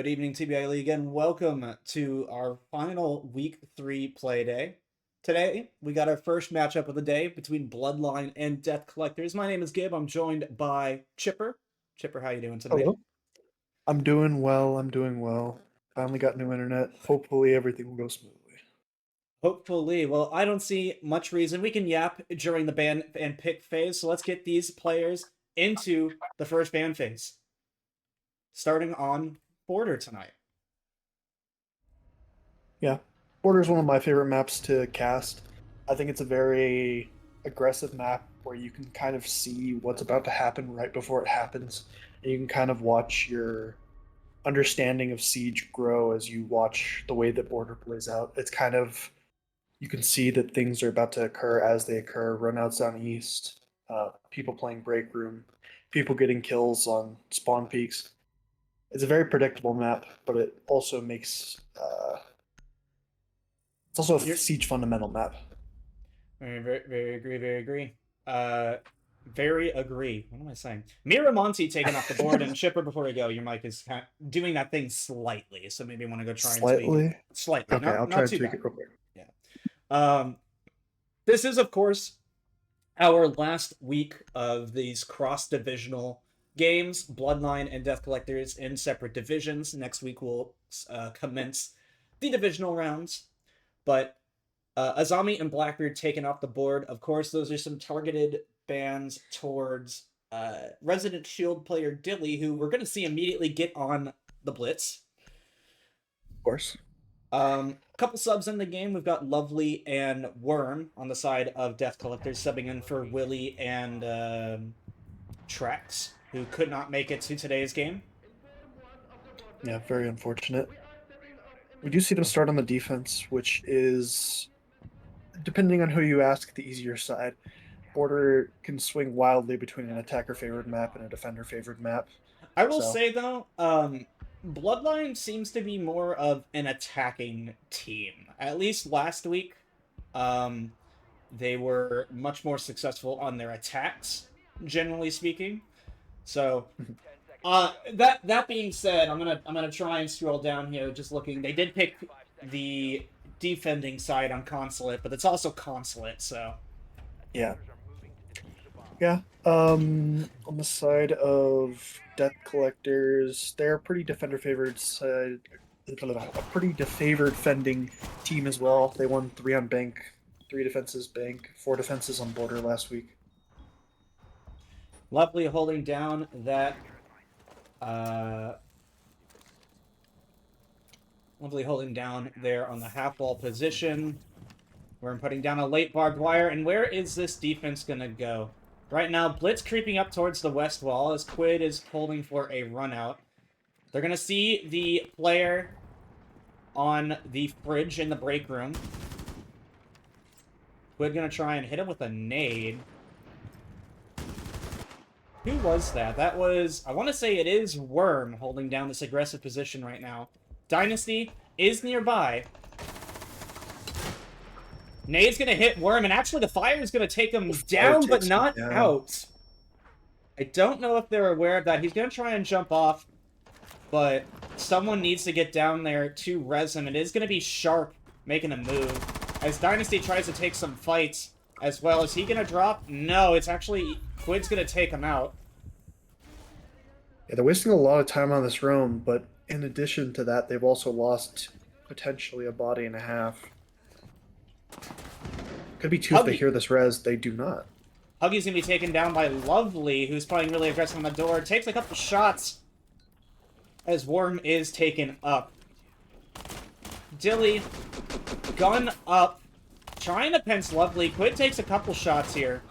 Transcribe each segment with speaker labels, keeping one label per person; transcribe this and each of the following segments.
Speaker 1: Good evening, TBI League, and welcome to our final Week 3 play day. Today, we got our first matchup of the day between Bloodline and Death Collectors. My name is Gib. I'm joined by Chipper. Chipper, how you doing tonight?
Speaker 2: Hello. I'm doing well. Finally got new internet. Hopefully everything will go smoothly.
Speaker 1: Hopefully. Well, I don't see much reason. We can yap during the ban and pick phase, so let's get these players into the first ban phase. Starting on Border tonight.
Speaker 2: Yeah. Border is one of my favorite maps to cast. I think it's a very aggressive map where you can kind of see what's about to happen right before it happens. And you can kind of watch your understanding of Siege grow as you watch the way that Border plays out. It's kind of, you can see that things are about to occur as they occur. Runouts down east, people playing break room, people getting kills on spawn peaks. It's a very predictable map, but it also makes it's also a Siege fundamental map.
Speaker 1: Very agree, very agree. Very agree. What am I saying? Miramonte taking off the board, and Chipper, before we go, your mic is kind of doing that thing slightly, so maybe I want to go try and tweak it. Slightly.
Speaker 2: Okay, I'll try and tweak it real quick.
Speaker 1: Yeah. This is, of course, our last week of these cross-divisional games, Bloodline and Death Collectors in separate divisions. Next week we'll commence the divisional rounds, but Azami and Blackbeard taken off the board. Of course, those are some targeted bans towards Resident Shield player Dilly, who we're going to see immediately get on the Blitz.
Speaker 2: Of course.
Speaker 1: Couple subs in the game. We've got Lovely and Worm on the side of Death Collectors, subbing in for Willie and Trex, who could not make it to today's game.
Speaker 2: Yeah, very unfortunate. We do see them start on the defense, which is, depending on who you ask, the easier side. Border can swing wildly between an attacker-favored map and a defender-favored map.
Speaker 1: I will say, though, Bloodline seems to be more of an attacking team. At least last week, they were much more successful on their attacks, generally speaking. So, that being said, I'm gonna try and scroll down here, just looking. They did pick the defending side on Consulate, but it's also Consulate, so
Speaker 2: yeah. On the side of Death Collectors, they're a pretty defender-favored side, a pretty defavored fending team as well. They won 3 on bank, 3 defenses bank, 4 defenses on Border last week.
Speaker 1: Lovely holding down that Lovely holding down there on the half wall position. We're putting down a late barbed wire, and where is this defense gonna go? Right now, Blitz creeping up towards the west wall as Quid is holding for a run out. They're gonna see the player on the fridge in the break room. Quid gonna try and hit him with a nade. Who was that? That was, I want to say it is Worm holding down this aggressive position right now. Dynasty is nearby. Nade's going to hit Worm, and actually the fire is going to take him down, but not out. I don't know if they're aware of that. He's going to try and jump off, but someone needs to get down there to res him. It is going to be Sharp making a move. As Dynasty tries to take some fights as well. Is he going to drop? No, it's actually Quid's going to take him out.
Speaker 2: Yeah, they're wasting a lot of time on this roam, but in addition to that, they've also lost potentially a body and a half. Could be 2 if they hear this res. They do not.
Speaker 1: Huggy's going to be taken down by Lovely, who's playing really aggressive on the door. Takes a couple shots as Worm is taken up. Dilly, gun up, trying to pinch Lovely. Quid takes a couple shots here.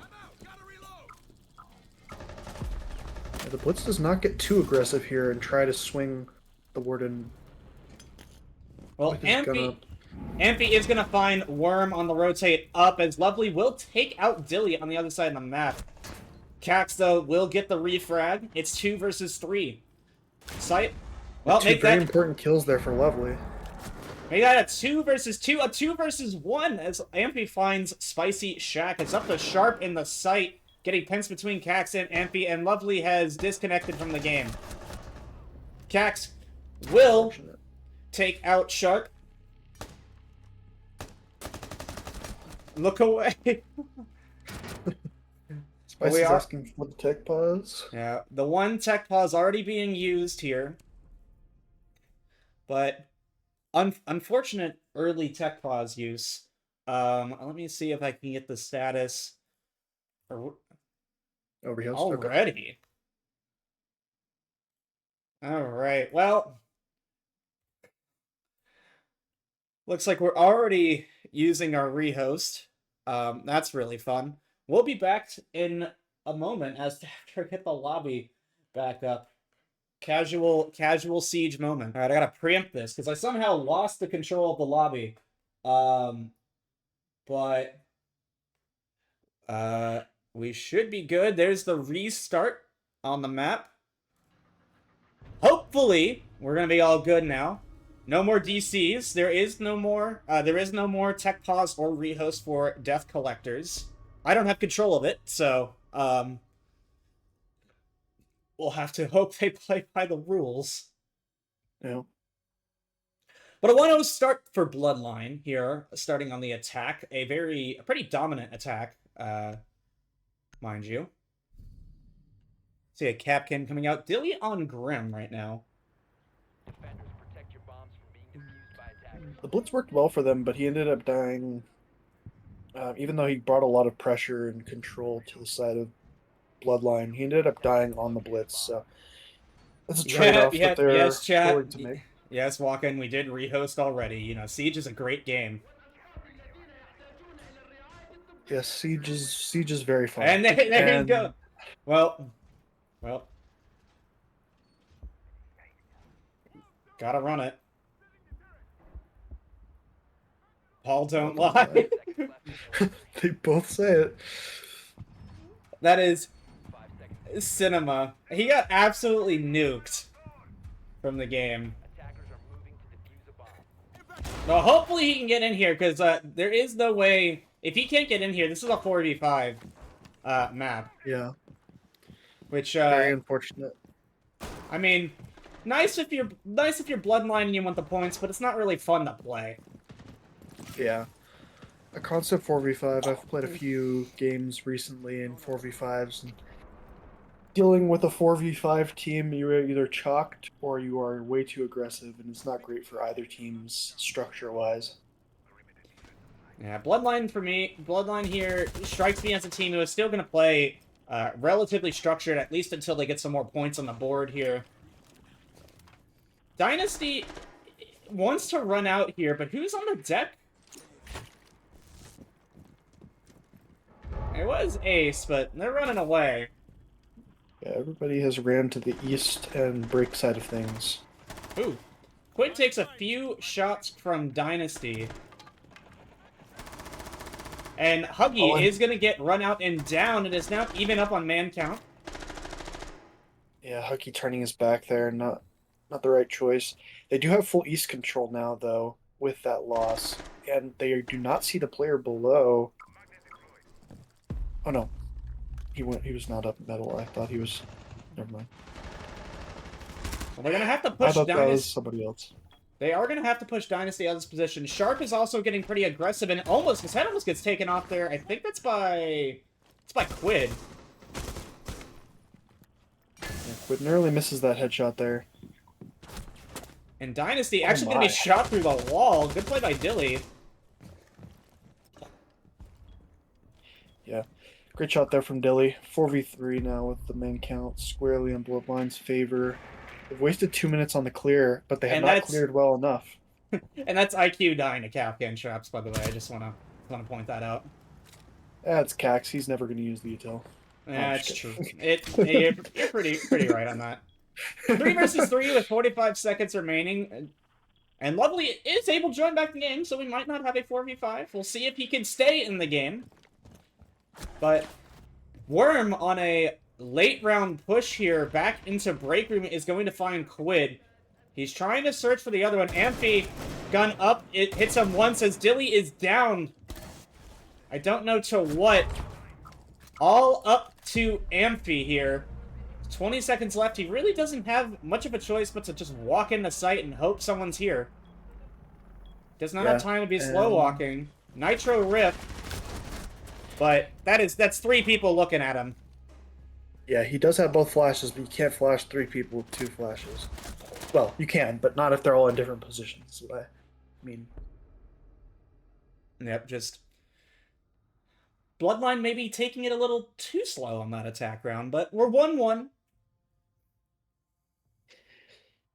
Speaker 2: The Blitz does not get too aggressive here and try to swing the Warden.
Speaker 1: Well, Amphy is going to find Worm on the rotate up, as Lovely will take out Dilly on the other side of the map. Cax, though, will get the refrag. It's 2 versus 3. Sight. Well,
Speaker 2: make that... Very important kills there for Lovely.
Speaker 1: Make that a 2 versus 2, a 2 versus 1, as Amphy finds Spicy Shack. It's up to Sharp in the sight. Getting pinched between Cax and Amphy, and Lovely has disconnected from the game. Cax will take out Shark. Look away.
Speaker 2: Spice is asking for the tech pause.
Speaker 1: Yeah, the one tech pause already being used here. But unfortunate early tech pause use. Let me see if I can get the status. Already. All right. Well, looks like we're already using our rehost. That's really fun. We'll be back in a moment as to get the lobby back up. Casual siege moment. All right, I gotta preempt this because I somehow lost the control of the lobby. But we should be good. There's the restart on the map. Hopefully, we're gonna be all good now. No more DCs. There is no more tech pause or rehost for Death Collectors. I don't have control of it, so we'll have to hope they play by the rules.
Speaker 2: Yeah.
Speaker 1: But I want to start for Bloodline here, starting on the attack. A pretty dominant attack, mind you. See a Capkin coming out. Dilly on Grim right now.
Speaker 2: The blitz worked well for them, but he ended up dying. Even though he brought a lot of pressure and control to the side of Bloodline, he ended up dying on the blitz. So that's a trade-off that they're willing to make.
Speaker 1: Yes, Walken, we did rehost already. You know, Siege is a great game.
Speaker 2: Yes, Siege is very fun.
Speaker 1: And there you go. Well, gotta run it. Paul, don't lie.
Speaker 2: They both say it.
Speaker 1: That is cinema. He got absolutely nuked from the game. Well, hopefully he can get in here, because there is no way... If he can't get in here, this is a 4v5 map.
Speaker 2: Yeah.
Speaker 1: Which,
Speaker 2: very unfortunate.
Speaker 1: I mean, nice if you're Bloodline and you want the points, but it's not really fun to play.
Speaker 2: Yeah. A constant 4v5. I've played a few games recently in 4v5s, and dealing with a 4v5 team, you're either chalked or you are way too aggressive, and it's not great for either team's structure-wise.
Speaker 1: Yeah, Bloodline here strikes me as a team who is still going to play relatively structured, at least until they get some more points on the board here. Dynasty wants to run out here, but who's on the deck? It was Ace, but they're running away.
Speaker 2: Yeah, everybody has ran to the east and break side of things.
Speaker 1: Ooh. Quid takes a few shots from Dynasty. And Huggy is going to get run out and down. It is now even up on man count.
Speaker 2: Yeah, Huggy turning his back there. Not the right choice. They do have full east control now, though, with that loss. And they do not see the player below. Oh, no. He was not up metal. I thought he was... Never mind.
Speaker 1: Well, they're going to have to push
Speaker 2: I thought
Speaker 1: Dynasty.
Speaker 2: That was somebody else.
Speaker 1: They are going to have to push Dynasty out of this position. Shark is also getting pretty aggressive, and his head almost gets taken off there. I think that's by... It's by Quid.
Speaker 2: Yeah, Quid narrowly misses that headshot there.
Speaker 1: And Dynasty actually going to be shot through the wall. Good play by Dilly.
Speaker 2: Yeah. Great shot there from Dilly. 4v3 now with the main count squarely in Bloodline's favor. They've wasted 2 minutes on the clear, but they have not cleared well enough.
Speaker 1: And that's IQ dying to Capcan traps, by the way. I just want to point that out.
Speaker 2: That's Cax. He's never going to use the util.
Speaker 1: Yeah, that's true. You're pretty right on that. 3 versus 3 with 45 seconds remaining. And Lovely is able to join back the game, so we might not have a 4v5. We'll see if he can stay in the game. But Worm on a late round push here back into break room is going to find Quid. He's trying to search for the other one. Amphi gun up. It hits him once as Dilly is down. I don't know to what. All up to Amphi here. 20 seconds left. He really doesn't have much of a choice but to just walk into sight and hope someone's here. Does not have
Speaker 2: Yeah,
Speaker 1: time to be slow
Speaker 2: and
Speaker 1: walking. Nitro Rip. But that's 3 people looking at him.
Speaker 2: yeah, he does have both flashes, but you can't flash 3 people with 2 flashes. Well, you can, but not if they're all in different positions. So I mean,
Speaker 1: Yep, just Bloodline maybe taking it a little too slow on that attack round, but we're 1-1.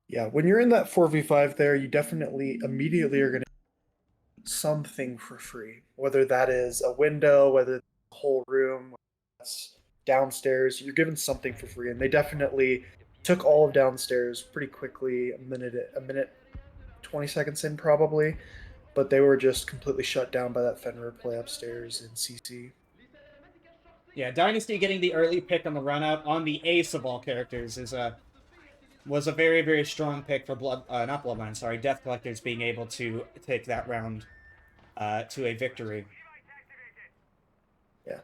Speaker 2: yeah, when you're in that 4v5 there, you definitely immediately are going to get something for free. Whether that is a window, whether it's a whole room, whether that's downstairs, you're given something for free. And they definitely took all of downstairs pretty quickly, a minute 20 seconds in probably, but they were just completely shut down by that Fenrir play upstairs in CC.
Speaker 1: Yeah, Dynasty getting the early pick on the run out on the ace of all characters was a very, very strong pick for not Bloodline, sorry, Death Collectors being able to take that round to a victory.
Speaker 2: Yeah.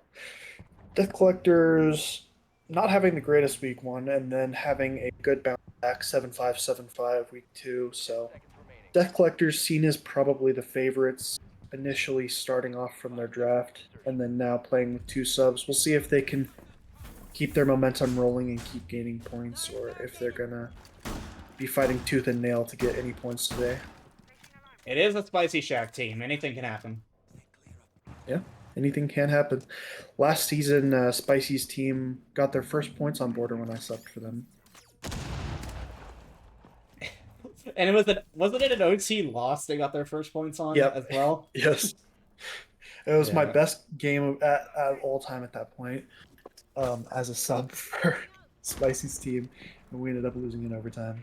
Speaker 2: Death Collectors not having the greatest week 1 and then having a good bounce back 7-5 7-5 week 2. So Death Collectors seen as probably the favorites initially starting off from their draft and then now playing with 2 subs. We'll see if they can keep their momentum rolling and keep gaining points, or if they're gonna be fighting tooth and nail to get any points today.
Speaker 1: It is a Spicy Shack team. Anything can happen.
Speaker 2: Yeah, anything can happen. Last season, Spicy's team got their first points on border when I subbed for them.
Speaker 1: And wasn't it an OT loss they got their first points on as well?
Speaker 2: Yes. It was my best game at all time at that point, as a sub for Spicy's team, and we ended up losing in overtime.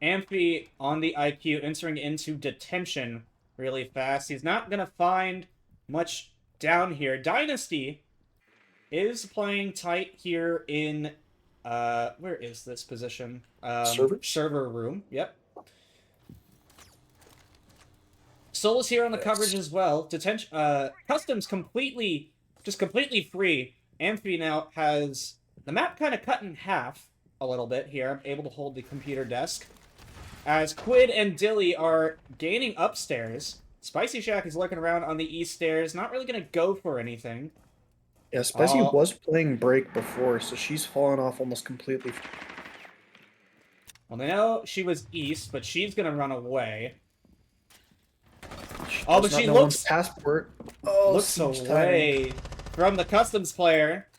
Speaker 1: Amphi on the IQ entering into detention really fast. He's not going to find much down here. Dynasty is playing tight here in where is this position? Server room. Yep. Soul is here on the coverage as well. Detention Customs completely free. Amphi now has the map kind of cut in half a little bit here. I'm able to hold the computer desk. As Quid and Dilly are gaining upstairs, Spicy Shack is looking around on the east stairs, not really going to go for anything.
Speaker 2: Yeah, Spicy was playing Break before, so she's fallen off almost completely.
Speaker 1: Well, they know she was east, but she's going to run away.
Speaker 2: But she looks passport. Oh,
Speaker 1: looks away from the Customs player.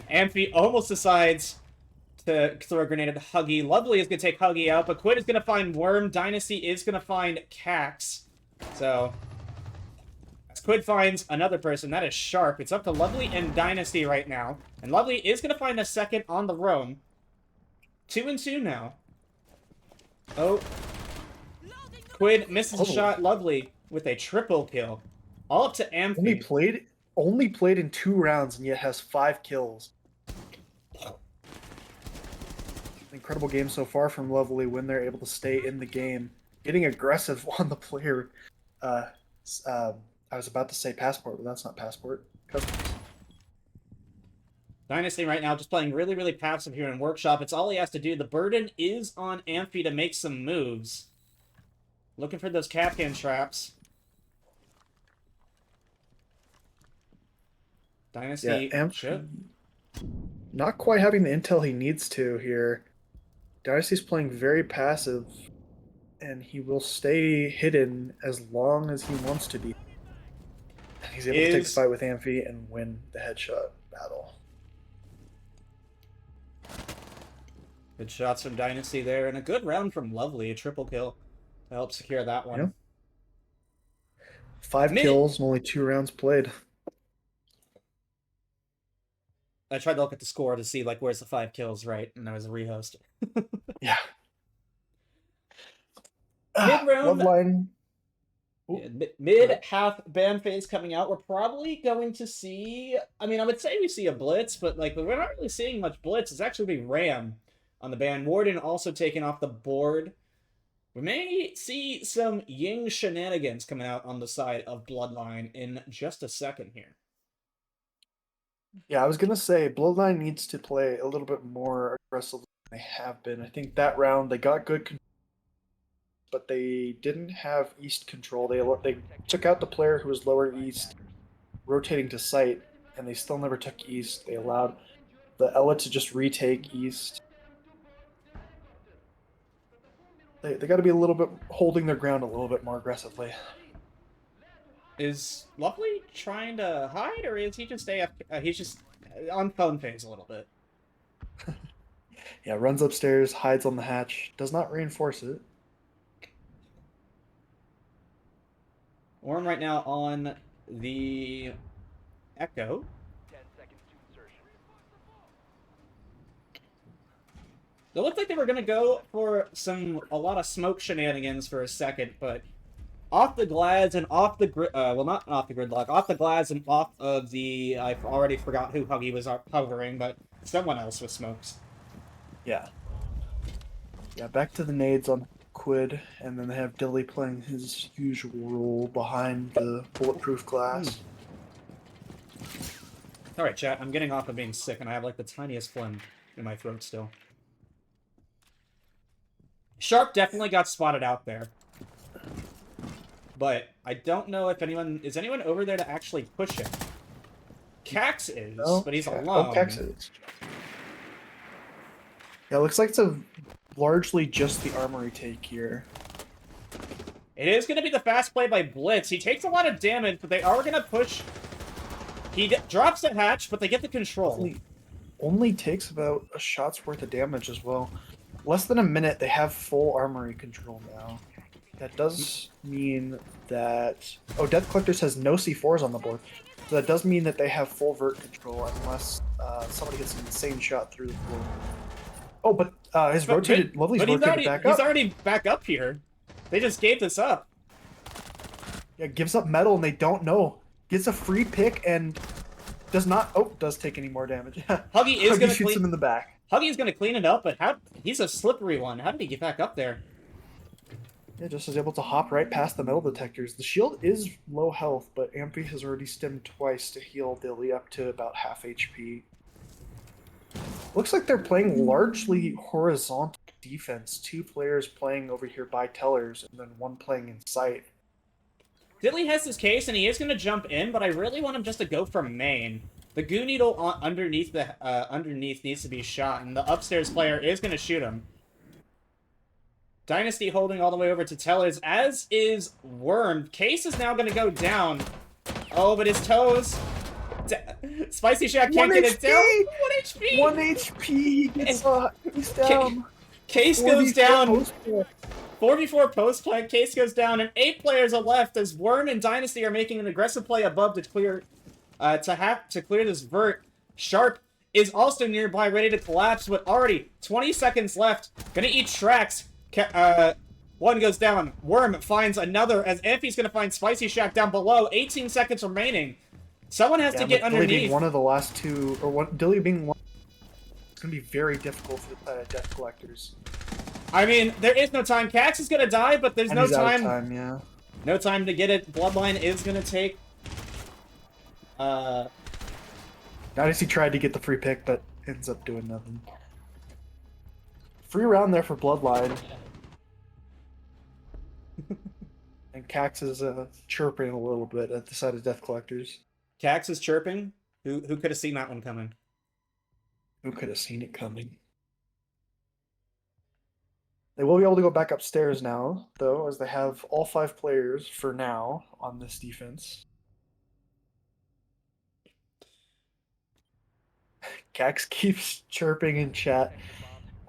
Speaker 1: Amphi almost decides to throw a grenade at Huggy. Lovely is going to take Huggy out, but Quid is going to find Worm. Dynasty is going to find Cax. So, as Quid finds another person, that is Sharp. It's up to Lovely and Dynasty right now. And Lovely is going to find a second on the roam. 2-2 now. Oh. Quid misses a shot. Lovely with a triple kill. All up to Amphi.
Speaker 2: Only played in 2 rounds and yet has 5 kills. Incredible game so far from Lovely when they're able to stay in the game. Getting aggressive on the player. I was about to say Passport, but that's not Passport. Customs.
Speaker 1: Dynasty right now just playing really, really passive here in Workshop. It's all he has to do. The burden is on Amphi to make some moves. Looking for those Kapkan traps. Dynasty.
Speaker 2: Yeah, Amphi not quite having the intel he needs to here. Dynasty's playing very passive, and he will stay hidden as long as he wants to be. He's able to take the fight with Amphi and win the headshot battle.
Speaker 1: Good shots from Dynasty there, and a good round from Lovely. A triple kill to help secure that one.
Speaker 2: Yeah. 5 kills and only 2 rounds played.
Speaker 1: I tried to look at the score to see, like, where's the 5 kills, right? And there was a rehost.
Speaker 2: Yeah.
Speaker 1: Mid-round.
Speaker 2: Bloodline.
Speaker 1: Mid-half ban phase coming out. We're probably going to see... I mean, I would say we see a blitz, but, like, we're not really seeing much blitz. It's actually be Ram on the ban. Warden also taken off the board. We may see some Ying shenanigans coming out on the side of Bloodline in just a second here.
Speaker 2: Yeah, I was gonna say Bloodline needs to play a little bit more aggressively than they have been. I think that round they got good, but they didn't have East control. They took out the player who was lower East, rotating to site, and they still never took East. They allowed the Ela to just retake East. They got to be a little bit holding their ground a little bit more aggressively.
Speaker 1: Is Lovely trying to hide, or is he just AFK? He's just on phone phase a little bit.
Speaker 2: Yeah, runs upstairs, hides on the hatch, does not reinforce it.
Speaker 1: Orm right now on the Echo. It looked like they were gonna go for a lot of smoke shenanigans for a second, but off the glads and off the grid, well, not off the gridlock, off the glads and off of the, I already forgot who Huggy was hovering, but someone else with smokes.
Speaker 2: Yeah. Yeah, back to the nades on Quid, and then they have Dilly playing his usual role behind the bulletproof glass.
Speaker 1: Alright, chat, I'm getting off of being sick, and I have, like, the tiniest phlegm in my throat still. Sharp definitely got spotted out there. But I don't know if anyone... Is anyone over there to actually push him? Cax is, but he's alone.
Speaker 2: Oh, Cax is. Yeah, it looks like it's largely just the armory take here.
Speaker 1: It is going to be the fast play by Blitz. He takes a lot of damage, but they are going to push. He drops the hatch, but they get the control.
Speaker 2: Only takes about a shot's worth of damage as well. Less than a minute, they have full armory control now. That does mean that... Oh, Death Collectors has no C4s on the board. So that does mean that they have full vert control unless somebody gets an insane shot through the floor. Oh, but his rotated... Lovely's rotated back up.
Speaker 1: He's already back up here. They just gave this up.
Speaker 2: Yeah, gives up metal and they don't know. Gets a free pick and does not... Oh, does take any more damage.
Speaker 1: Huggy is going to
Speaker 2: shoots him in the back.
Speaker 1: Huggy is going to clean it up, but he's a slippery one. How did he get back up there?
Speaker 2: Yeah, just is able to hop right past the metal detectors. The shield is low health, but Amphi has already stemmed twice to heal Dilly up to about half HP. Looks like they're playing largely horizontal defense. 2 players playing over here by tellers, and then 1 playing in sight.
Speaker 1: Dilly has his case, and he is going to jump in, but I really want him just to go for main. The goo needle underneath needs to be shot, and the upstairs player is going to shoot him. Dynasty holding all the way over to Tellers, as is Worm. Case is now going to go down. Oh, but his toes... Spicy Shack can't get it down. 1 HP!
Speaker 2: 1 HP! He's down.
Speaker 1: Case goes down. 4v4 post-play. Case goes down, and 8 players are left as Worm and Dynasty are making an aggressive play above to clear... to clear this vert. Sharp is also nearby, ready to collapse, but already 20 seconds left. Gonna eat tracks. 1 goes down. Worm finds another as Amphi's gonna find Spicy Shack down below. 18 seconds remaining. Someone has to get underneath.
Speaker 2: Dilly being one of the last 2, or Dilly being one, it's gonna be very difficult for the Death Collectors.
Speaker 1: I mean, there is no time. Cax is gonna die, but there's no time.
Speaker 2: Yeah.
Speaker 1: No time to get it. Bloodline is gonna take.
Speaker 2: Dynasty tried to get the free pick, but ends up doing nothing. Free round there for Bloodline. And Cax is chirping a little bit at the side of Death Collectors.
Speaker 1: Cax is chirping. Who could have seen that one coming?
Speaker 2: Who could have seen it coming? They will be able to go back upstairs now, though, as they have all 5 players for now on this defense. Cax keeps chirping in chat,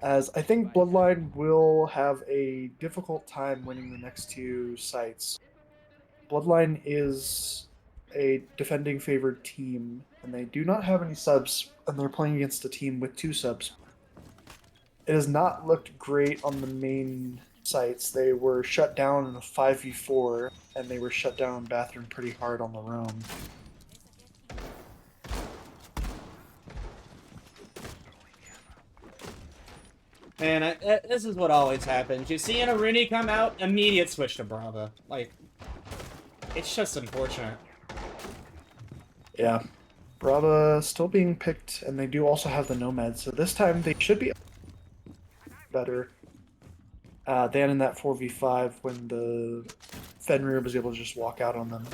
Speaker 2: as I think Bloodline will have a difficult time winning the next 2 sites. Bloodline is a defending favored team, and they do not have any subs, and they're playing against a team with 2 subs. It has not looked great on the main sites. They were shut down in a 5v4, and they were shut down in bathroom pretty hard on the roam.
Speaker 1: Man, this is what always happens. You see an Aruni come out, immediate switch to Brava. Like, it's just unfortunate.
Speaker 2: Yeah. Brava still being picked, and they do also have the Nomad, so this time they should be better than in that 4v5 when the Fenrir was able to just walk out on them.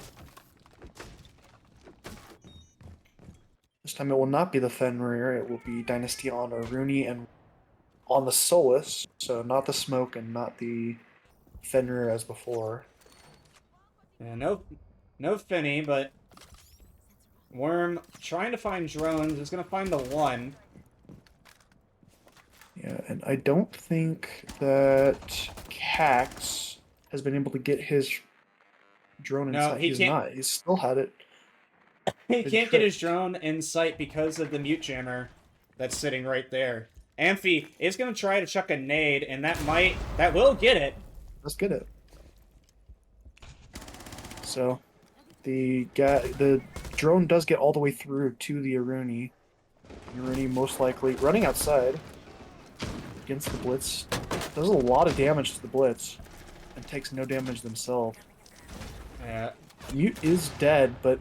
Speaker 2: This time it will not be the Fenrir, it will be Dynasty on Aruni and on the Solus, so not the Smoke and not the Fenrir as before.
Speaker 1: Yeah, no Finny, but Worm trying to find drones. Is going to find the one.
Speaker 2: Yeah, and I don't think that Cax has been able to get his drone
Speaker 1: No,
Speaker 2: inside.
Speaker 1: he
Speaker 2: He's
Speaker 1: can't.
Speaker 2: not. He's still had it.
Speaker 1: He
Speaker 2: Been
Speaker 1: can't get his
Speaker 2: tricked.
Speaker 1: drone in sight because of the mute jammer that's sitting right there. Amphi is going to try to chuck a nade, and that will get it.
Speaker 2: Let's get it. So, the drone does get all the way through to the Aruni. Aruni most likely running outside against the Blitz. Does a lot of damage to the Blitz and takes no damage themselves.
Speaker 1: Yeah.
Speaker 2: Mute is dead, but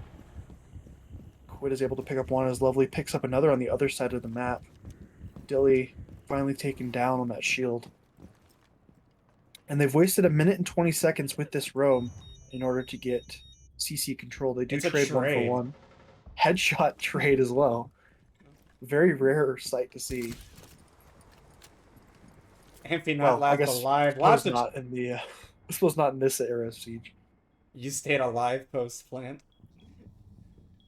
Speaker 2: Quid is able to pick up one as Lovely picks up another on the other side of the map. Dilly finally taken down on that shield. And they've wasted 1 minute and 20 seconds with this roam in order to get CC control. They do
Speaker 1: It's a
Speaker 2: trade 1-for-1. Headshot trade as well. Very rare sight to see.
Speaker 1: Amphi not
Speaker 2: Well, I
Speaker 1: left
Speaker 2: guess
Speaker 1: alive.
Speaker 2: was not in the this was not in this era of Siege.
Speaker 1: You stayed alive post plant.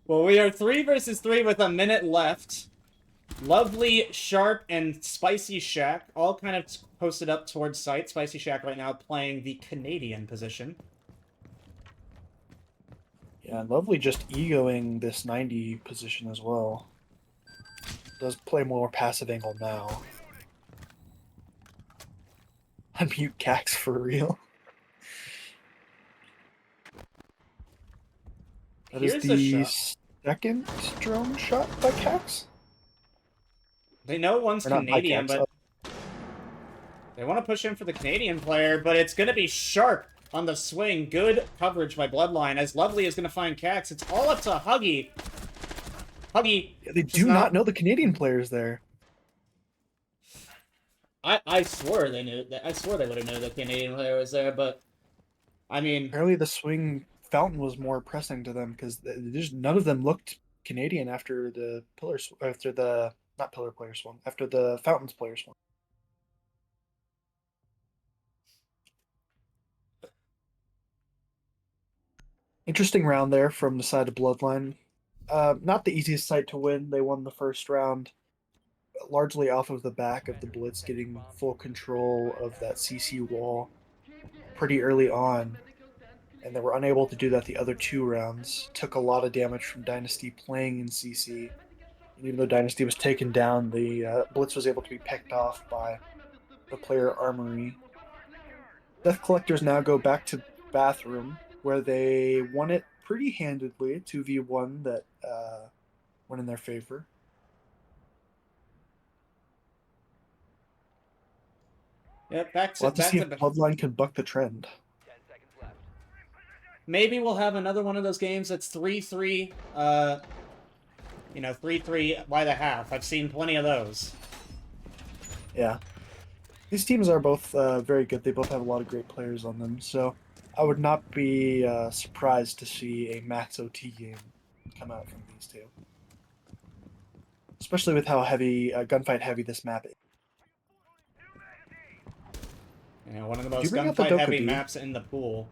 Speaker 1: Well, we are 3 versus 3 with a minute left. Lovely, Sharp, and Spicy Shack all kind of posted up towards site. Spicy Shack right now playing the Canadian position.
Speaker 2: Yeah, and Lovely just egoing this 90 position as well. Does play more passive angle now. Unmute Cax for real. That is
Speaker 1: Here's a
Speaker 2: the
Speaker 1: shot.
Speaker 2: second drone shot by Cax?
Speaker 1: They know one's
Speaker 2: Or not by
Speaker 1: Canadian,
Speaker 2: Cax.
Speaker 1: but they want to push in for the Canadian player, but it's going to be Sharp on the swing. Good coverage by Bloodline, as Lovely is going to find Cax. It's all up to Huggy. Huggy.
Speaker 2: They do not know the Canadian players there.
Speaker 1: I swore they knew that. I swore they would have known the Canadian player was there, but I mean,
Speaker 2: Apparently the swing fountain was more pressing to them because none of them looked Canadian after the not pillar player swung, after the fountains player swung. Interesting round there from the side of Bloodline. Not the easiest site to win. They won the first round largely off of the back of the Blitz getting full control of that CC wall pretty early on, and they were unable to do that the other 2 rounds. Took a lot of damage from Dynasty playing in CC. And even though Dynasty was taken down, the Blitz was able to be picked off by the player Armory. Death Collectors now go back to Bathroom, where they won it pretty handedly, 2v1 that went in their favor.
Speaker 1: yeah, back to
Speaker 2: We'll have to see if
Speaker 1: back to.
Speaker 2: Bloodline can buck the trend.
Speaker 1: Maybe we'll have another one of those games that's 3-3. 3-3 by the half. I've seen plenty of those.
Speaker 2: Yeah. These teams are both very good. They both have a lot of great players on them, so I would not be surprised to see a max OT game come out from these two. Especially with how heavy, gunfight heavy this map is.
Speaker 1: Yeah, one of the most
Speaker 2: you bring up the
Speaker 1: gunfight heavy
Speaker 2: Dokkaebi?
Speaker 1: maps in the pool.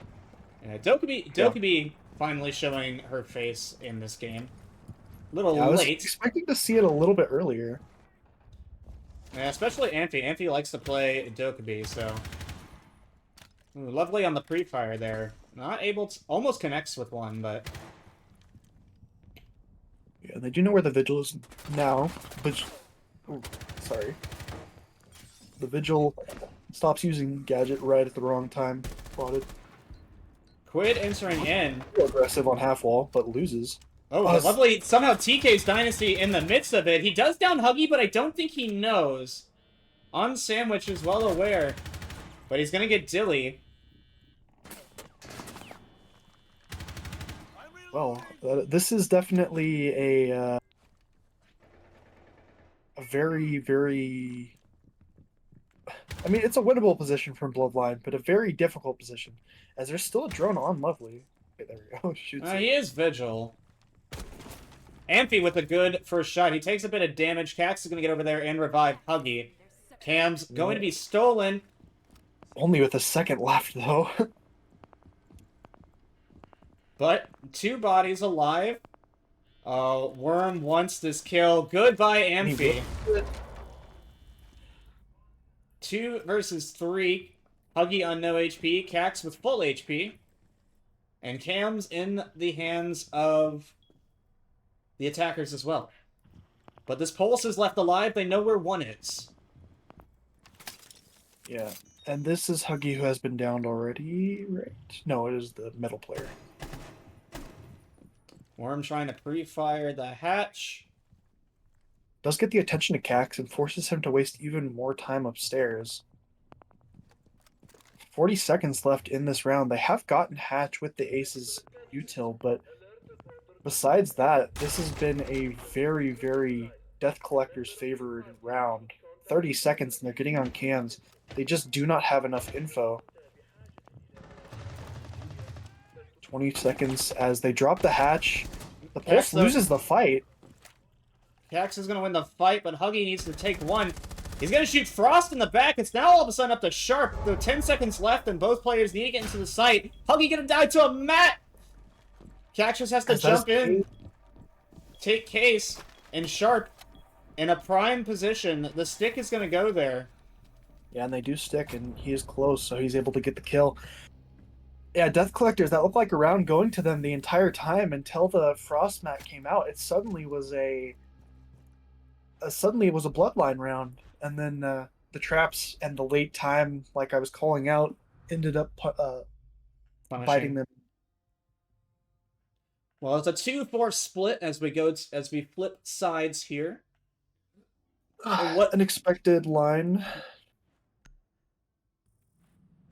Speaker 1: Yeah, Dokkaebi finally showing her face in this game. A little
Speaker 2: I was
Speaker 1: late.
Speaker 2: expecting to see it a little bit earlier.
Speaker 1: Yeah, especially Amphi. Amphi likes to play Dokkaebi, so... Ooh, Lovely on the pre-fire there. Not able to... Almost connects with one, but...
Speaker 2: Yeah, they do know where the Vigil is now. Sorry. The Vigil stops using Gadget right at the wrong time. Spotted.
Speaker 1: Quid entering in.
Speaker 2: Aggressive on half wall, but loses.
Speaker 1: Oh, Lovely somehow TK's Dynasty in the midst of it. He does down Huggy, but I don't think he knows. On Sandwich is well aware. But he's gonna get Dilly.
Speaker 2: Well, this is definitely a very, very. I mean, it's a winnable position from Bloodline, but a very difficult position, as there's still a drone on Lovely. Okay, there we go. Shoots it.
Speaker 1: He is Vigil. Amphi with a good first shot. He takes a bit of damage. Cax is going to get over there and revive Huggy. Cam's going to be stolen.
Speaker 2: Only with a second left, though.
Speaker 1: But 2 bodies alive. Worm wants this kill. Goodbye, Amphi. 2 versus 3. Huggy on no HP. Cax with full HP. And Cam's in the hands of the attackers as well. But this Pulse is left alive. They know where 1 is.
Speaker 2: Yeah. And this is Huggy, who has been downed already, right? No, it is the metal player.
Speaker 1: Worm trying to pre-fire the hatch.
Speaker 2: Does get the attention of Cax and forces him to waste even more time upstairs. 40 seconds left in this round. They have gotten hatch with the aces util, but besides that, this has been a very, very Death Collector's favored round. 30 seconds and they're getting on cams. They just do not have enough info. 20 seconds as they drop the hatch. The Pulse loses the fight.
Speaker 1: Cax is going to win the fight, but Huggy needs to take 1. He's going to shoot Frost in the back. It's now all of a sudden up to Sharp. There are 10 seconds left, and both players need to get into the site. Huggy going to die to a mat. Cax just has to jump in, take Case, and Sharp in a prime position. The stick is going to go there.
Speaker 2: Yeah, and they do stick, and he is close, so he's able to get the kill. Yeah, Death Collectors, that looked like a round going to them the entire time until the Frost mat came out. It suddenly was a Bloodline round, and then the traps and the late time, like I was calling out, ended up biting them.
Speaker 1: Well, it's a 2-4 split as we flip sides here.
Speaker 2: What an expected line.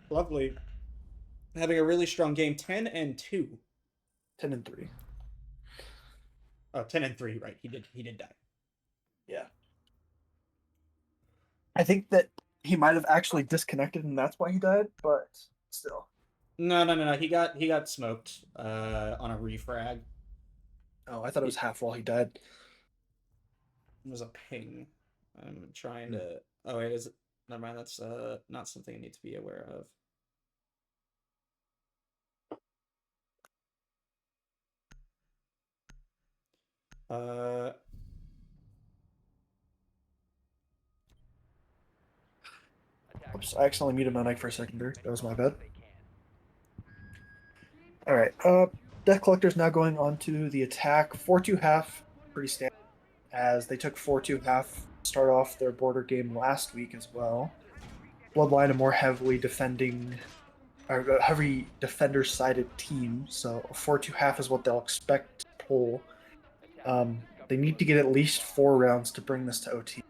Speaker 1: Lovely. Having a really strong game, 10-2.
Speaker 2: 10-3.
Speaker 1: Oh, 10-3, right. He did die.
Speaker 2: Yeah. I think that he might have actually disconnected and that's why he died, but still.
Speaker 1: No. He got smoked on a refrag.
Speaker 2: Oh, I thought it was half while he died.
Speaker 1: It was a ping. I'm trying to... Oh, wait, is it... Never mind, that's not something I need to be aware of.
Speaker 2: Oops, I accidentally muted my mic for a second there. That was my bad. Alright, Death Collector's now going on to the attack. 4-2 half, pretty standard, as they took 4-2 half start off their border game last week as well. Bloodline, a more heavy defender-sided team, so a 4-2 half is what they'll expect to pull. They need to get at least 4 rounds to bring this to OT,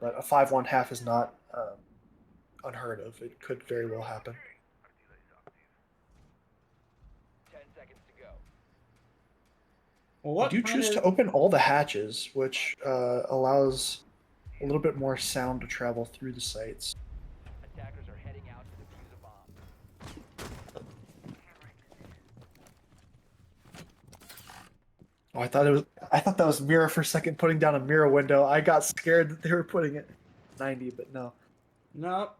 Speaker 2: but a 5-1 half is not unheard of. It could very well happen.
Speaker 3: 10 seconds to go.
Speaker 1: Well,
Speaker 2: you do choose to open all the hatches, which allows a little bit more sound to travel through the sites.
Speaker 3: Attackers are heading out to defuse a bomb.
Speaker 2: Oh, I thought that was Mira for a second putting down a Mira window. I got scared that they were putting it 90, but no.
Speaker 1: No.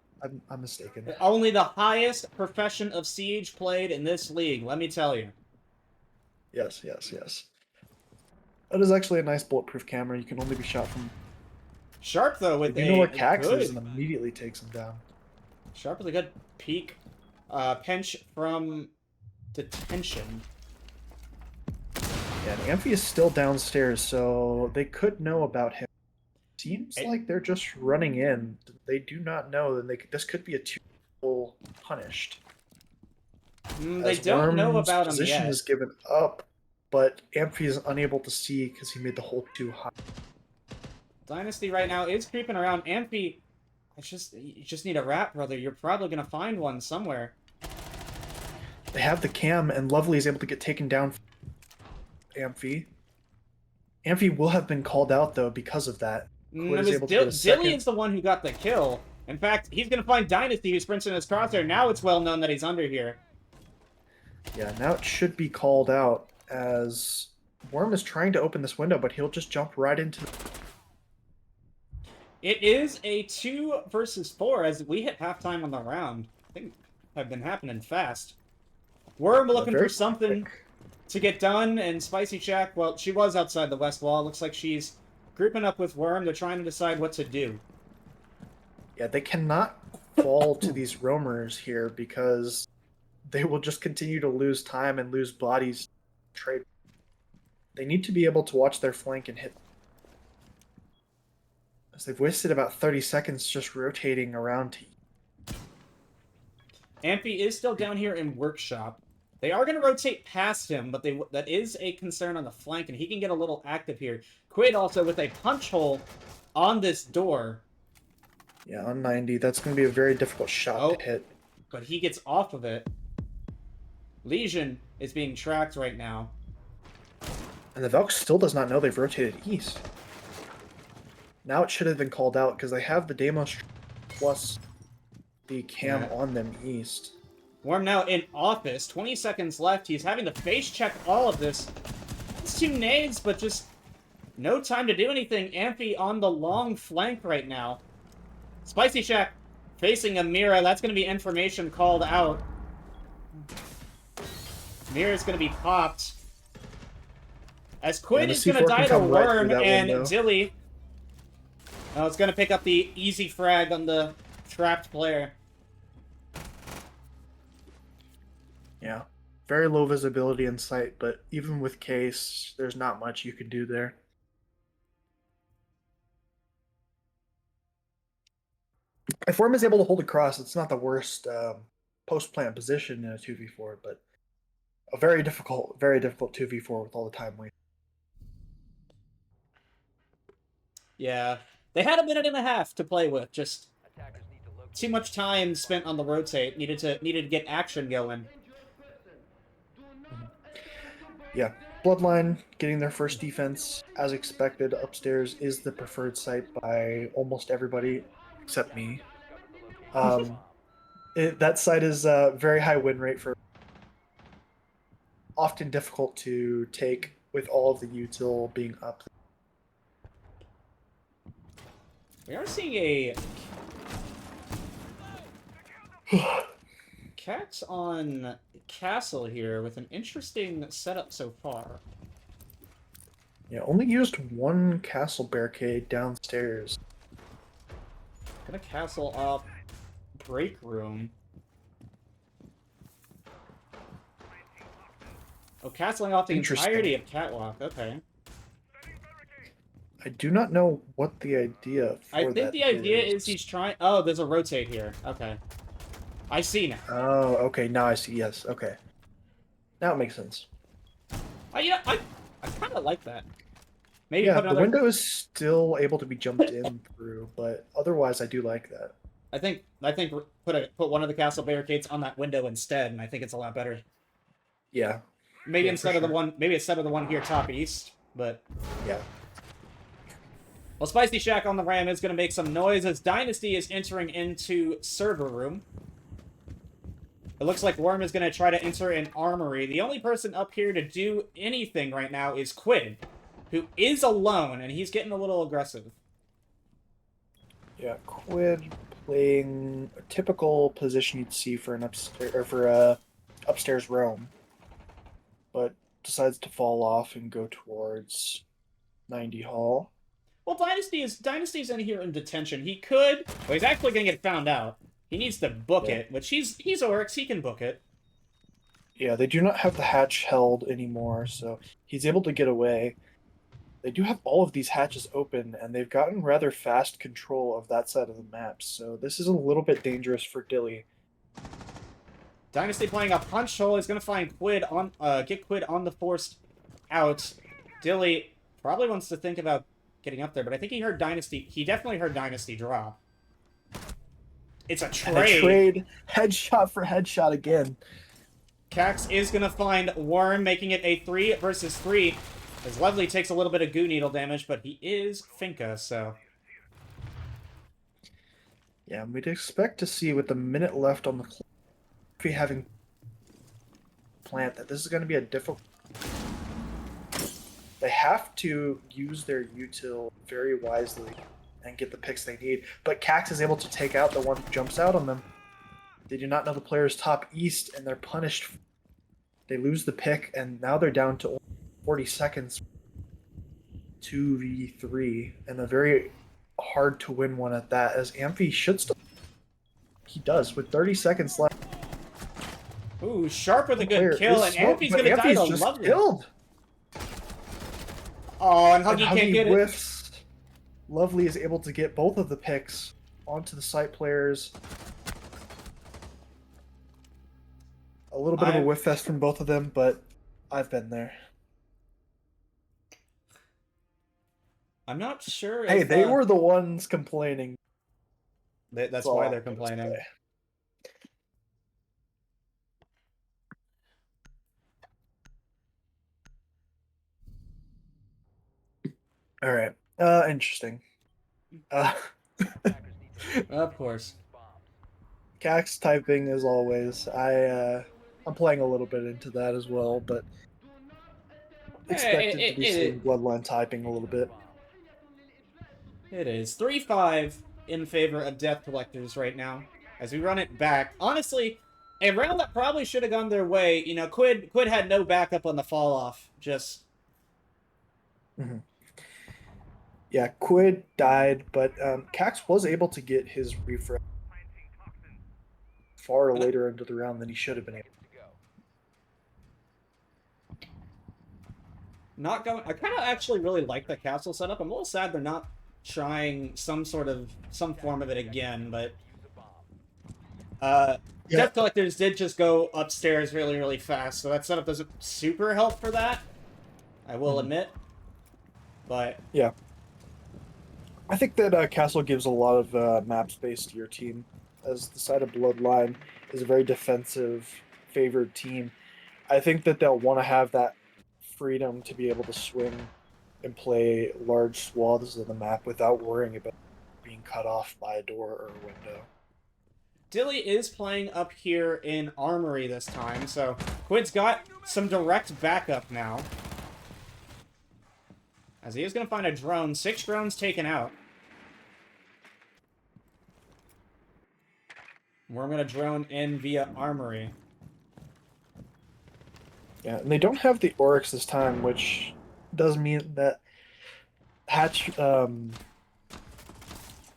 Speaker 2: I'm mistaken.
Speaker 1: Only the highest profession of Siege played in this league, let me tell you.
Speaker 2: Yes. That is actually a nice bulletproof camera. You can only be shot from...
Speaker 1: Sharp, though, with
Speaker 2: you know where Cax is and immediately takes him down.
Speaker 1: Sharp with a good peek. Pinch from detention.
Speaker 2: Yeah, and Amphi is still downstairs, so they could know about him. Seems like they're just running in. They do not know that this could be a 2 punished.
Speaker 1: They don't know about him
Speaker 2: position
Speaker 1: yet.
Speaker 2: is given up, but Amphi is unable to see because he made the hole too high.
Speaker 1: Dynasty right now is creeping around. Amphi, you just need a rat, brother. You're probably gonna find one somewhere.
Speaker 2: They have the cam, and Lovely is able to get taken down. Amphi. Amphi will have been called out though because of that. Quid
Speaker 1: It
Speaker 2: is
Speaker 1: was
Speaker 2: able to get a
Speaker 1: Dilly
Speaker 2: second.
Speaker 1: is the one who got the kill. In fact, he's going to find Dynasty, who sprints in his crosshair. Now it's well known that he's under here.
Speaker 2: Yeah, now it should be called out as Worm is trying to open this window, but he'll just jump right into.
Speaker 1: It is a 2 versus 4 as we hit halftime on the round. I think have been happening fast. Worm looking for
Speaker 2: Very
Speaker 1: something
Speaker 2: quick.
Speaker 1: to get done, and Spicy Shack, well, she was outside the west wall. Looks like she's grouping up with Worm. They're trying to decide what to do.
Speaker 2: Yeah, they cannot fall to these roamers here because they will just continue to lose time and lose bodies. Trade. They need to be able to watch their flank and hit. As they've wasted about 30 seconds just rotating around.
Speaker 1: Amphi is still down here in Workshop. They are going to rotate past him, but that is a concern on the flank, and he can get a little active here. Quid also with a punch hole on this door.
Speaker 2: Yeah, on 90. That's going to be a very difficult shot to hit.
Speaker 1: But he gets off of it. Legion is being tracked right now.
Speaker 2: And the Valk still does not know they've rotated east. Now it should have been called out because they have the Deimos plus the cam on them east.
Speaker 1: Worm now in office. 20 seconds left. He's having to face check all of this. It's 2 nades, but just no time to do anything. Amphi on the long flank right now. Spicy Shack facing a Mira. That's going to be information called out. Mira's going to be popped. As Quid is going to die to Worm, and Dilly... Oh, it's going to pick up the easy frag on the trapped player.
Speaker 2: Yeah. Very low visibility in sight, but even with Case, there's not much you can do there. If Worm is able to hold across, it's not the worst post-plant position in a 2v4, but a very difficult 2v4 with all the time wasted.
Speaker 1: Yeah. They had a minute and a half to play with. Just too much time spent on the rotate. Needed to get action going.
Speaker 2: Yeah. Bloodline getting their first defense as expected. Upstairs is the preferred site by almost everybody except me. That site is a very high win rate for often difficult to take with all of the util being up.
Speaker 1: We are seeing a Cats on Castle here with an interesting setup so far.
Speaker 2: Yeah, only used one castle barricade downstairs.
Speaker 1: Gonna castle up break room. Oh, castling off the entirety of Catwalk. Okay.
Speaker 2: I do not know what the idea for
Speaker 1: I think the idea is he's trying... Oh, there's a rotate here. Okay. I see now.
Speaker 2: Oh, okay. Now I see. Yes. Okay. Now it makes sense.
Speaker 1: Yeah, I kind of like that. Maybe
Speaker 2: yeah,
Speaker 1: put another...
Speaker 2: the window is still able to be jumped in through, but otherwise I do like that.
Speaker 1: I think put one of the castle barricades on that window instead, and I think it's a lot better.
Speaker 2: Yeah.
Speaker 1: Maybe instead of the one here top east, but
Speaker 2: yeah.
Speaker 1: Well, Spicy Shack on the Ram is going to make some noise as Dynasty is entering into server room. It looks like Worm is going to try to enter an armory. The only person up here to do anything right now is Quid, who is alone, and he's getting a little aggressive.
Speaker 2: Yeah, Quid playing a typical position you'd see for an upstairs roam, but decides to fall off and go towards 90 Hall.
Speaker 1: Well, Dynasty's in here in detention. He could... Well, he's actually going to get found out. He needs to book it, which he's Oryx. He can book it.
Speaker 2: Yeah, they do not have the hatch held anymore, so he's able to get away. They do have all of these hatches open, and they've gotten rather fast control of that side of the map, so this is a little bit dangerous for Dilly.
Speaker 1: Dynasty playing a punch hole. He's going to find Quid on... get Quid on the forced out. Dilly probably wants to think about getting up there, but I think he heard Dynasty. He definitely heard Dynasty drop. It's a trade.
Speaker 2: And a trade. Headshot for headshot again.
Speaker 1: Cax is going to find Worm, making it a 3 versus 3. As Lovely takes a little bit of goo needle damage, but he is Finka, so...
Speaker 2: Yeah, and we'd expect to see with the minute left on the clock, if we having plant, that this is going to be a difficult. They have to use their util very wisely and get the picks they need. But Cax is able to take out the one who jumps out on them. They do not know the player's top east, and they're punished. They lose the pick, and now they're down to 40 seconds. 2v3, and a very hard to win one at that, as Amphi should still. He does, with 30 seconds left.
Speaker 1: Ooh, Sharp with a good kill, and Amphi's going to die to Lovely.
Speaker 2: Killed.
Speaker 1: Oh, and Huggy can't get
Speaker 2: whiffs. Lovely is able to get both of the picks onto the site players. A little bit of a whiff fest from both of them, but I've been there.
Speaker 1: I'm not sure.
Speaker 2: Hey, they were the ones complaining.
Speaker 1: That's why they're complaining.
Speaker 2: All right. Interesting.
Speaker 1: Of course.
Speaker 2: Cax typing as always. I'm playing a little bit into that as well, but expected to be seeing Bloodline typing a little bit.
Speaker 1: It is 3-5 in favor of Death Collectors right now. As we run it back. Honestly, a round that probably should have gone their way. You know, Quid had no backup on the fall off. Just.
Speaker 2: Mm-hmm. Yeah, Quid died, but Cax was able to get his refresh far later into the round than he should have been able to.
Speaker 1: Not going. I kind of actually really like the castle setup. I'm a little sad they're not trying some form of it again, but Death Collectors did just go upstairs really, really fast, so that setup doesn't super help for that, I will admit. But
Speaker 2: yeah, I think that castle gives a lot of map space to your team, as the side of Bloodline is a very defensive favored team. I think that they'll want to have that freedom to be able to swing and play large swaths of the map without worrying about being cut off by a door or a window.
Speaker 1: Dilly is playing up here in Armory this time, so Quid's got some direct backup now. As he is going to find a drone. 6 drones taken out. We're going to drone in via Armory.
Speaker 2: Yeah, and they don't have the Oryx this time, which does mean that Hatch,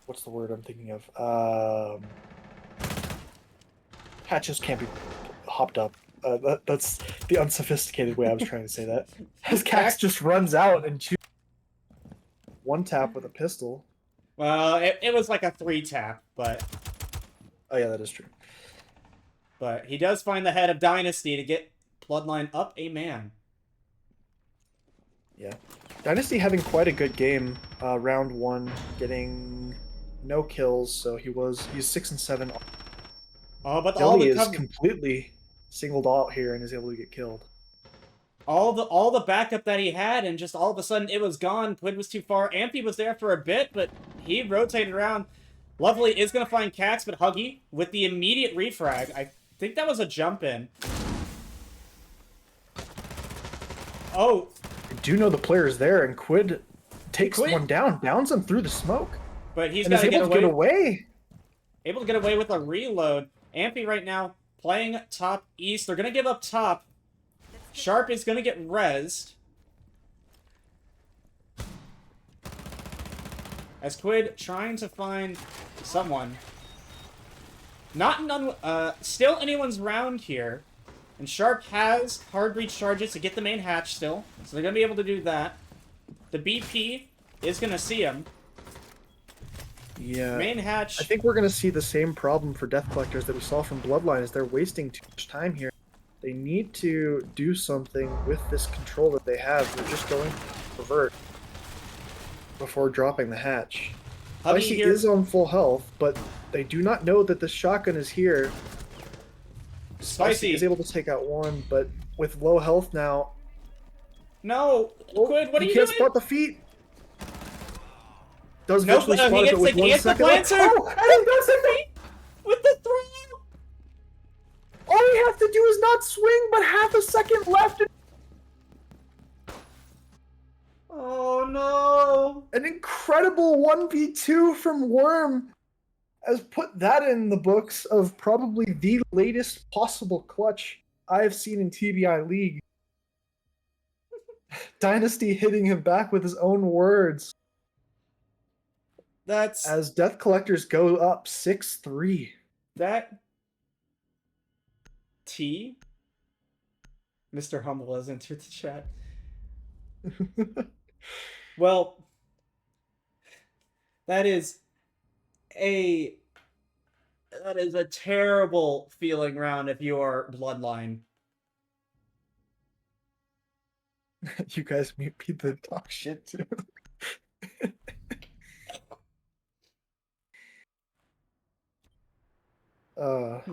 Speaker 2: what's the word I'm thinking of? Hatches can't be hopped up. That's the unsophisticated way I was trying to say that. As Cax just runs out and shoots one tap with a pistol.
Speaker 1: Well, it was like a 3-tap, but...
Speaker 2: Oh yeah, that is true.
Speaker 1: But he does find the head of Dynasty to get Bloodline up a man.
Speaker 2: Yeah. Dynasty having quite a good game. Round 1, getting no kills, so he's 6 and 7.
Speaker 1: Oh, but
Speaker 2: Dilly is completely singled out here and is able to get killed.
Speaker 1: All the backup that he had, and just all of a sudden it was gone. Quid was too far. Amphi was there for a bit, but he rotated around. Lovely is going to find Cax, but Huggy with the immediate refrag. I think that was a jump in. Oh.
Speaker 2: I do know the player's there, and Quid takes one down, downs him through the smoke.
Speaker 1: But he's got to get
Speaker 2: away.
Speaker 1: Able to get away with a reload. Amphi right now playing top east. They're going to give up top. Sharp is going to get rezzed. As Quid trying to find someone. Still anyone's round here. And Sharp has hard breach charges to get the main hatch still. So they're going to be able to do that. The BP is going to see him.
Speaker 2: Yeah.
Speaker 1: Main hatch.
Speaker 2: I think we're going to see the same problem for Death Collectors that we saw from Bloodline, is they're wasting too much time here. They need to do something with this control that they have. They're just going to revert before dropping the hatch. Icy is on full health, but they do not know that the shotgun is here.
Speaker 1: Spicy
Speaker 2: is able to take out one, but with low health now.
Speaker 1: No, Quid, what are
Speaker 2: he
Speaker 1: you
Speaker 2: can't
Speaker 1: doing?
Speaker 2: spot the feet. Does
Speaker 1: Nope,
Speaker 2: eventually spot
Speaker 1: he
Speaker 2: it,
Speaker 1: gets
Speaker 2: but with
Speaker 1: the
Speaker 2: 1 second left.
Speaker 1: Planter.
Speaker 2: Oh, and he does it!
Speaker 1: With the throw.
Speaker 2: All he has to do is not swing, but half a second left.
Speaker 1: Oh no!
Speaker 2: An incredible 1v2 from Worm has put that in the books of probably the latest possible clutch I have seen in TBI League. Dynasty hitting him back with his own words
Speaker 1: That's
Speaker 2: as Death Collectors go up 6-3.
Speaker 1: that. T. Mr. Humble has entered the chat. Well, that is a terrible feeling round if you are Bloodline.
Speaker 2: You guys may be the talk shit too.
Speaker 3: Defenders,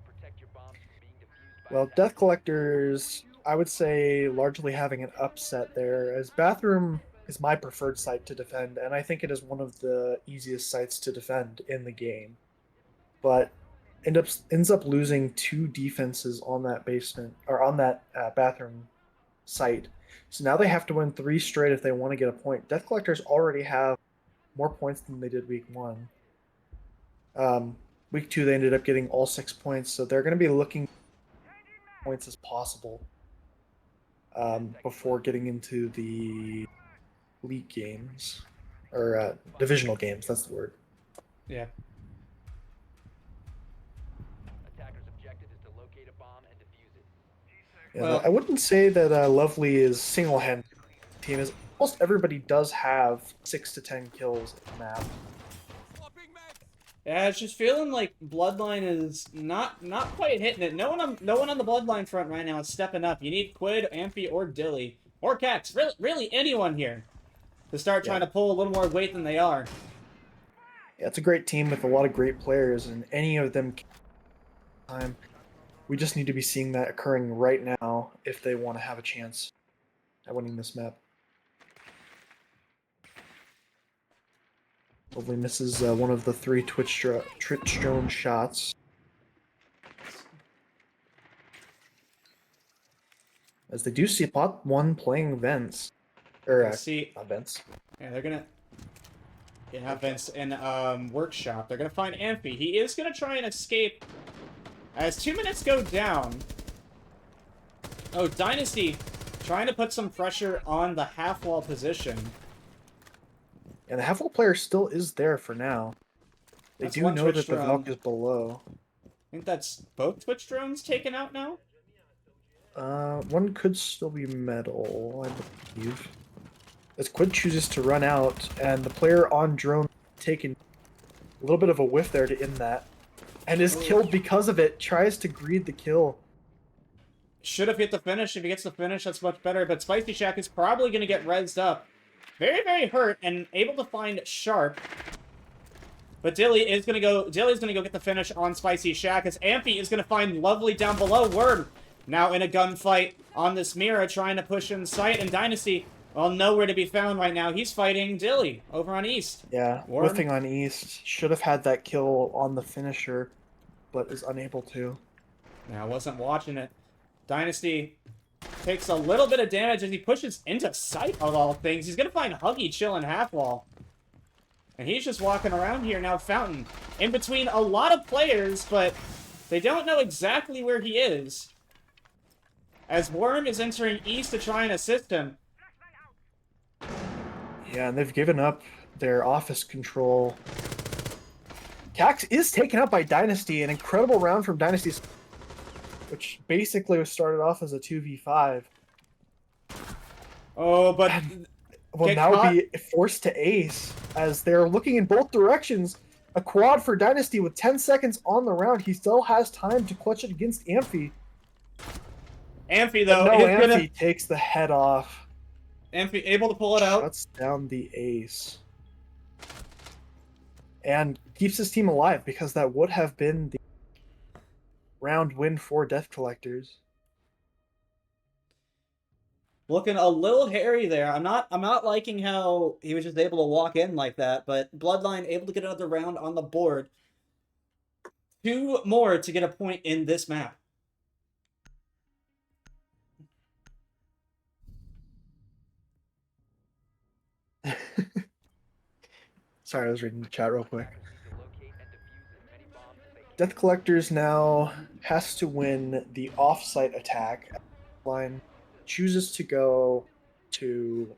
Speaker 3: protect your bombs from being defused by
Speaker 2: Well,
Speaker 3: attackers.
Speaker 2: Death Collectors, I would say, largely having an upset there, as Bathroom is my preferred site to defend, and I think it is one of the easiest sites to defend in the game. But ends up losing 2 defenses on that basement or on that Bathroom site. So now they have to win 3 straight if they want to get a point. Death Collectors already have more points than they did week 1. Week 2 they ended up getting all 6 points, so they're going to be looking points as possible before getting into the league games or divisional games. That's the word.
Speaker 1: Yeah.
Speaker 3: Attackers' objective is to locate a bomb and defuse it.
Speaker 2: Yeah,
Speaker 1: Well-
Speaker 2: I wouldn't say that Lovely is single-handed. Team is almost everybody does have 6 to 10 kills in the map.
Speaker 1: Yeah, it's just feeling like Bloodline is not quite hitting it. No one on the Bloodline front right now is stepping up. You need Quid, Amphi, or Dilly, or Cax. Really anyone here to start trying to pull a little more weight than they are.
Speaker 2: Yeah, it's a great team with a lot of great players, and any of them time. We just need to be seeing that occurring right now if they want to have a chance at winning this map. Hopefully misses one of the 3 Twitch drone shots. As they do see pot 1 playing Vents. Or,
Speaker 1: See,
Speaker 2: not Vents.
Speaker 1: yeah, they're gonna have Vince in workshop. They're gonna find Amphi. He is gonna try and escape as 2 minutes go down. Oh, Dynasty trying to put some pressure on the half wall position.
Speaker 2: And the half-wall player still is there for now. They
Speaker 1: That's
Speaker 2: do
Speaker 1: one
Speaker 2: know
Speaker 1: Twitch
Speaker 2: that the
Speaker 1: drone.
Speaker 2: Valk is below.
Speaker 1: I think that's both Twitch drones taken out now.
Speaker 2: One could still be metal, I believe. As Quid chooses to run out, and the player on drone taking a little bit of a whiff there to end that. And is killed because of it, tries to greed the kill.
Speaker 1: Should have hit the finish. If he gets the finish, that's much better. But Spicy Shack is probably going to get rezzed up. Very hurt and able to find Sharp. But Dilly's gonna go get the finish on Spicy Shack as Amphi is gonna find Lovely down below. Word now in a gunfight on this Mira trying to push in sight, and Dynasty, well, nowhere to be found right now. He's fighting Dilly over on East.
Speaker 2: Yeah,
Speaker 1: Worm.
Speaker 2: whiffing on East. Should have had that kill on the finisher, but is unable to.
Speaker 1: Now wasn't watching it. Dynasty takes a little bit of damage as he pushes into sight of all things. He's gonna find Huggy chilling half wall. And he's just walking around here now, Fountain, in between a lot of players, but they don't know exactly where he is. As Worm is entering East to try and assist him.
Speaker 2: Yeah, and they've given up their office control. Cax is taken out by Dynasty, an incredible round from Dynasty, which basically was started off as a 2v5.
Speaker 1: Oh, but
Speaker 2: Will
Speaker 1: get
Speaker 2: now
Speaker 1: caught.
Speaker 2: be forced to ace as they're looking in both directions. A quad for Dynasty with 10 seconds on the round. He still has time to clutch it against Amphi.
Speaker 1: Amphi, though,
Speaker 2: No,
Speaker 1: is
Speaker 2: Amphi
Speaker 1: gonna...
Speaker 2: takes the head off.
Speaker 1: Amphi able to pull it out.
Speaker 2: Shuts down the ace. And keeps his team alive because that would have been the round win for Death Collectors.
Speaker 1: Looking a little hairy there. I'm not liking how he was just able to walk in like that, but Bloodline able to get another round on the board. 2 more to get a point in this map.
Speaker 2: Sorry, I was reading the chat real quick.
Speaker 3: Attackers need to locate and defuse as many bombs as they can.
Speaker 2: Death Collectors now has to win the off-site attack. Line chooses to go to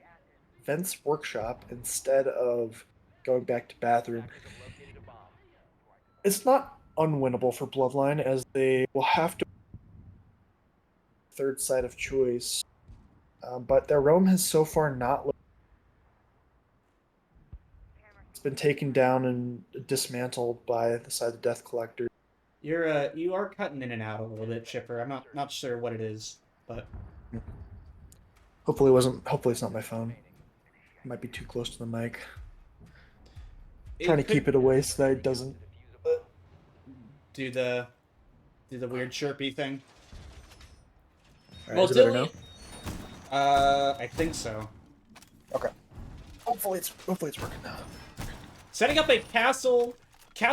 Speaker 2: Vent's workshop instead of going back to bathroom.
Speaker 3: Attackers have located a bomb.
Speaker 2: It's not unwinnable for Bloodline as they will have to third side of choice, but their roam has so far not. It's been taken down and dismantled by the side of Death Collector.
Speaker 1: You are cutting in and out a little bit, Chipper. I'm not sure what it is, but
Speaker 2: Hopefully it's not my phone. It might be too close to the mic. Trying to keep it away so that it doesn't
Speaker 1: do the weird chirpy thing.
Speaker 2: All right, is it better now?
Speaker 1: I think so.
Speaker 2: Okay. Hopefully it's working now.
Speaker 1: Setting up a castle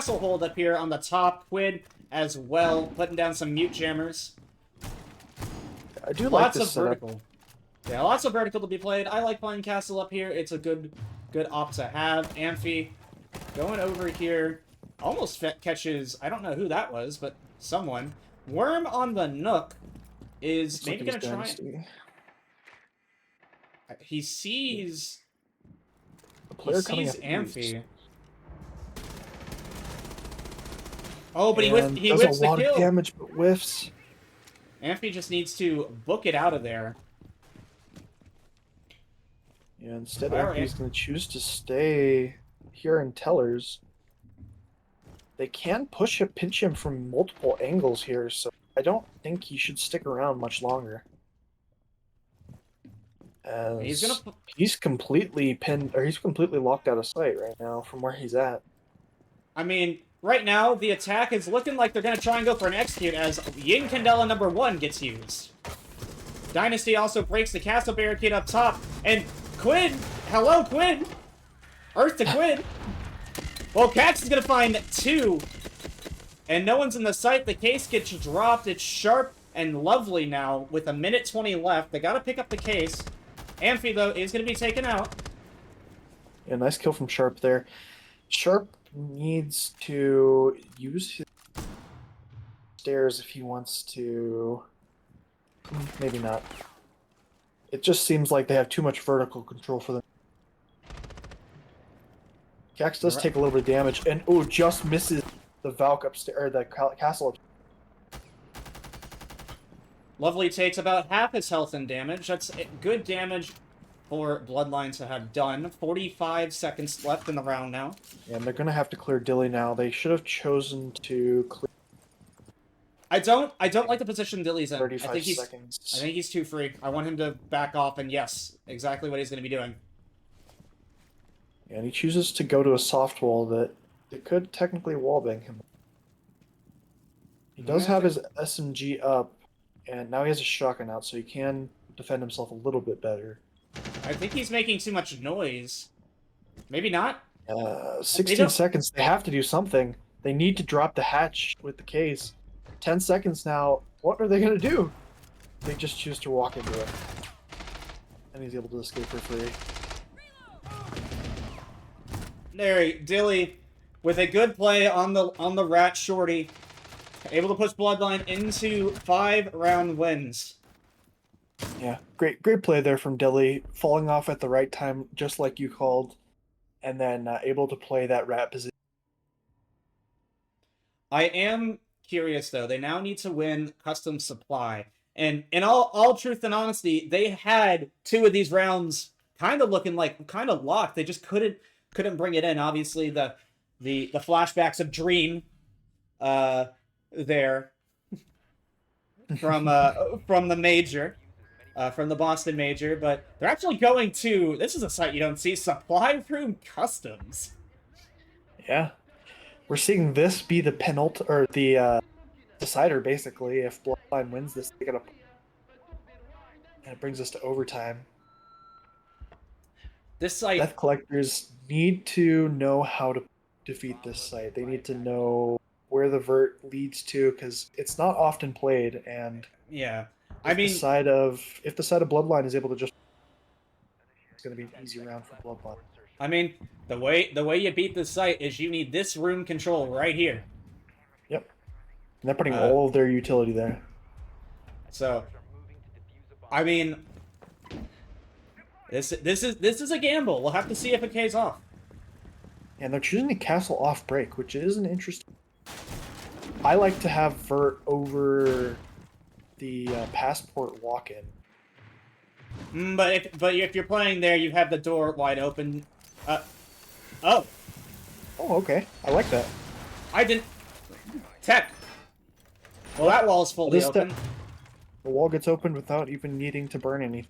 Speaker 1: hold up here on the top. Quid as well, putting down some mute jammers.
Speaker 2: I do like
Speaker 1: Lots
Speaker 2: this
Speaker 1: of
Speaker 2: setup.
Speaker 1: vertical. Yeah, lots of vertical to be played. I like playing castle up here. It's a good op to have. Amphi going over here. Almost catches, I don't know who that was, but someone. Worm on the Nook is
Speaker 2: Looks
Speaker 1: maybe
Speaker 2: like
Speaker 1: going to
Speaker 2: he's
Speaker 1: try.
Speaker 2: dynasty.
Speaker 1: He sees.
Speaker 2: The
Speaker 1: He
Speaker 2: player coming
Speaker 1: sees
Speaker 2: up
Speaker 1: Amphi.
Speaker 2: east.
Speaker 1: Oh, but
Speaker 2: And
Speaker 1: he
Speaker 2: does
Speaker 1: whiffs
Speaker 2: a
Speaker 1: the
Speaker 2: lot of
Speaker 1: kill.
Speaker 2: damage, but whiffs.
Speaker 1: Amphi just needs to book it out of there.
Speaker 2: Yeah, instead,
Speaker 1: All
Speaker 2: Amphi's
Speaker 1: right.
Speaker 2: going to choose to stay here in Tellers. They can pinch him from multiple angles here, so I don't think he should stick around much longer. As he's completely he's completely locked out of sight right now from where he's at.
Speaker 1: I mean, right now, the attack is looking like they're going to try and go for an execute as Yin Candela #1 gets used. Dynasty also breaks the castle barricade up top. And Quinn, hello, Quinn. Earth to Quinn. Well, Cax is going to find 2. And no one's in the sight. The case gets dropped. It's sharp and lovely now with 1:20 left. They got to pick up the case. Amphi, though, is going to be taken out.
Speaker 2: Yeah, nice kill from Sharp there. Sharp needs to use his stairs if he wants to. Maybe not. It just seems like they have too much vertical control for them. Cax does take a little bit of damage, and just misses the Valk upstairs, or the castle.
Speaker 1: Lovely takes about half his health and damage. That's good damage for Bloodline to have done. 45 seconds left in the round now.
Speaker 2: Yeah, and they're gonna have to clear Dilly now. They should have chosen to clear.
Speaker 1: I don't like the position Dilly's in.
Speaker 2: 35 seconds.
Speaker 1: I think he's too free. I want him to back off, and yes, exactly what he's going to be doing.
Speaker 2: Yeah, and he chooses to go to a soft wall that it could technically wallbang him. He does have his SMG up, and now he has a shotgun out, so he can defend himself a little bit better.
Speaker 1: I think he's making too much noise. Maybe not.
Speaker 2: 16 seconds. They have to do something. They need to drop the hatch with the case. 10 seconds now. What are they going to do? They just choose to walk into it. And he's able to escape for free.
Speaker 1: There, Dilly, with a good play on the rat shorty, able to push Bloodline into 5-round wins.
Speaker 2: Yeah, great play there from Dilly, falling off at the right time, just like you called, and then able to play that rat position.
Speaker 1: I am curious, though. They now need to win custom supply. And in all truth and honesty, they had 2 of these rounds kind of looking like kind of locked. They just couldn't bring it in. Obviously, the flashbacks of Dream there from the major. From the Boston Major, but they're actually going to, this is a site you don't see, Supply Room Customs.
Speaker 2: Yeah. We're seeing this be the decider, basically. If Bloodline wins this, they get a... And it brings us to overtime.
Speaker 1: This site,
Speaker 2: Death Collectors need to know how to defeat this site. They need to know where the vert leads to, because it's not often played, and
Speaker 1: yeah.
Speaker 2: if
Speaker 1: I mean,
Speaker 2: the side of Bloodline is able to just, it's going to be an easy round for Bloodline.
Speaker 1: I mean, the way you beat this site is you need this room control right here.
Speaker 2: Yep. And they're putting all of their utility there.
Speaker 1: So, I mean, this is a gamble. We'll have to see if it pays off.
Speaker 2: And they're choosing the castle off break, which is an interesting. I like to have vert over the passport walk-in.
Speaker 1: But if you're playing there, you have the door wide open. Oh,
Speaker 2: Oh, okay. I like that.
Speaker 1: I didn't. Tech. Well, that wall's fully
Speaker 2: This
Speaker 1: open.
Speaker 2: The wall gets opened without even needing to burn any.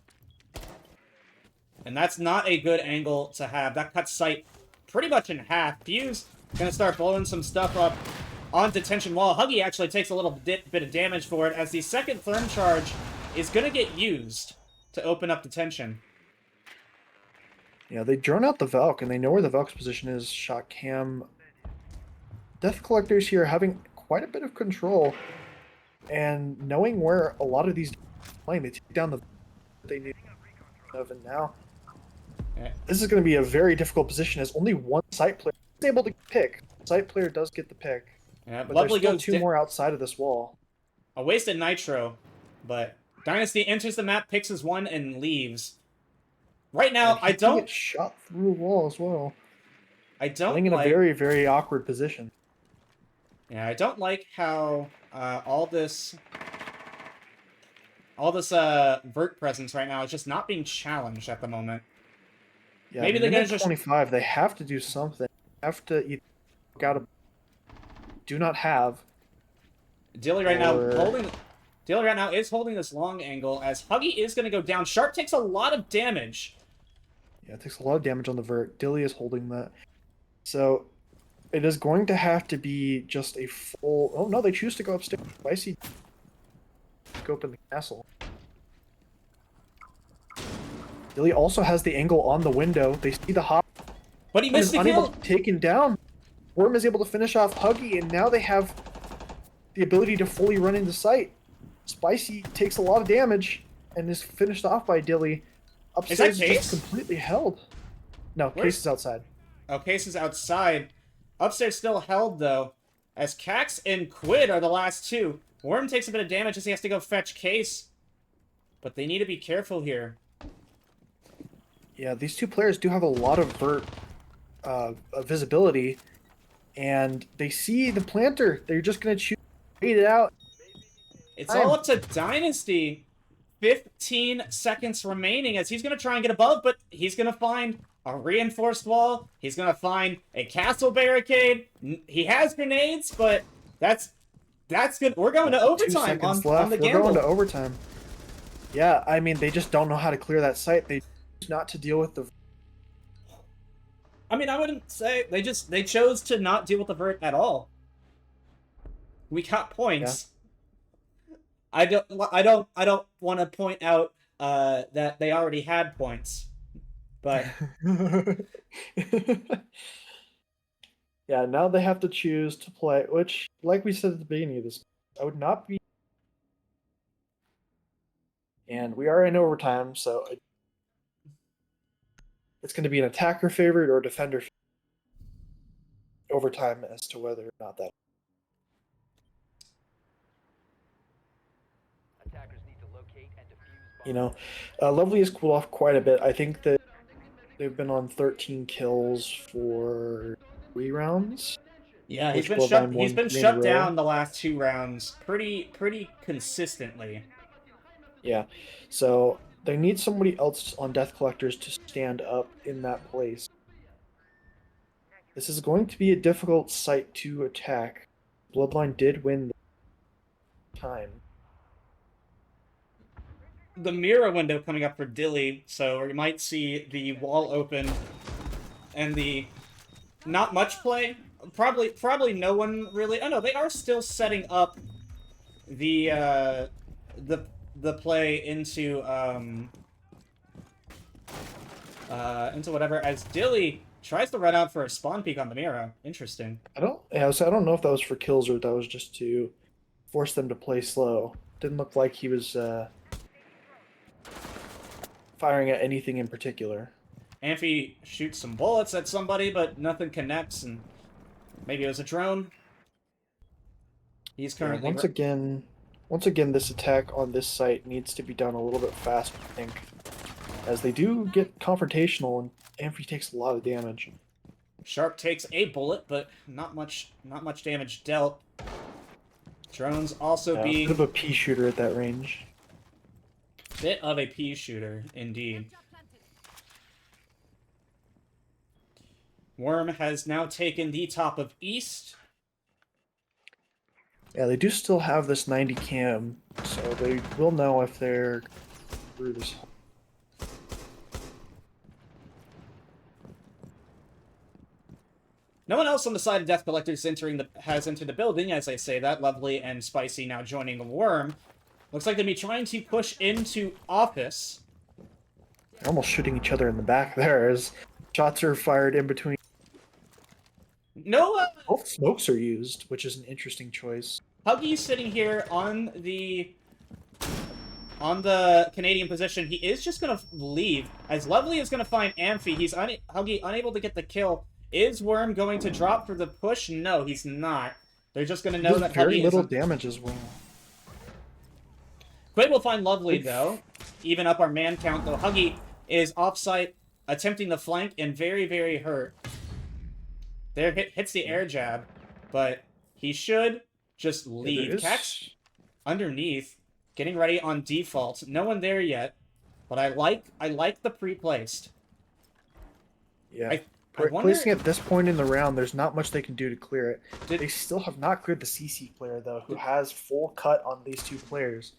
Speaker 1: And that's not a good angle to have. That cuts sight pretty much in half. Fuse gonna start blowing some stuff up on detention wall. Huggy actually takes a little bit of damage for it, as the second therm charge is gonna get used to open up detention.
Speaker 2: Yeah, they drone out the Valk, and they know where the Valk's position is. Shot cam. Death Collectors here having quite a bit of control, and knowing where a lot of these playing, they take down the they need of, and now this is going to be a very difficult position, as only one site player is able to pick. Site player does get the pick,
Speaker 1: Yeah,
Speaker 2: but
Speaker 1: Lovely
Speaker 2: there's still
Speaker 1: goes
Speaker 2: two more outside of this wall.
Speaker 1: a wasted nitro, but Dynasty enters the map, picks his one, and leaves. Right now,
Speaker 2: And he
Speaker 1: I
Speaker 2: can
Speaker 1: don't
Speaker 2: get shot through a wall as well.
Speaker 1: I don't
Speaker 2: Playing in
Speaker 1: like
Speaker 2: a very, very awkward position.
Speaker 1: Yeah, I don't like how all this vert presence right now is just not being challenged at the moment.
Speaker 2: Yeah,
Speaker 1: Maybe they're gonna just
Speaker 2: 25. They have to do something. They have to either work out a do not have.
Speaker 1: Dilly right now
Speaker 2: Or-
Speaker 1: is holding this long angle, as Huggy is gonna go down. Sharp takes a lot of damage.
Speaker 2: Yeah, it takes a lot of damage on the vert. Dilly is holding that. So it is going to have to be just a full... Oh, no, they choose to go upstairs. I see go up in the castle. Dilly also has the angle on the window. They see the hop.
Speaker 1: But he
Speaker 2: Is
Speaker 1: missed the
Speaker 2: unable
Speaker 1: kill.
Speaker 2: to take him down. Worm is able to finish off Huggy, and now they have the ability to fully run into sight. Spicy takes a lot of damage and is finished off by Dilly. Upstairs is
Speaker 1: Case?
Speaker 2: just completely held. No,
Speaker 1: Where's-
Speaker 2: Case is outside.
Speaker 1: Oh, Case is outside. Upstairs still held, though, as Cax and Quid are the last two. Worm takes a bit of damage as he has to go fetch Case. But they need to be careful here.
Speaker 2: Yeah, these two players do have a lot of vert visibility, and they see the planter. They're just going to choose to wait it out.
Speaker 1: It's all up to Dynasty. 15 seconds remaining as he's going to try and get above, but he's going to find a reinforced wall. He's going to find a castle barricade. He has grenades, but that's good. We're going to
Speaker 2: 2
Speaker 1: overtime
Speaker 2: seconds
Speaker 1: on
Speaker 2: left.
Speaker 1: the
Speaker 2: We're
Speaker 1: gamble.
Speaker 2: going to overtime. Yeah, I mean, they just don't know how to clear that site. They choose not to deal with the...
Speaker 1: I mean, I wouldn't say they chose to not deal with the vert at all. We got points. I don't want to point out that they already had points, but
Speaker 2: Yeah, now they have to choose to play, which, like we said at the beginning of this, I would not be... And we are in overtime, so it's going to be an attacker favorite or defender favorite. Overtime as to whether or not that...
Speaker 3: Attackers need to locate and defuse
Speaker 2: You know, Lovely has cooled off quite a bit. I think that they've been on 13 kills for 3 rounds.
Speaker 1: yeah, he's
Speaker 2: Which
Speaker 1: been
Speaker 2: Bloodline won
Speaker 1: shut
Speaker 2: 3 in a row.
Speaker 1: down the last 2 rounds pretty consistently.
Speaker 2: Yeah, so they need somebody else on Death Collectors to stand up in that place. This is going to be a difficult site to attack. Bloodline did win the time.
Speaker 1: The mirror window coming up for Dilly, so we might see the wall open and the not much play. Probably no one really. Oh no, they are still setting up the play into whatever as Dilly tries to run out for a spawn peek on the Mira. Interesting.
Speaker 2: I don't know if that was for kills or if that was just to force them to play slow. Didn't look like he was firing at anything in particular.
Speaker 1: Amphi shoots some bullets at somebody, but nothing connects, and maybe it was a drone. He's currently
Speaker 2: once again, this attack on this site needs to be done a little bit faster, I think, as they do get confrontational, and Amphi takes a lot of damage.
Speaker 1: Sharp takes a bullet, but not much damage dealt. Drones also being
Speaker 2: a bit of a pea shooter at that range.
Speaker 1: Bit of a pea shooter, indeed. Worm has now taken the top of East.
Speaker 2: Yeah, they do still have this 90 cam, so they will know if they're through this.
Speaker 1: No one else on the side of Death Collectors has entered the building. As I say that, Lovely and Spicy now joining the Worm. Looks like they'll be trying to push into Office.
Speaker 2: They're almost shooting each other in the back there as shots are fired in between.
Speaker 1: No,
Speaker 2: Both smokes are used, which is an interesting choice.
Speaker 1: Huggy's sitting here on the Canadian position. He is just gonna leave as Lovely is gonna find Amphi. Huggy unable to get the kill. Is Worm going to drop for the push? No, he's not. They're just gonna know that
Speaker 2: very
Speaker 1: Huggy
Speaker 2: little
Speaker 1: is
Speaker 2: damage as well.
Speaker 1: Quid will find Lovely though. Even up our man count though. Huggy is offsite, attempting the flank and very, very hurt. There hits the air jab, but he should just leave. Cax underneath, getting ready on default. No one there yet, but I like the pre-placed.
Speaker 2: Yeah. Placing at this point in the round, there's not much they can do to clear it. They still have not cleared the CC player though, who has full cut on these two players.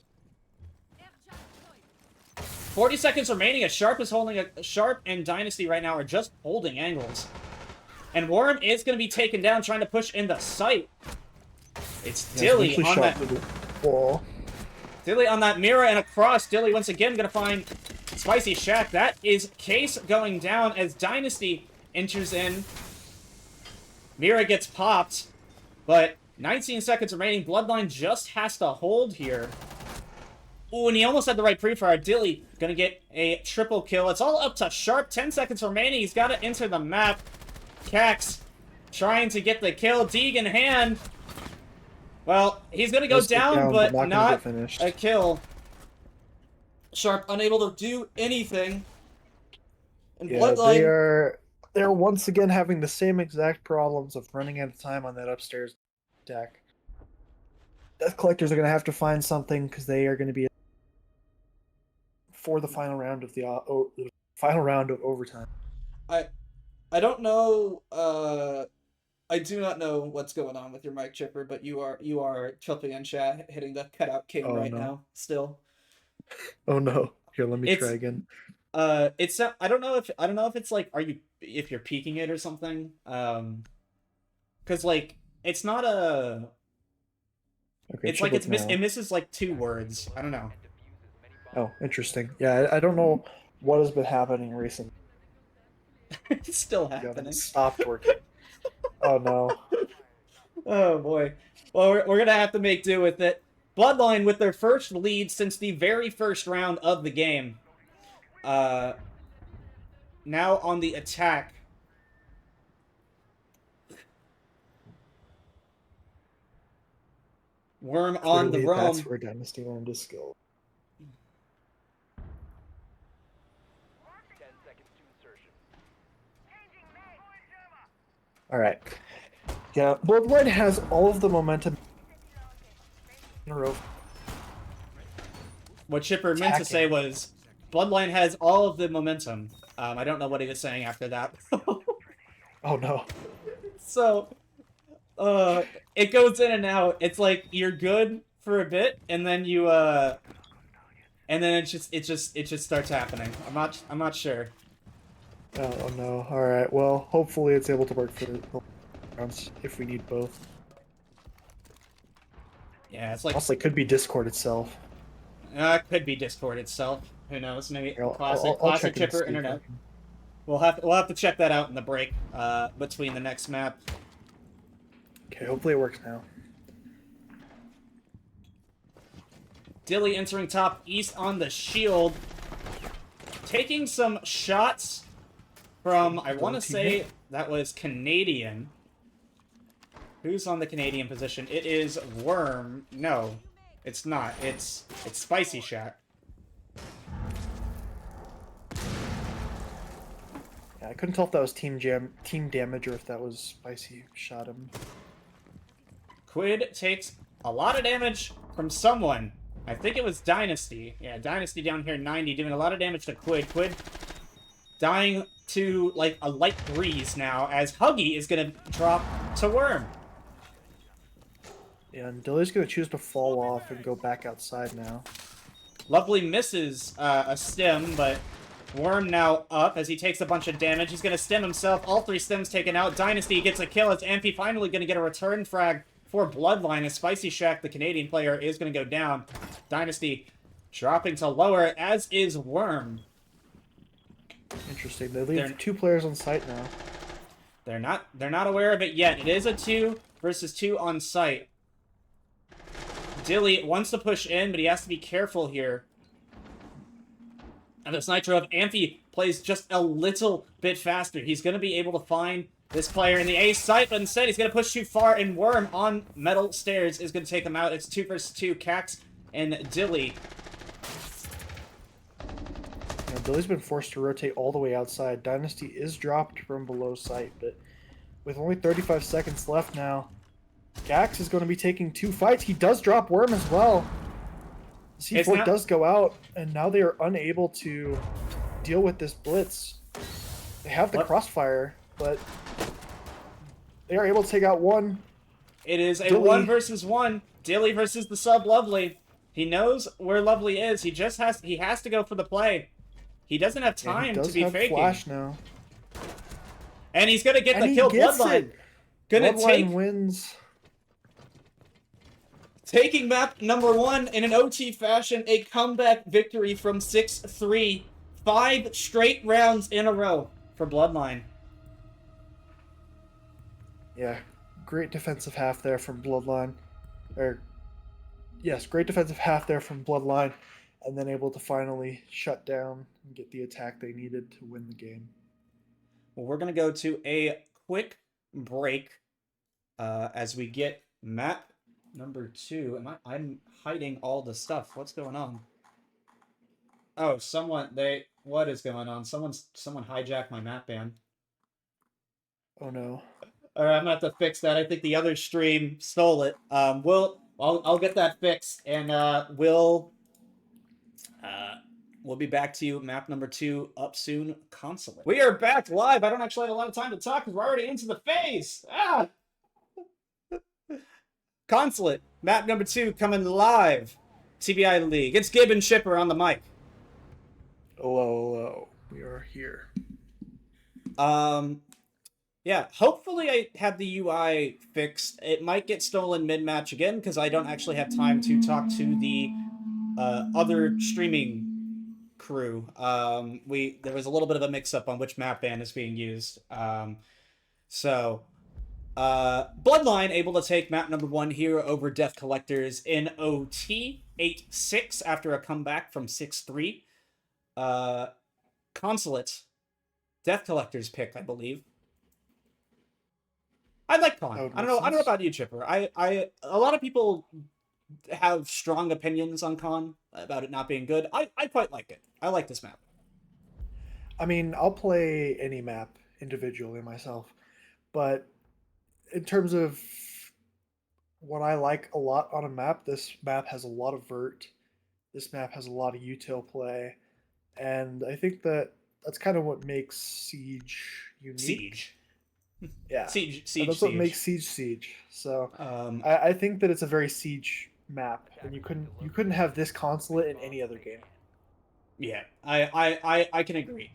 Speaker 1: 40 seconds remaining. A Sharp is holding a Sharp and Dynasty right now are just holding angles. And Worm is going to be taken down, trying to push in the site. It's Dilly on that
Speaker 2: wall.
Speaker 1: Dilly on that Mira and across. Dilly once again going to find Spicy Shack. That is Case going down as Dynasty enters in. Mira gets popped, but 19 seconds remaining. Bloodline just has to hold here. Ooh, and he almost had the right pre-fire. Dilly going to get a triple kill. It's all up to Sharp. 10 seconds remaining. He's got to enter the map. Cax trying to get the kill. Deeg in hand. Well, he's going to go down, but not a kill. Sharp unable to do anything. And
Speaker 2: yeah,
Speaker 1: Bloodline...
Speaker 2: they're once again having the same exact problems of running out of time on that upstairs deck. Death Collectors are going to have to find something because they are going to be for the final round of the final round of overtime.
Speaker 1: I don't know. I do not know what's going on with your mic, Chipper, but you are chirping in chat, hitting the cutout king now. Still.
Speaker 2: Oh no! Here, let me try again.
Speaker 1: It's I don't know if it's like if you're peeking it or something. Because like it's not a. Okay, it's like it misses like 2 words. I don't know.
Speaker 2: Oh, interesting. Yeah, I don't know what has been happening recently.
Speaker 1: It's still happening.
Speaker 2: It stopped working. Oh no.
Speaker 1: Oh boy. Well, we're gonna have to make do with it. Bloodline with their first lead since the very first round of the game. Now on the attack. Worm on the roam.
Speaker 2: That's where Dynasty learned his skill.
Speaker 3: 10 seconds to insertion.
Speaker 2: All right. Yeah, Bloodline has all of the momentum in a row.
Speaker 1: What Chipper meant to say was, Bloodline has all of the momentum. I don't know what he was saying after that.
Speaker 2: Oh no.
Speaker 1: So, it goes in and out. It's like you're good for a bit, and then you and then it just starts happening. I'm not sure.
Speaker 2: Oh no. All right. Well, hopefully it's able to work for the rounds if we need both.
Speaker 1: Yeah, it's like
Speaker 2: Honestly, it could be Discord itself.
Speaker 1: it could be Discord itself. Who knows? Maybe
Speaker 2: Here, I'll
Speaker 1: classic
Speaker 2: check it and
Speaker 1: chipper
Speaker 2: see if I
Speaker 1: internet.
Speaker 2: can-
Speaker 1: We'll have to check that out in the break between the next map.
Speaker 2: Okay, hopefully it works now.
Speaker 1: Dilly entering top east on the shield, taking some shots from, I want to say that was Canadian. Who's on the Canadian position? It is Worm. No, it's not. It's Spicy Shack.
Speaker 2: Yeah, I couldn't tell if that was team damage or if that was Spicy shot him.
Speaker 1: Quid takes a lot of damage from someone. I think it was Dynasty. Yeah, Dynasty down here, 90, doing a lot of damage to Quid. Quid dying to, like, a light breeze now, as Huggy is going to drop to Worm.
Speaker 2: Yeah, and Dilly's gonna choose to fall off and go back outside now.
Speaker 1: Lovely misses a stem, but Worm now up as he takes a bunch of damage. He's going to stem himself. All 3 stems taken out. Dynasty gets a kill. It's Amphi finally going to get a return frag for Bloodline, as Spicy Shack, the Canadian player, is going to go down. Dynasty dropping to lower, as is Worm.
Speaker 2: Interesting. They leave 2 players on site now.
Speaker 1: They're not aware of it yet. It is a 2 versus 2 on site. Dilly wants to push in, but he has to be careful here. And this Nitro of Amphi plays just a little bit faster. He's going to be able to find this player in the A site, but instead he's going to push too far, and Worm on metal stairs is going to take him out. It's 2 versus 2, Cax and Dilly.
Speaker 2: Now, Dilly's been forced to rotate all the way outside. Dynasty is dropped from below site, but with only 35 seconds left now, Gax is going to be taking 2 fights. He does drop Worm as well. C4 does go out, and now they are unable to deal with this blitz. They have the crossfire, but they are able to take out one.
Speaker 1: It is a
Speaker 2: Dilly.
Speaker 1: 1 versus 1. Dilly versus the sub Lovely. He knows where Lovely is. He has to go for the play. He doesn't have time to be faking.
Speaker 2: Flash now.
Speaker 1: And he's going to get the kill. Bloodline.
Speaker 2: Bloodline wins.
Speaker 1: Taking map number 1 in an OT fashion, a comeback victory from 6-3. 5 straight rounds in a row for Bloodline.
Speaker 2: Yeah, great defensive half there from Bloodline. Yes, great defensive half there from Bloodline, and then able to finally shut down and get the attack they needed to win the game.
Speaker 1: Well, we're going to go to a quick break as we get map number 2. I'm hiding all the stuff. What's going on? Oh, what is going on? Someone hijacked my map ban.
Speaker 2: Oh no.
Speaker 1: All right, I'm gonna have to fix that. I think the other stream stole it. I'll get that fixed, and we'll be back to you. Map number 2 up soon. Consulate. We are back live. I don't actually have a lot of time to talk because we're already into the phase. Consulate. Map number 2 coming live. TBI League. It's Gib and Shipper on the mic.
Speaker 2: Hello. We are here.
Speaker 1: Yeah, hopefully I have the UI fixed. It might get stolen mid-match again because I don't actually have time to talk to the other streaming crew. There was a little bit of a mix-up on which map ban is being used. Bloodline able to take map number 1 here over Death Collectors in OT 8-6 after a comeback from 6-3. Consulate, Death Collectors pick, I believe. I like Con. I don't know about you, Chipper. A lot of people have strong opinions on Con about it not being good. I quite like it. I like this map.
Speaker 2: I mean, I'll play any map individually myself, but in terms of what I like a lot on a map, this map has a lot of vert. This map has a lot of util play, and I think that's kind of what makes Siege unique.
Speaker 1: Siege.
Speaker 2: Yeah,
Speaker 1: Siege.
Speaker 2: That's what makes Siege. So I think that it's a very Siege map, and you couldn't have this consulate in any other game.
Speaker 1: Yeah, I can agree.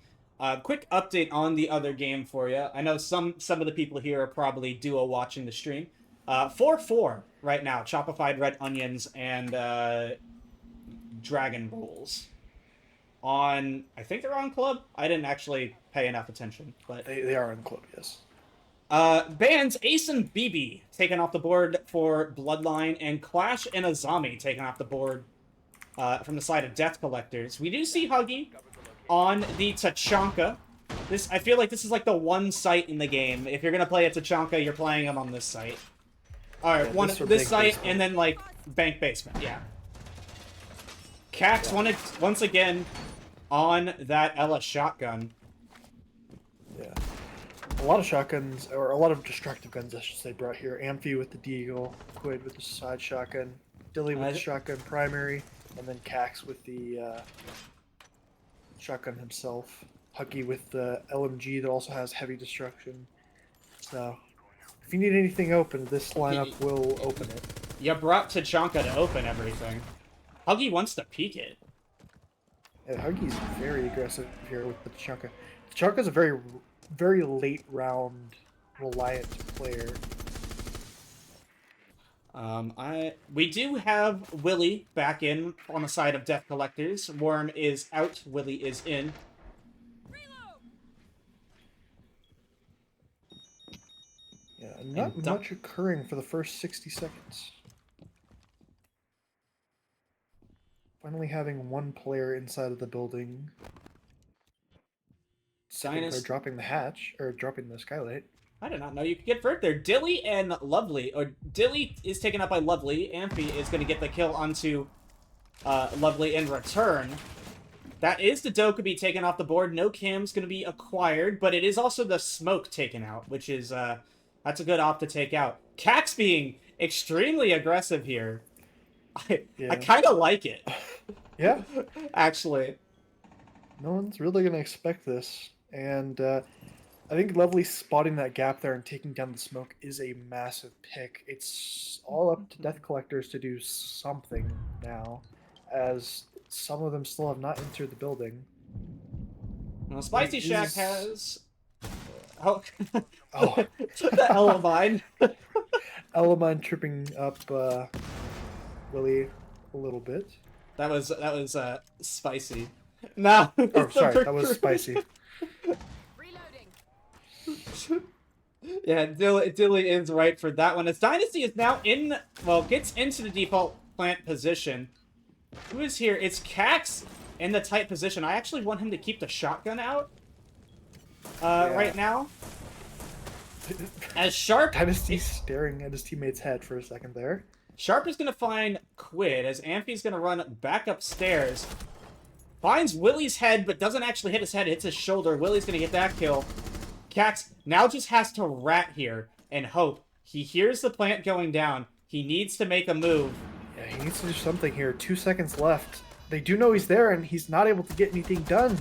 Speaker 1: Quick update on the other game for you. I know some of the people here are probably duo watching the stream. 4-4 right now. Chopified red onions and dragon rolls. On, I think they're on club. I didn't actually pay enough attention, but
Speaker 2: They are in club, yes.
Speaker 1: Bands Ace and BB taken off the board for Bloodline, and Clash and Azami taken off the board from the side of Death Collectors. We do see Huggy on the Tachanka. I feel like this is like the one site in the game. If you're gonna play a Tachanka, you're playing him on this site. All right,
Speaker 2: Yeah,
Speaker 1: this site,
Speaker 2: basement.
Speaker 1: and then like Bank Basement. Yeah. Cax wanted once again on that Ella shotgun.
Speaker 2: Yeah. A lot of shotguns, or a lot of destructive guns, I should say, brought here. Amphi with the Deagle, Quid with the side shotgun, Dilly with the shotgun primary, and then Cax with the shotgun himself. Huggy with the LMG that also has heavy destruction. So, if you need anything open, this lineup will open it.
Speaker 1: You brought Tachanka to open everything. Huggy wants to peek it.
Speaker 2: Yeah, Huggy's very aggressive here with the Tachanka. Tachanka's a very, very late round reliant player.
Speaker 1: We do have Willie back in on the side of Death Collectors. Worm is out. Willie is in.
Speaker 2: Yeah, not much occurring for the first 60 seconds. Finally having one player inside of the building. Second player dropping the hatch, or dropping the skylight.
Speaker 1: I did not know you could get vert there. Dilly and Lovely, or Dilly is taken up by Lovely. Amphi is going to get the kill onto Lovely in return. That is the Dokubi taken off the board. No cam's going to be acquired, but it is also the smoke taken out, which is, that's a good op to take out. Cax being extremely aggressive here. I kind of like it.
Speaker 2: Yeah.
Speaker 1: Actually.
Speaker 2: No one's really going to expect this. And I think Lovely spotting that gap there and taking down the smoke is a massive pick. It's all up to Death Collectors to do something now, as some of them still have not entered the building.
Speaker 1: Well, Spicy Shack has... Oh.
Speaker 2: Oh.
Speaker 1: The Elamine.
Speaker 2: Elamine tripping up Willie a little bit.
Speaker 1: That was spicy. No.
Speaker 2: Oh, sorry, that was spicy.
Speaker 1: Yeah, Dilly is right for that one. As Dynasty is now in, well, gets into the default plant position. Who is here? It's Cax in the tight position. I actually want him to keep the shotgun out right now. As Sharp...
Speaker 2: Dynasty's staring at his teammate's head for a second there.
Speaker 1: Sharp is going to find Quid, as Amphi's going to run back upstairs. Finds Willie's head, but doesn't actually hit his head. Hits his shoulder. Willie's going to get that kill. Cax now just has to rat here and hope. He hears the plant going down. He needs to make a move.
Speaker 2: Yeah, he needs to do something here. 2 seconds left. They do know he's there, and he's not able to get anything done.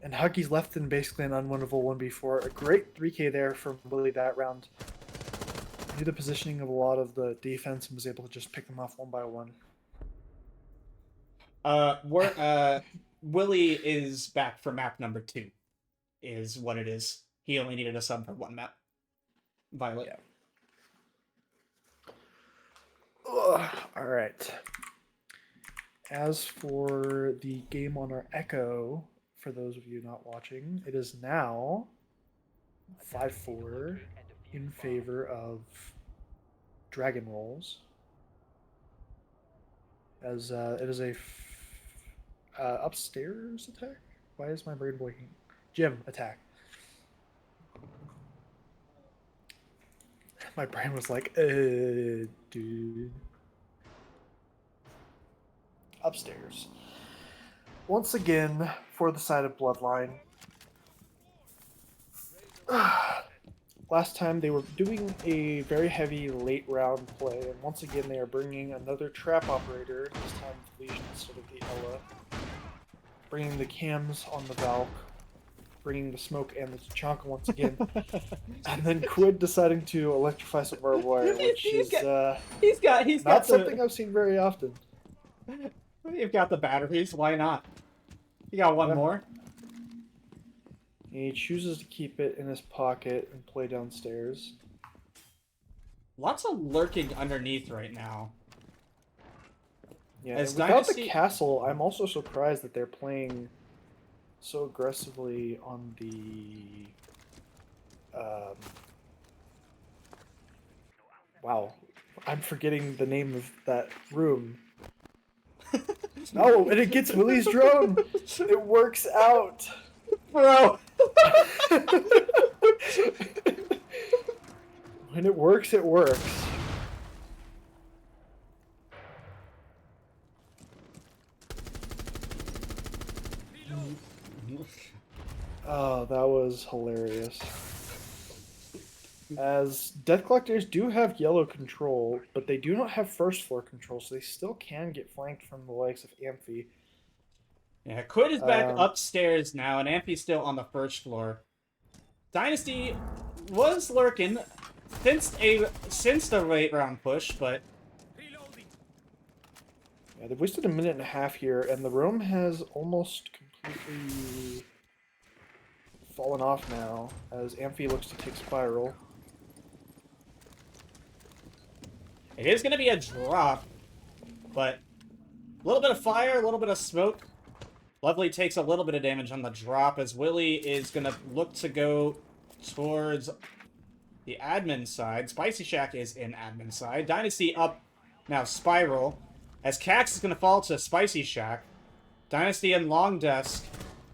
Speaker 2: And Huggy's left in basically an unwinnable 1v4. A great 3k there from Willie that round. Knew the positioning of a lot of the defense and was able to just pick them off one by one.
Speaker 1: Willie is back for map number 2, is what it is. He only needed a sub for 1 map. Violet.
Speaker 2: Yeah. Alright. As for the game on our Echo, for those of you not watching, it is now 5-4 in favor of Dragon Rolls. As it is a upstairs attack? Why is my brain blanking? Gym attack. My brain was like, dude. Upstairs. Once again, for the side of Bloodline. Last time they were doing a very heavy late round play, and once again they are bringing another trap operator, this time the Legion instead of the Ella. Bringing the cams on the Valk, bringing the smoke and the Tachanka once again. And then Quid deciding to electrify some barbed wire, which is
Speaker 1: he's got
Speaker 2: something I've seen very often.
Speaker 1: You've got the batteries, why not? You got one more?
Speaker 2: And he chooses to keep it in his pocket and play downstairs.
Speaker 1: lots of lurking underneath right now.
Speaker 2: Yeah,
Speaker 1: As
Speaker 2: and without
Speaker 1: Dynasty-
Speaker 2: the castle, I'm also surprised that they're playing so aggressively on the. Um, wow, I'm forgetting the name of that room. Oh, and it gets Willie's drone. It works out.
Speaker 1: Bro!
Speaker 2: When it works, it works. Oh, that was hilarious. As Death Collectors do have yellow control, but they do not have first floor control, so they still can get flanked from the likes of Amphi.
Speaker 1: Yeah, Quid is back
Speaker 2: Um,
Speaker 1: upstairs now, and Amphi's still on the first floor. Dynasty was lurking since the late round push, but
Speaker 2: Yeah, they've wasted a minute and a half here, and the room has almost completely fallen off now, as Amphi looks to take Spiral.
Speaker 1: it is going to be a drop, but a little bit of fire, a little bit of smoke. Lovely takes a little bit of damage on the drop, as Willie is going to look to go towards the admin side. Spicy Shack is in admin side. Dynasty up now, Spiral, as Cax is going to fall to Spicy Shack. Dynasty in long desk.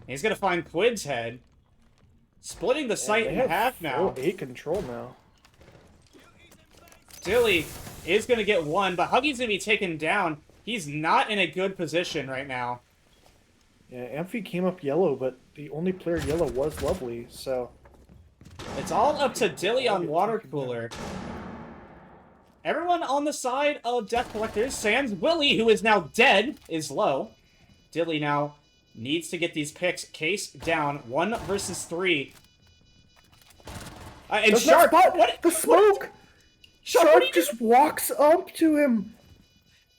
Speaker 1: He's going to find Quid's head. Splitting the site in half now.
Speaker 2: 8 control now.
Speaker 1: Dilly is going to get one, but Huggy's going to be taken down. He's not in a good position right now.
Speaker 2: Yeah, Amphi came up yellow, but the only player yellow was Lovely, so...
Speaker 1: It's all up to Dilly on Water Cooler. Everyone on the side of Death Collectors, sans Willie, who is now dead, is low. Dilly now needs to get these picks. Case down. 1 versus 3. And
Speaker 2: Does
Speaker 1: Sharp,
Speaker 2: not spot
Speaker 1: what?
Speaker 2: the smoke!
Speaker 1: Sharp,
Speaker 2: Sharp just walks up to him!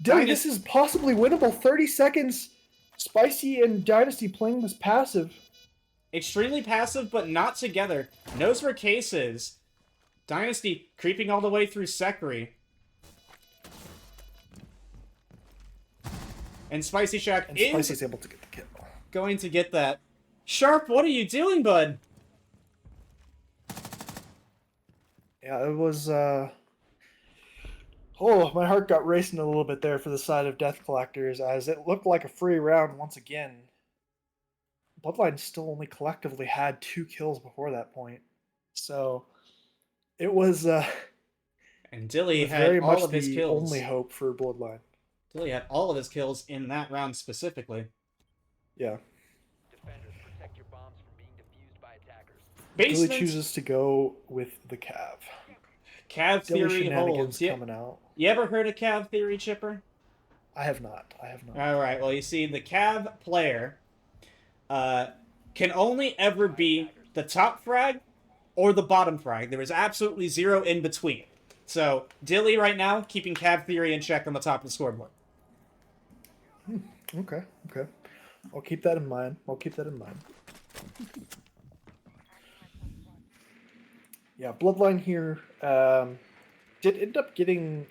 Speaker 2: Dilly, this is possibly winnable. 30 seconds. Spicy and Dynasty playing this passive.
Speaker 1: Extremely passive, but not together. Knows where Case is. Dynasty creeping all the way through Sekri. And Spicy Shack
Speaker 2: And
Speaker 1: is
Speaker 2: Spicy's able to get the kill.
Speaker 1: going to get that. Sharp, what are you doing, bud?
Speaker 2: Yeah, it was, Oh, my heart got racing a little bit there for the side of Death Collectors, as it looked like a free round once again. Bloodline still only collectively had 2 kills before that point. So, it was,
Speaker 1: And Dilly
Speaker 2: it was
Speaker 1: had
Speaker 2: very
Speaker 1: all
Speaker 2: much
Speaker 1: of his
Speaker 2: the
Speaker 1: kills.
Speaker 2: only hope for Bloodline.
Speaker 1: Dilly had all of his kills in that round specifically.
Speaker 2: Yeah.
Speaker 3: Defenders, protect your bombs from being defused by attackers.
Speaker 1: Basement,
Speaker 2: Dilly chooses to go with the Cav.
Speaker 1: Cav
Speaker 2: Dilly
Speaker 1: Theory
Speaker 2: shenanigans
Speaker 1: holds. You,
Speaker 2: coming out.
Speaker 1: you ever heard of Cav Theory, Chipper?
Speaker 2: I have not.
Speaker 1: Alright, well, you see, the Cav player can only ever be the top frag or the bottom frag. There is absolutely zero in between. So, Dilly right now, keeping Cav Theory in check on the top of the scoreboard.
Speaker 2: Okay. I'll keep that in mind. Yeah, Bloodline here did end up getting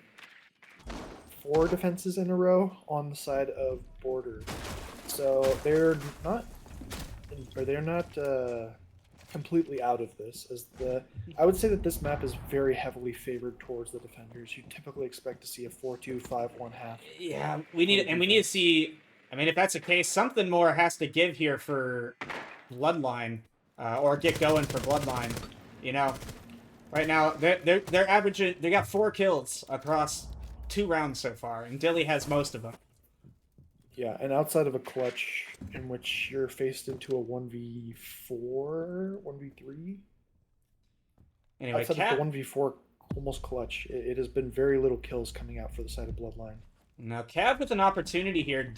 Speaker 2: 4 defenses in a row on the side of Border. So they're not completely out of this, as I would say that this map is very heavily favored towards the defenders. You typically expect to see a 4-2, 5-1 half.
Speaker 1: Yeah, we need to see. I mean, if that's the case, something more has to give here for Bloodline, or get going for Bloodline. You know, right now they're averaging. They got 4 kills across 2 rounds so far, and Dilly has most of them.
Speaker 2: Yeah, and outside of a clutch in which you're faced into a 1v4, 1v3.
Speaker 1: Anyway,
Speaker 2: Outside of the 1v4 almost clutch, it has been very little kills coming out for the side of Bloodline.
Speaker 1: Now, Cav with an opportunity here,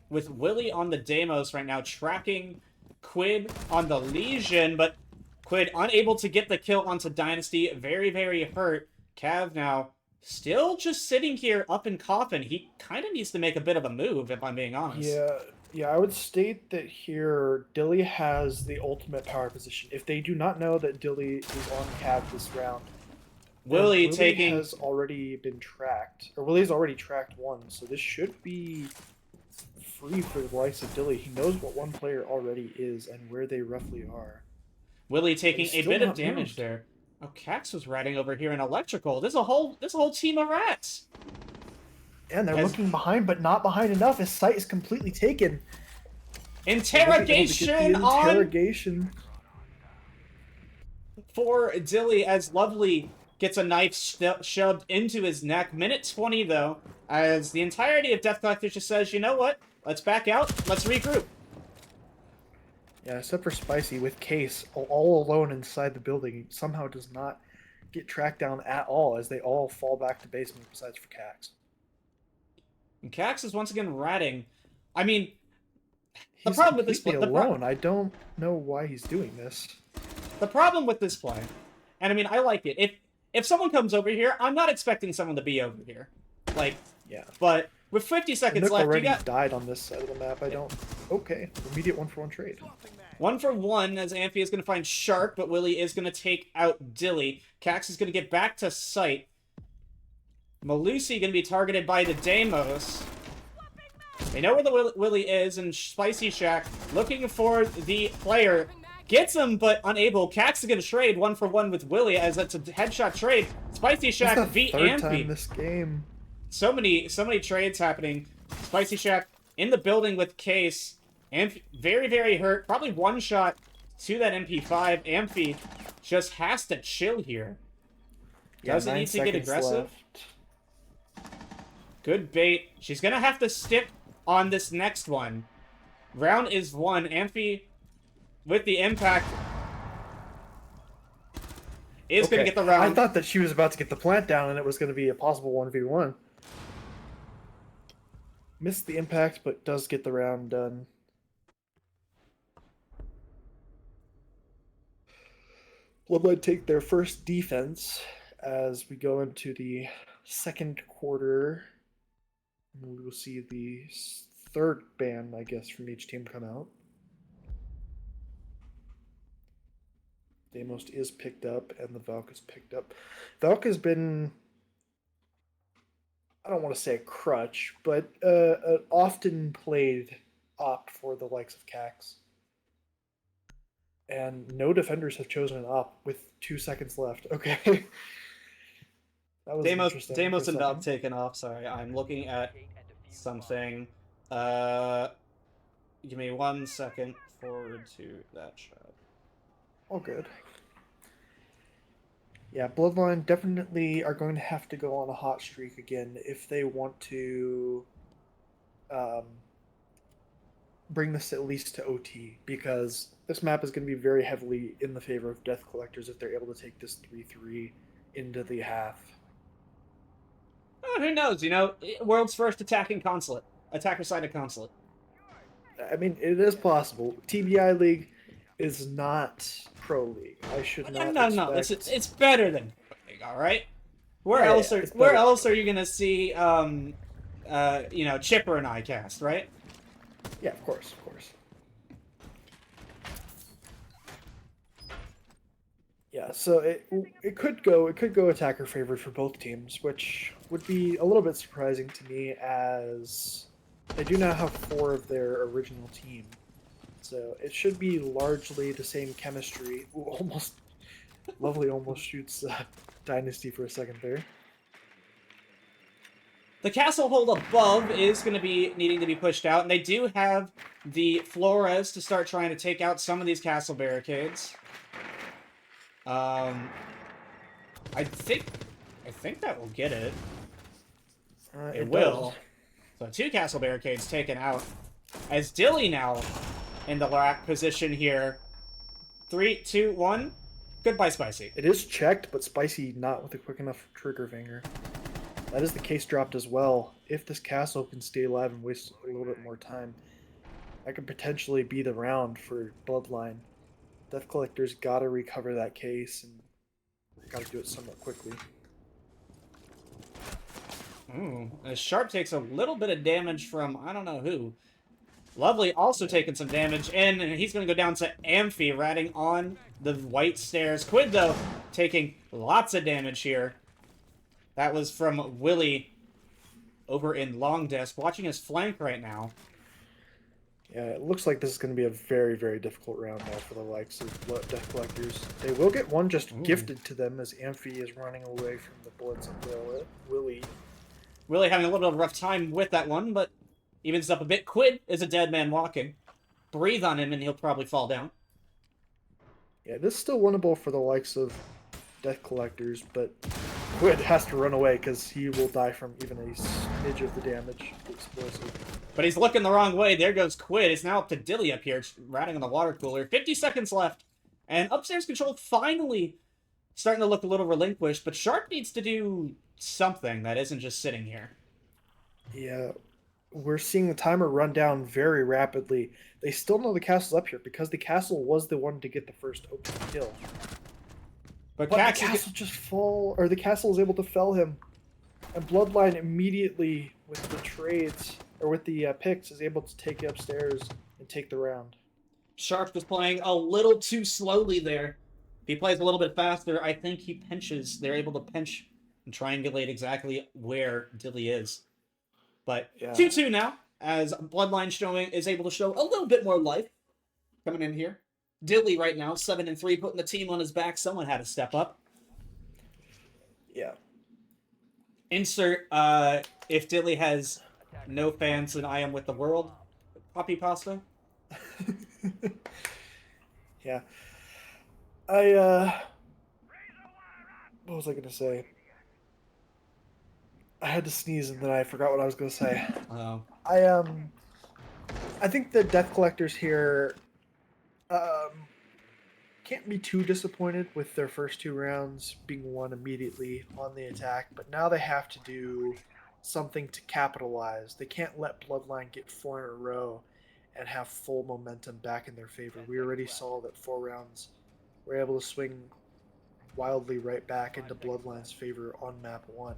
Speaker 1: with Willie on the Deimos right now, tracking Quid on the Legion, but Quid unable to get the kill onto Dynasty, very, very hurt. Cav now still just sitting here up in coffin. He kind of needs to make a bit of a move, if I'm being honest.
Speaker 2: Yeah, I would state that here, Dilly has the ultimate power position. If they do not know that Dilly is on Cav this round,
Speaker 1: Willie
Speaker 2: Willie
Speaker 1: taking...
Speaker 2: has already been tracked, or Willie's already tracked one, so this should be free for the likes of Dilly. He knows what one player already is and where they roughly are.
Speaker 1: Willie taking
Speaker 2: He's
Speaker 1: a
Speaker 2: still
Speaker 1: bit of
Speaker 2: not
Speaker 1: damage
Speaker 2: moved.
Speaker 1: there. Oh, Cax was riding over here in electrical. There's a whole team of rats.
Speaker 2: And they're
Speaker 1: As-
Speaker 2: looking behind, but not behind enough. His sight is completely taken.
Speaker 1: Interrogation on
Speaker 2: Interrogation.
Speaker 1: for Dilly as Lovely gets a knife shoved into his neck. Minute 20 though, as the entirety of Death Collector just says, you know what? Let's back out. Let's regroup.
Speaker 2: Yeah, except for Spicy with Case all alone inside the building, he somehow does not get tracked down at all as they all fall back to basement besides for Cax.
Speaker 1: And Cax is once again ratting. I mean,
Speaker 2: He's
Speaker 1: problem with this
Speaker 2: completely
Speaker 1: play-
Speaker 2: alone. I don't know why he's doing this.
Speaker 1: the problem with this play, and I mean, I like it. If someone comes over here, I'm not expecting someone to be over here. Like,
Speaker 2: Yeah.
Speaker 1: but with 50 seconds
Speaker 2: Nook
Speaker 1: left, you
Speaker 2: already
Speaker 1: got
Speaker 2: died on this side of the map. I don't. Okay, immediate 1-for-1 trade.
Speaker 1: 1-for-1 as Amphi is going to find Shark, but Willie is going to take out Dilly. Cax is going to get back to sight. Malusi going to be targeted by the Deimos. They know where the Willie is, and Spicy Shack looking for the player. Gets him, but unable. Cax is going to trade 1-for-1 with Willie as that's a headshot trade. Spicy Shack
Speaker 2: That's the
Speaker 1: v
Speaker 2: third time
Speaker 1: Amphi.
Speaker 2: this game.
Speaker 1: So many trades happening. Spicy Shack in the building with Case. Amphi very, very hurt. Probably one shot to that MP5. Amphi just has to chill here. Doesn't
Speaker 2: 9
Speaker 1: need to get
Speaker 2: seconds
Speaker 1: aggressive.
Speaker 2: left.
Speaker 1: Good bait. She's going to have to stick on this next one. Round is won. Amphi, with the impact, is going to get the round.
Speaker 2: I thought that she was about to get the plant down and it was going to be a possible 1v1. Missed the impact, but does get the round done. Bloodline take their first defense as we go into the second quarter. We will see the third ban, I guess, from each team come out. Deimos is picked up, and the Valk is picked up. Valk has been, I don't want to say a crutch, but an often played op for the likes of Cax. And no defenders have chosen an op with 2 seconds left. Okay. That was interesting.
Speaker 1: Deimos
Speaker 2: for a
Speaker 1: and Valk
Speaker 2: second.
Speaker 1: taken off. Sorry, I'm looking at
Speaker 3: Locate and defuse the
Speaker 1: something. Give me 1 second forward to that shot.
Speaker 2: All good. Yeah, Bloodline definitely are going to have to go on a hot streak again if they want to bring this at least to OT, because this map is going to be very heavily in the favor of Death Collectors if they're able to take this 3-3 into the half.
Speaker 1: Oh, who knows? You know, world's first attacker-sided consulate.
Speaker 2: I mean, it is possible. TBI League is not Pro League. I should not.
Speaker 1: No. It's better than Pro League, all right. Where
Speaker 2: Yeah,
Speaker 1: else
Speaker 2: yeah,
Speaker 1: are
Speaker 2: it's
Speaker 1: Where
Speaker 2: better.
Speaker 1: else are you gonna see Chipper and I cast, right?
Speaker 2: Yeah, of course. Yeah, so it could go attacker favored for both teams, which would be a little bit surprising to me as they do now have 4 of their original team. So it should be largely the same chemistry. Ooh, almost Lovely almost shoots Dynasty for a second there.
Speaker 1: The castle hold above is going to be needing to be pushed out, and they do have the Flores to start trying to take out some of these castle barricades. I think that will get it. It will. So 2 castle barricades taken out. As Dilly now in the rack position here. 3, 2, 1. Goodbye, Spicy.
Speaker 2: It is checked, but Spicy not with a quick enough trigger finger. That is the case dropped as well. If this castle can stay alive and waste a little bit more time, that could potentially be the round for Bloodline. Death Collector's got to recover that case and got to do it somewhat quickly.
Speaker 1: Ooh, Sharp takes a little bit of damage from I don't know who. Lovely also taking some damage, and he's going to go down to Amphi, ratting on the white stairs. Quid, though, taking lots of damage here. That was from Willie over in Long Desk, watching his flank right now.
Speaker 2: Yeah, it looks like this is going to be a very, very difficult round now for the likes of Death Collectors. They will get one just gifted to them as Amphi is running away from the bullets of Willie.
Speaker 1: Willie having a little bit of a rough time with that one, but evens up a bit. Quid is a dead man walking. Breathe on him and he'll probably fall down.
Speaker 2: Yeah, this is still winnable for the likes of Death Collectors, but Quid has to run away because he will die from even a smidge of the damage. The explosive.
Speaker 1: But he's looking the wrong way. There goes Quid. It's now up to Dilly up here, ratting on the water cooler. 50 seconds left. And upstairs control finally starting to look a little relinquished, but Sharp needs to do something that isn't just sitting here.
Speaker 2: Yeah, we're seeing the timer run down very rapidly. They still know the castle's up here because the castle was the one to get the first open kill.
Speaker 1: But
Speaker 2: the castle just fall, or the castle is able to fell him. And Bloodline immediately, with the trades, or with the picks, is able to take it upstairs and take the round.
Speaker 1: Sharp was playing a little too slowly there. If he plays a little bit faster, I think he pinches. They're able to pinch and triangulate exactly where Dilly is. But 2-2 now, as Bloodline is able to show a little bit more life coming in here. Dilly right now, 7-3, putting the team on his back. Someone had to step up.
Speaker 2: Yeah.
Speaker 1: Insert, if Dilly has no fans, then I am with the world. Poppy pasta.
Speaker 2: Yeah. What was I going to say? I had to sneeze and then I forgot what I was going to say.
Speaker 1: Oh.
Speaker 2: I think the Death Collectors here can't be too disappointed with their first two rounds being won immediately on the attack, but now they have to do something to capitalize. They can't let Bloodline get 4 in a row and have full momentum back in their favor. We already saw that 4 rounds were able to swing wildly right back into Bloodline's favor on map 1.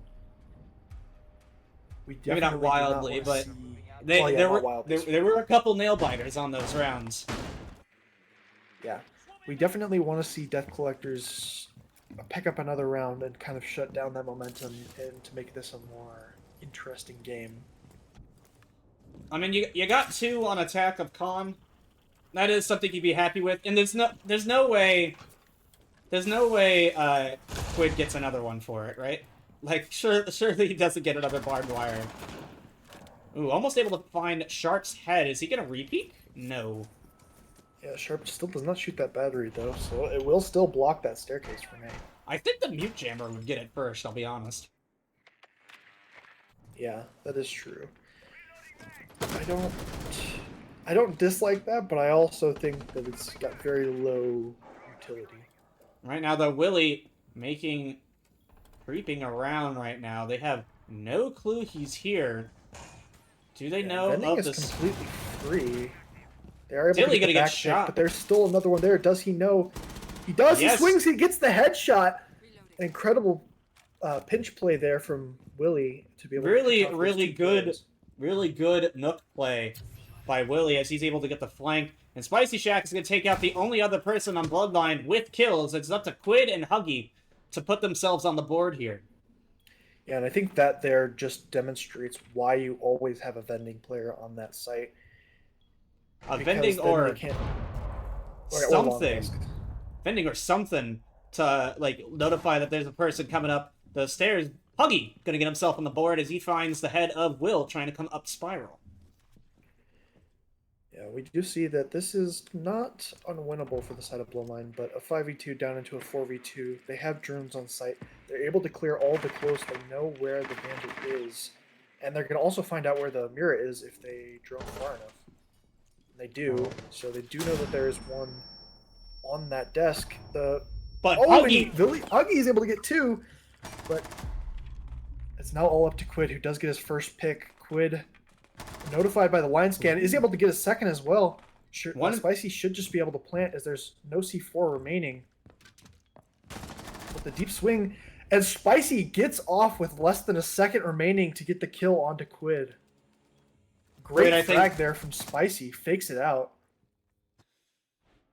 Speaker 1: Maybe not wildly, but there were a couple nail biters on those rounds.
Speaker 2: Yeah, we definitely want to see Death Collectors pick up another round and kind of shut down that momentum and to make this a more interesting game.
Speaker 1: I mean, you got 2 on attack of Khan. That is something you'd be happy with, and there's no way Quid gets another one for it, right? Like, surely he doesn't get another barbed wire. Ooh, almost able to find Sharp's head. Is he gonna repeat? No.
Speaker 2: Yeah, Sharp still does not shoot that battery, though, so it will still block that staircase for me.
Speaker 1: I think the mute jammer would get it first, I'll be honest.
Speaker 2: Yeah, that is true. I don't dislike that, but I also think that it's got very low utility.
Speaker 1: Right now, though, Willie creeping around right now. They have no clue he's here. Do they know
Speaker 2: Vending
Speaker 1: of this?
Speaker 2: is completely free. They are able
Speaker 1: Dilly
Speaker 2: to get shot, but there's still another one there. Does he know? He does. Yes. He swings. He gets the headshot. An incredible pinch play there from Willie to be able.
Speaker 1: Really good Nook play by Willie as he's able to get the flank. And Spicy Shack is going to take out the only other person on Bloodline with kills. It's up to Quid and Huggy to put themselves on the board here.
Speaker 2: Yeah, and I think that there just demonstrates why you always have a vending player on that site.
Speaker 1: Vending or something. Vending or something to, like, notify that there's a person coming up the stairs. Huggy going to get himself on the board as he finds the head of Will trying to come up Spiral.
Speaker 2: Yeah, we do see that this is not unwinnable for the side of Bloodline, but a 5v2 down into a 4v2. They have drones on site. They're able to clear all the close. They know where the bandit is. And they're going to also find out where the mirror is if they drone far enough. And they do. So they do know that there is one on that desk. But Huggy is able to get 2. But it's now all up to Quid, who does get his first pick. Quid, notified by the line scan, is able to get a second as well. Spicy should just be able to plant as there's no C4 remaining. With the deep swing, and Spicy gets off with less than a second remaining to get the kill onto Quid. Great
Speaker 1: I think
Speaker 2: frag there from Spicy. Fakes it out.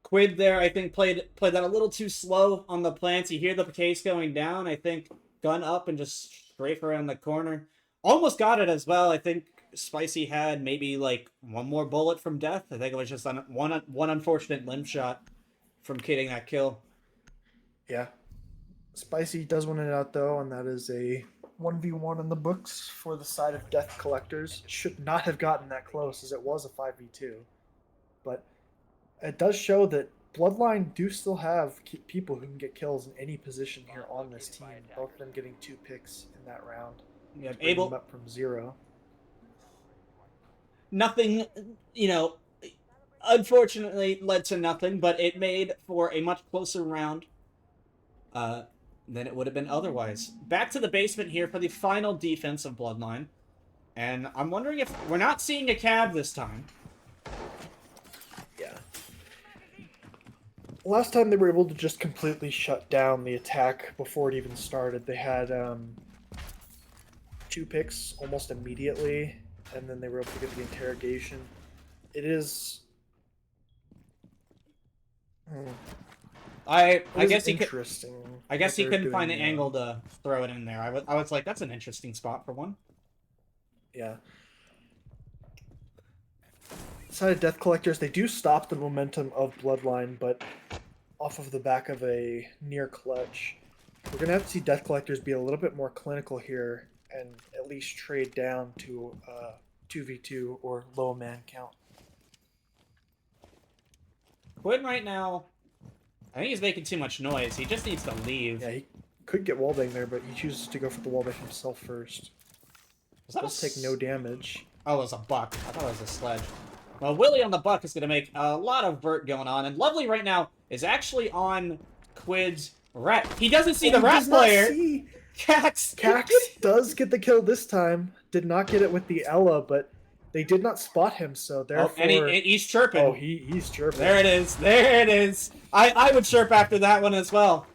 Speaker 1: Quid there, I think, played that a little too slow on the plants. You hear the case going down. I think gun up and just strafe around the corner. Almost got it as well. I think Spicy had maybe like one more bullet from death. I think it was just on one unfortunate limb shot from getting that kill.
Speaker 2: Yeah. Spicy does win it out though, and that is a 1v1 in the books for the side of Death Collectors. Should not have gotten that close as it was a 5v2. But it does show that Bloodline do still have people who can get kills in any position here on this team. Both of them getting 2 picks in that round.
Speaker 1: Yeah,
Speaker 2: Bring them up from 0.
Speaker 1: Nothing, unfortunately led to nothing, but it made for a much closer round than it would have been otherwise. Back to the basement here for the final defense of Bloodline. And I'm wondering if we're not seeing a cab this time.
Speaker 2: Yeah. Last time they were able to just completely shut down the attack before it even started. They had 2 picks almost immediately, and then they were able to get the interrogation. It is...
Speaker 1: I guess he
Speaker 2: interesting.
Speaker 1: I guess he couldn't find an angle to throw it in there. I was like, that's an interesting spot for one.
Speaker 2: Yeah. Side of Death Collectors, they do stop the momentum of Bloodline, but off of the back of a near clutch. We're going to have to see Death Collectors be a little bit more clinical here and at least trade down to 2v2 or low man count.
Speaker 1: Quinn right now, I think he's making too much noise. He just needs to leave.
Speaker 2: Yeah, he could get wallbang there, but he chooses to go for the wallbang himself first. Does take no damage.
Speaker 1: Oh, it was a buck. I thought it was a sledge. Well, Willie on the buck is going to make a lot of vert going on, and Lovely right now is actually on Quid's rat. He doesn't see the rat player. Cax
Speaker 2: does get the kill this time. Did not get it with the Ella, but they did not spot him, so therefore...
Speaker 1: Oh, and he's chirping.
Speaker 2: Oh, he's chirping.
Speaker 1: There it is. There it is. I would chirp after that one as well.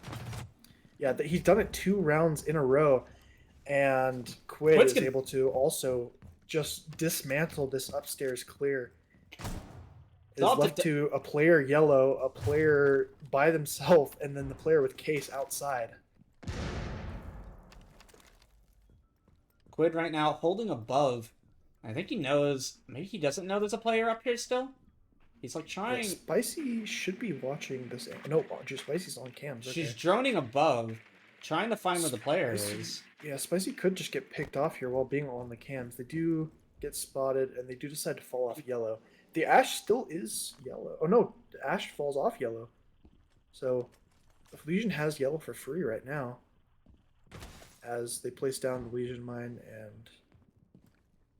Speaker 2: Yeah, he's done it 2 rounds in a row, and Quid is able to also just dismantle this upstairs clear. It is left to a player yellow, a player by themselves, and then the player with case outside.
Speaker 1: Quid right now holding above. I think he knows. Maybe he doesn't know there's a player up here still. He's like trying.
Speaker 2: Yeah, Spicy should be watching this. No, just Spicy's on cams.
Speaker 1: She's droning above, trying to find where the player is.
Speaker 2: Yeah, Spicy could just get picked off here while being on the cams. They do get spotted, and they do decide to fall off yellow. The Ash still is yellow. Oh no, the Ash falls off yellow. So, the Legion has yellow for free right now. As they place down the Legion mine, and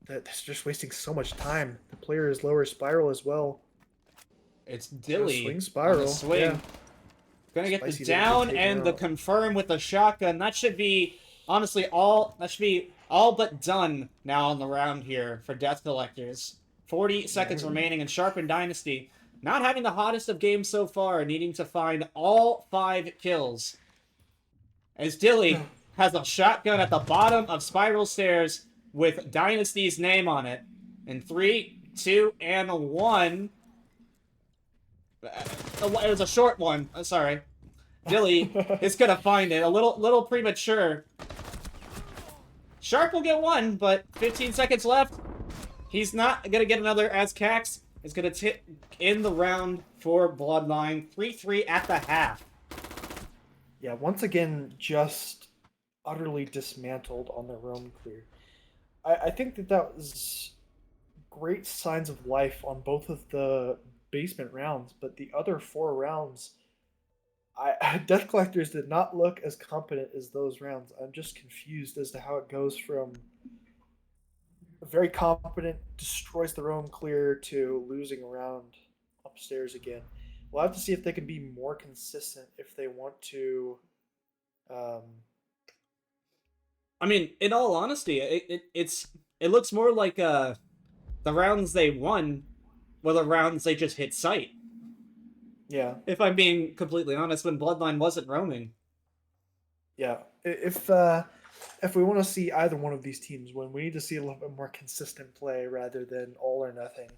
Speaker 2: that's just wasting so much time. The player is lower spiral as well.
Speaker 1: It's Dilly.
Speaker 2: Swing spiral.
Speaker 1: Swing.
Speaker 2: Yeah.
Speaker 1: Gonna get the down and the confirm with the shotgun. That should be honestly all but done now on the round here for Death Collectors. 40 seconds remaining in Sharpened Dynasty. Not having the hottest of games so far, needing to find all 5 kills. As Dilly has a shotgun at the bottom of Spiral Stairs with Dynasty's name on it. In 3, 2, and 1. It was a short one. Sorry. Dilly is going to find it. A little premature. Sharp will get 1, but 15 seconds left. He's not going to get another as Cax is going to in the round for Bloodline. 3-3 at the half.
Speaker 2: Yeah, once again, just utterly dismantled on their roam clear. I think that was great signs of life on both of the basement rounds, but the other 4 rounds, Death Collectors did not look as competent as those rounds. I'm just confused as to how it goes from very competent, destroys the roam clear, to losing around upstairs again. We'll have to see if they can be more consistent if they want to.
Speaker 1: I mean, in all honesty, it looks more like the rounds they won were the rounds they just hit sight.
Speaker 2: Yeah.
Speaker 1: If I'm being completely honest, when Bloodline wasn't roaming.
Speaker 2: Yeah. If if we want to see either one of these teams win, we need to see a little bit more consistent play rather than all or nothing.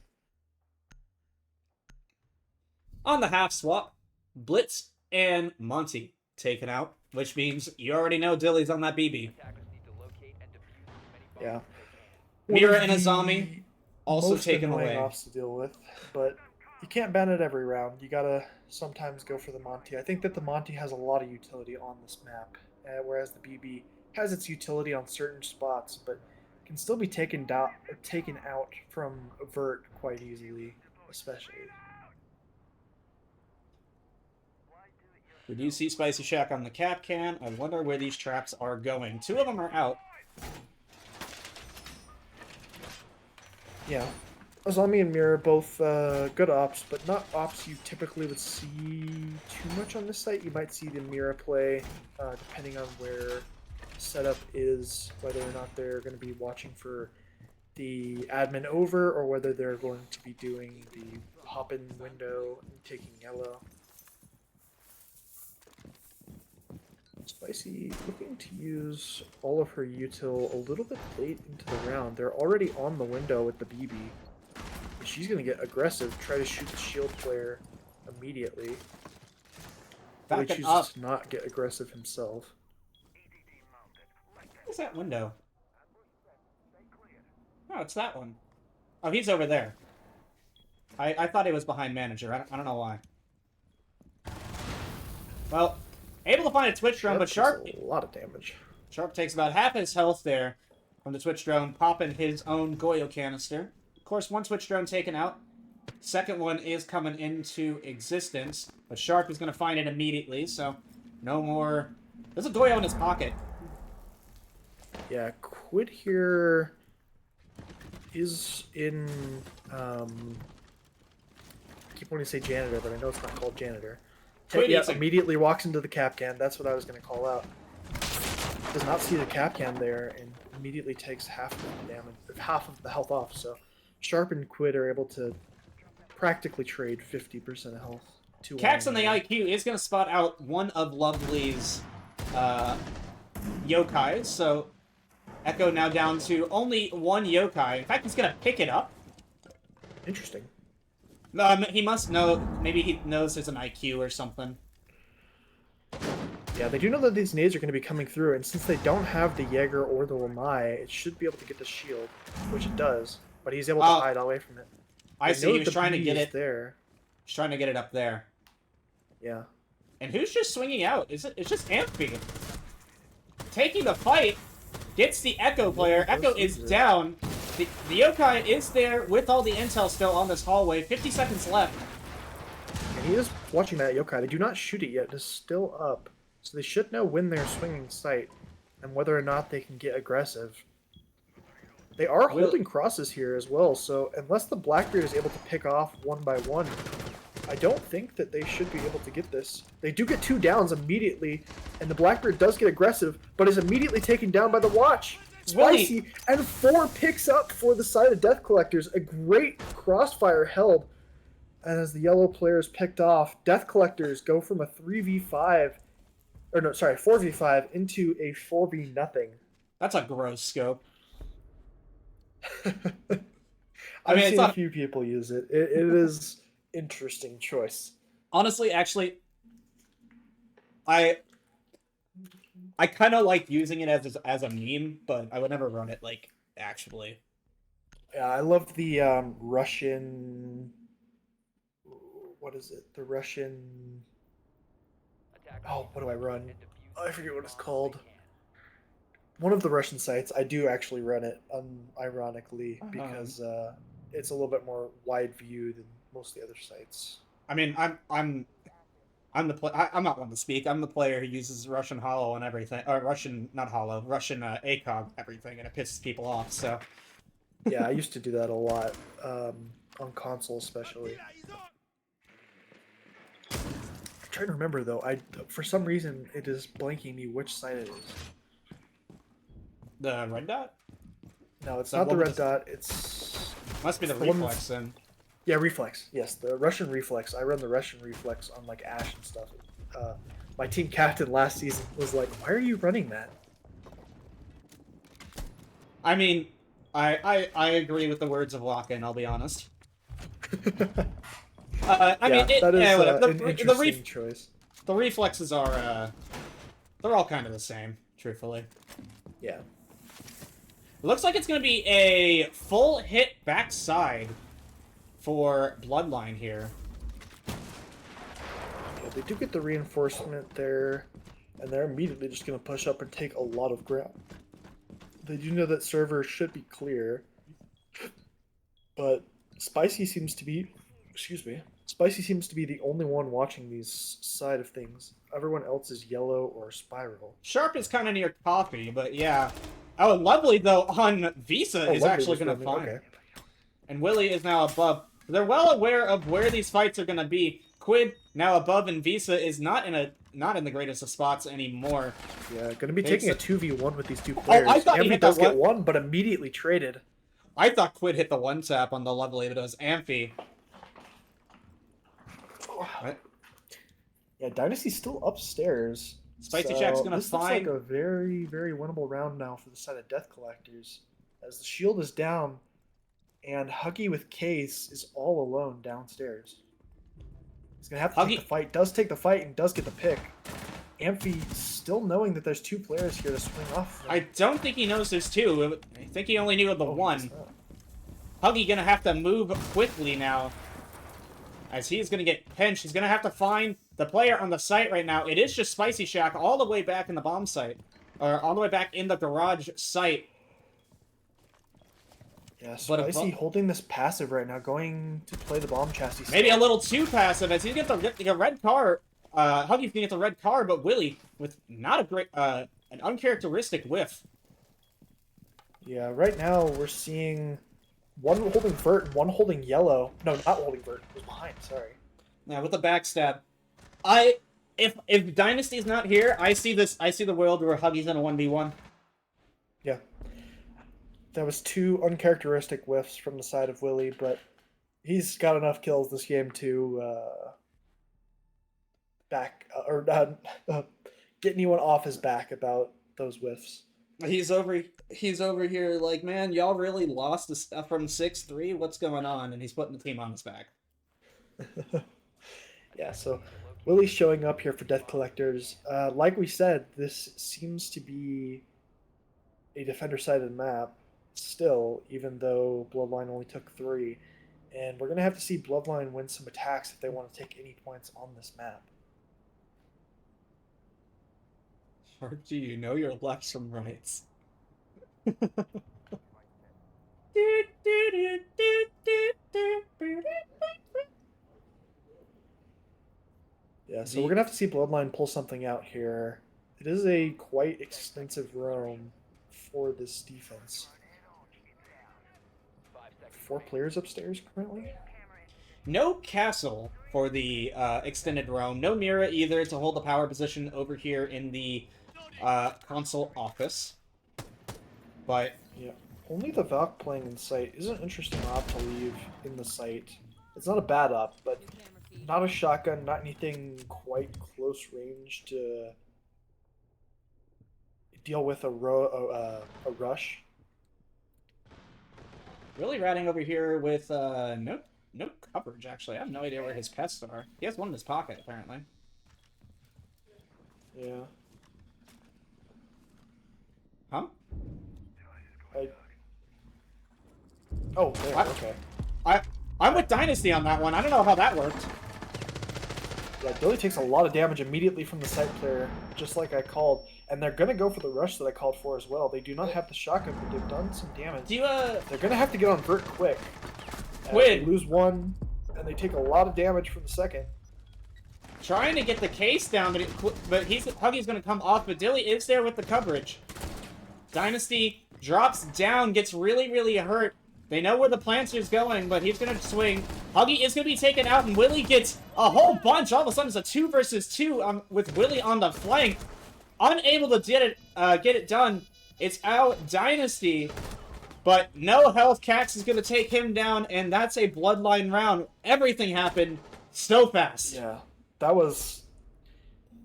Speaker 1: On the half swap, Blitz and Monty taken out, which means you already know Dilly's on that BB.
Speaker 3: Attackers need to locate and defuse as many bombs
Speaker 2: Yeah.
Speaker 3: as they can.
Speaker 1: Mira
Speaker 2: One of
Speaker 1: and Azami
Speaker 2: the
Speaker 1: also
Speaker 2: most
Speaker 1: taken
Speaker 2: annoying
Speaker 1: away.
Speaker 2: ops to deal with, but you can't ban it every round. You gotta sometimes go for the Monty. I think that the Monty has a lot of utility on this map, whereas the BB has its utility on certain spots, but can still be taken out from Vert quite easily, especially.
Speaker 1: We do see Spicy Shack on the cap can. I wonder where these traps are going. 2 of them are out.
Speaker 2: Yeah. Azami and Mira both good ops, but not ops you typically would see too much on this site. You might see the Mira play, depending on where setup is, whether or not they're going to be watching for the admin over, or whether they're going to be doing the hop-in window and taking yellow. Spicy looking to use all of her util a little bit late into the round. They're already on the window with the BB. She's going to get aggressive, try to shoot the shield player immediately. But he
Speaker 1: Backing
Speaker 2: chooses
Speaker 1: up.
Speaker 2: to not get aggressive himself.
Speaker 1: What's that window? Oh, it's that one. Oh, he's over there. I thought he was behind manager. I don't know why. Well, able to find a Twitch drone, but Sharp...
Speaker 2: A lot of damage.
Speaker 1: Sharp takes about half his health there from the Twitch drone, popping his own Goyo canister. Of course, one Twitch drone taken out. Second one is coming into existence, but Sharp is going to find it immediately, so no more... There's a Goyo in his pocket.
Speaker 2: Yeah, Quid here is in... I keep wanting to say janitor, but I know it's not called janitor.
Speaker 1: Quid
Speaker 2: Yeah,
Speaker 1: eats a-
Speaker 2: immediately walks into the cap can. That's what I was going to call out. Does not see the cap can there, and immediately takes half of the damage, half of the health off. So Sharp and Quid are able to practically trade 50% of health. To
Speaker 1: Cax on the IQ is going to spot out one of Lovely's yokais, so Echo now down to only one yokai. In fact, he's going to pick it up.
Speaker 2: Interesting.
Speaker 1: He must know, maybe he knows there's an IQ or something.
Speaker 2: Yeah, they do know that these nades are going to be coming through, and since they don't have the Jaeger or the Lamai, it should be able to get the shield, which it does, but he's able to hide away from it.
Speaker 1: I
Speaker 2: They
Speaker 1: see,
Speaker 2: know
Speaker 1: he
Speaker 2: that
Speaker 1: was
Speaker 2: the
Speaker 1: trying to
Speaker 2: BB
Speaker 1: get
Speaker 2: is
Speaker 1: it.
Speaker 2: there.
Speaker 1: He's trying to get it up there.
Speaker 2: Yeah.
Speaker 1: And who's just swinging out? It's just Amphi. Taking the fight, gets the Echo player. Echo is down. The yokai is there with all the intel still on this hallway. 50 seconds left.
Speaker 2: And he is watching that yokai. They do not shoot it yet. It is still up. So they should know when they're swinging sight and whether or not they can get aggressive. They are holding crosses here as well, so unless the Blackbeard is able to pick off one by one, I don't think that they should be able to get this. They do get 2 downs immediately, and the Blackbeard does get aggressive, but is immediately taken down by the Watch. Spicy, and 4 picks up for the side of Death Collectors. A great crossfire held. And as the yellow player is picked off, Death Collectors go from a 3v5, or no, sorry, 4v5 into a 4v nothing.
Speaker 1: That's a gross scope.
Speaker 2: I've seen a few people use it. It is interesting choice.
Speaker 1: Honestly, actually, I kind of like using it as a meme, but I would never run it like actually.
Speaker 2: Yeah, I love the Russian. What is it? The Russian. Oh, what do I run? Oh, I forget what it's called. One of the Russian sites. I do actually run it, ironically, because it's a little bit more wide view than most of the other sites.
Speaker 1: I mean, I'm not one to speak. I'm the player who uses Russian Hollow and everything, or Russian ACOG everything, and it pisses people off. So.
Speaker 2: Yeah, I used to do that a lot on console, especially. I'm trying to remember though. For some reason it is blanking me which site it is.
Speaker 1: The red dot?
Speaker 2: No, it's not the red dot. It's
Speaker 1: must be the reflex then.
Speaker 2: Yeah, reflex. Yes, the Russian reflex. I run the Russian reflex on like Ash and stuff. My team captain last season was like, "Why are you running that?"
Speaker 1: I mean, I agree with the words of Lock-in, I'll be honest. I
Speaker 2: Yeah,
Speaker 1: mean,
Speaker 2: that is
Speaker 1: whatever.
Speaker 2: an interesting choice.
Speaker 1: The reflexes are, they're all kind of the same, truthfully.
Speaker 2: Yeah.
Speaker 1: Looks like it's going to be a full hit backside for Bloodline here.
Speaker 2: Yeah, they do get the reinforcement there, and they're immediately just going to push up and take a lot of ground. They do know that server should be clear, but Spicy seems to be, excuse me, Spicy seems to be the only one watching these side of things. Everyone else is yellow or spiral.
Speaker 1: Sharp is kind of near coffee, but yeah. Oh, Lovely, though, on Visa is
Speaker 2: Lovely
Speaker 1: actually
Speaker 2: was
Speaker 1: going to
Speaker 2: running,
Speaker 1: find.
Speaker 2: okay.
Speaker 1: And Willie is now above. They're well aware of where these fights are going to be. Quid now above, and Visa is not in the greatest of spots anymore.
Speaker 2: Yeah, going to be taking a 2v1 with these two
Speaker 1: Oh,
Speaker 2: players.
Speaker 1: I thought he
Speaker 2: Amphi
Speaker 1: hit
Speaker 2: does
Speaker 1: that
Speaker 2: get one, but immediately traded.
Speaker 1: I thought Quid hit the one tap on the Lovely, but it was Amphi. What?
Speaker 2: Yeah, Dynasty's still upstairs.
Speaker 1: Spicy Shack's gonna
Speaker 2: this
Speaker 1: find.
Speaker 2: looks like a very, very winnable round now for the side of Death Collectors. As the shield is down, and Huggy with Case is all alone downstairs. He's gonna have to take the fight. Does take the fight and does get the pick. Amphi still knowing that there's two players here to swing off.
Speaker 1: I don't think he knows there's two. I think he only knew of the one. Huggy gonna have to move quickly now. As he's gonna get pinched, he's gonna have to find the player on the site right now. It is just Spicy Shack all the way back in the bomb site. Or all the way back in the garage site.
Speaker 2: Yeah, Spicy holding this passive right now, going to play the bomb chassis.
Speaker 1: Maybe a little too passive as he gets the red car. Huggy's gonna get the red car, but Willie with not a great, an uncharacteristic whiff.
Speaker 2: Yeah, right now we're seeing one holding vert and one holding yellow. No, not holding vert. It was behind. Sorry.
Speaker 1: Yeah, with the backstab. If Dynasty's not here, I see the world where Huggy's in a 1v1.
Speaker 2: Yeah. That was two uncharacteristic whiffs from the side of Willie, but he's got enough kills this game to get anyone off his back about those whiffs.
Speaker 1: He's over here like, man, y'all really lost from 6-3? What's going on? And he's putting the team on his back.
Speaker 2: Yeah, so Willie's showing up here for Death Collectors. Like we said, this seems to be a defender-sided map still, even though Bloodline only took 3. And we're going to have to see Bloodline win some attacks if they want to take any points on this map.
Speaker 1: Sharp, do you know your lefts from rights?
Speaker 2: Yeah, so we're going to have to see Bloodline pull something out here. It is a quite extensive roam for this defense. 4 players upstairs currently.
Speaker 1: No castle for the extended roam. No Mira either to hold the power position over here in the console office. But
Speaker 2: yeah, only the Valk playing in sight is an interesting op to leave in the site. It's not a bad op, but not a shotgun, not anything quite close range to deal with a rush.
Speaker 1: Really ratting over here with no coverage, actually. I have no idea where his pests are. He has one in his pocket, apparently.
Speaker 2: Yeah.
Speaker 1: Huh?
Speaker 2: Oh, there, okay.
Speaker 1: I'm with Dynasty on that one. I don't know how that worked.
Speaker 2: Yeah, Billy takes a lot of damage immediately from the site player, just like I called. And they're going to go for the rush that I called for as well. They do not have the shotgun, but they've done some damage. They're going to have to get on Vert quick. They lose one, and they take a lot of damage from the second.
Speaker 1: Trying to get the case down, but Huggy's going to come off, but Dilly is there with the coverage. Dynasty drops down, gets really, really hurt. They know where the Planter's going, but he's going to swing. Huggy is going to be taken out, and Willie gets a whole bunch. All of a sudden, it's a 2 versus 2 with Willie on the flank. Unable to get it done. It's out Dynasty, but no health. Cax is going to take him down, and that's a Bloodline round. Everything happened so fast.
Speaker 2: Yeah, that was...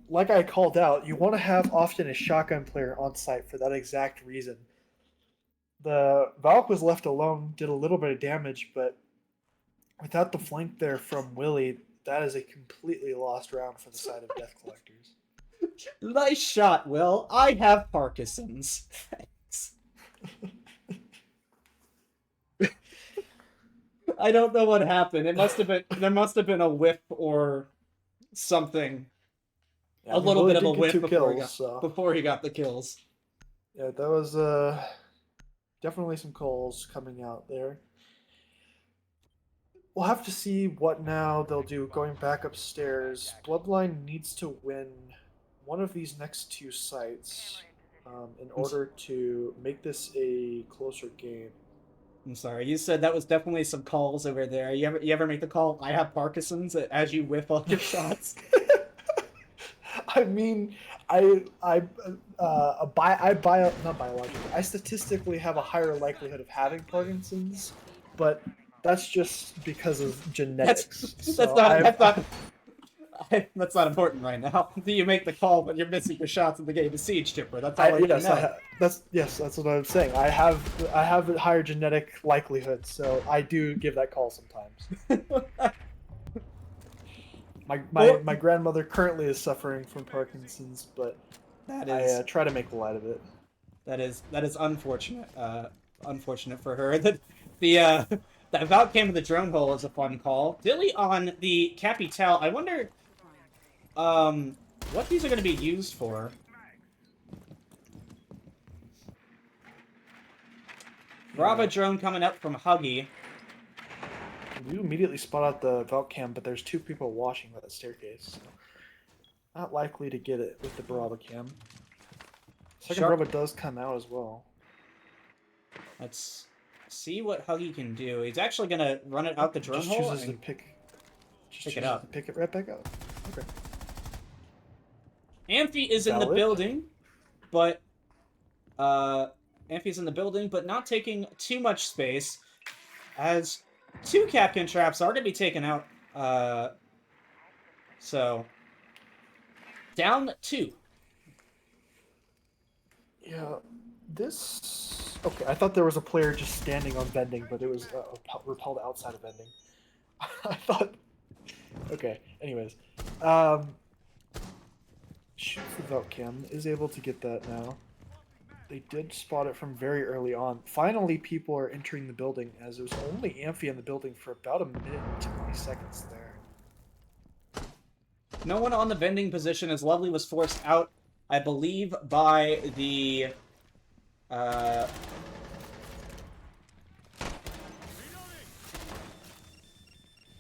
Speaker 2: Like I called out, you want to have often a shotgun player on site for that exact reason. The Valk was left alone, did a little bit of damage, but without the flank there from Willie, that is a completely lost round for the side of Death Collectors.
Speaker 1: Nice shot, Will. I have Parkinson's. Thanks. I don't know what happened. There must have been a whiff or something.
Speaker 2: Yeah,
Speaker 1: A little
Speaker 2: Willie
Speaker 1: bit of
Speaker 2: did
Speaker 1: a
Speaker 2: get
Speaker 1: whiff
Speaker 2: 2
Speaker 1: before
Speaker 2: kills,
Speaker 1: before he got the kills.
Speaker 2: yeah, that was definitely some calls coming out there. We'll have to see what now they'll do going back upstairs. Bloodline needs to win one of these next 2 sites in order to make this a closer game.
Speaker 1: I'm sorry. You said that was definitely some calls over there. You ever make the call? I have Parkinson's as you whiff all your shots.
Speaker 2: I mean, not biologically. I statistically have a higher likelihood of having Parkinson's, but that's just because of genetics.
Speaker 1: That's not important right now. Do you make the call when you're missing your shots in the game of Siege Tipper? That's all I need to know.
Speaker 2: That's what I'm saying. I have a higher genetic likelihood, so I do give that call sometimes. My grandmother currently is suffering from Parkinson's, but I try to make light of it.
Speaker 1: That is unfortunate. Unfortunate for her. The Valk Cam of the drone hole is a fun call. Dilly on the Capital. I wonder what these are going to be used for. Bravo drone coming up from Huggy.
Speaker 2: You immediately spot out the Valk Cam, but there's 2 people watching that staircase. So not likely to get it with the Bravo Cam. Second Bravo does come out as well.
Speaker 1: Let's see what Huggy can do. He's actually going to run it out the drone hole.
Speaker 2: Chooses to pick it up. Pick it right back up. Okay.
Speaker 1: Amphi is in the building, but Amphi's in the building, but not taking too much space, as 2 Capcan traps are going to be taken out. So down 2.
Speaker 2: Yeah, this. Okay, I thought there was a player just standing on vending, but it was repelled outside of vending. I thought. Okay. Anyways, shoots the Valk Cam, is able to get that now. They did spot it from very early on. Finally, people are entering the building, as there was only Amphi in the building for about a minute and 20 seconds there.
Speaker 1: No one on the vending position, as Lovely was forced out, I believe, by the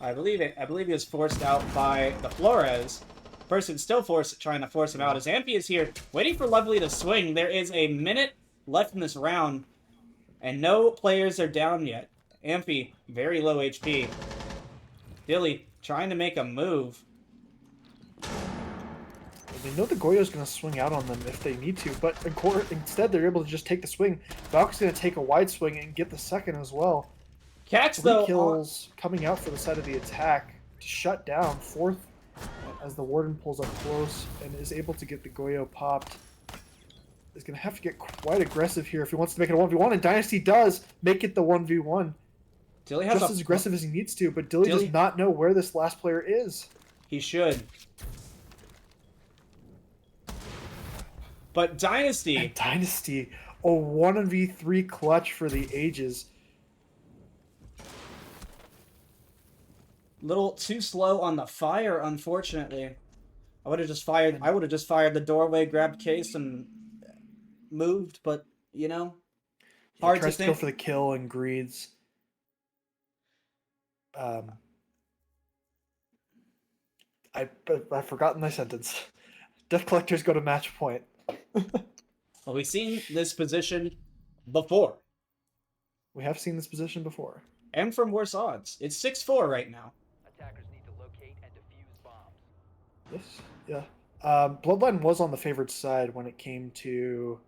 Speaker 1: I believe he was forced out by the Flores. Person still trying to force him out. As Amphi is here, waiting for Lovely to swing. There is a minute left in this round, and no players are down yet. Amphi, very low HP. Dilly, trying to make a move.
Speaker 2: They know the Goyo's going to swing out on them if they need to, but instead they're able to just take the swing. Valk's going to take a wide swing and get the second as well.
Speaker 1: Catch
Speaker 2: 3 kills coming out for the side of the attack to shut down. 4th as the Warden pulls up close and is able to get the Goyo popped. Is going to have to get quite aggressive here if he wants to make it a 1v1, and Dynasty does make it the 1v1.
Speaker 1: Dilly has
Speaker 2: just as aggressive as he needs to, but Dilly does not know where this last player is.
Speaker 1: He should. But Dynasty...
Speaker 2: And Dynasty, a 1v3 clutch for the ages.
Speaker 1: Little too slow on the fire, unfortunately. I would have just fired the doorway, grabbed case, and moved, but, you know, hard to think.
Speaker 2: Tries to go for the kill and greeds. I've forgotten my sentence. Death Collectors go to match point.
Speaker 1: Well, we've seen this position before.
Speaker 2: We have seen this position before.
Speaker 1: And from worse odds. It's 6-4 right now.
Speaker 3: Attackers need to locate and defuse bombs.
Speaker 2: Yes, yeah. Bloodline was on the favored side when it came to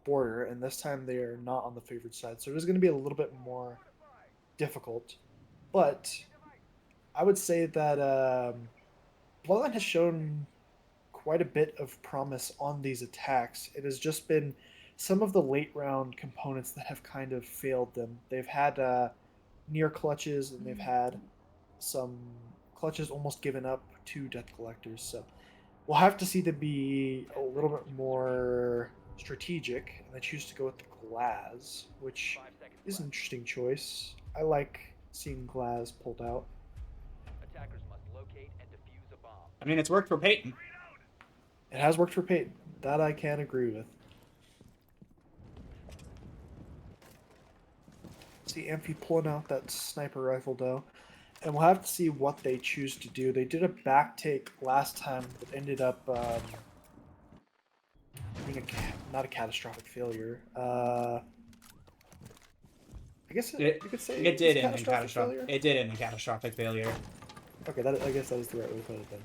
Speaker 2: border, and this time they are not on the favored side, so it is going to be a little bit more difficult. But I would say that Bloodline has shown quite a bit of promise on these attacks. It has just been some of the late round components that have kind of failed them. They've had near clutches, and they've had some clutches almost given up to Death Collectors. So we'll have to see them be a little bit more strategic, and they choose to go with the Glaz, which
Speaker 3: 5 seconds
Speaker 2: is an
Speaker 3: left.
Speaker 2: interesting choice. I like seeing Glaz pulled out.
Speaker 3: Attackers must locate and defuse a bomb.
Speaker 1: I mean, it's worked for Peyton.
Speaker 2: It has worked for Peyton. That I can agree with. See Amphi pulling out that sniper rifle though, and we'll have to see what they choose to do. They did a back take last time that ended up being not a catastrophic failure. I guess you could say
Speaker 1: It did
Speaker 2: it's
Speaker 1: end in catastrophic. It did end in catastrophic failure.
Speaker 2: Okay, I guess that is the right way to put it then.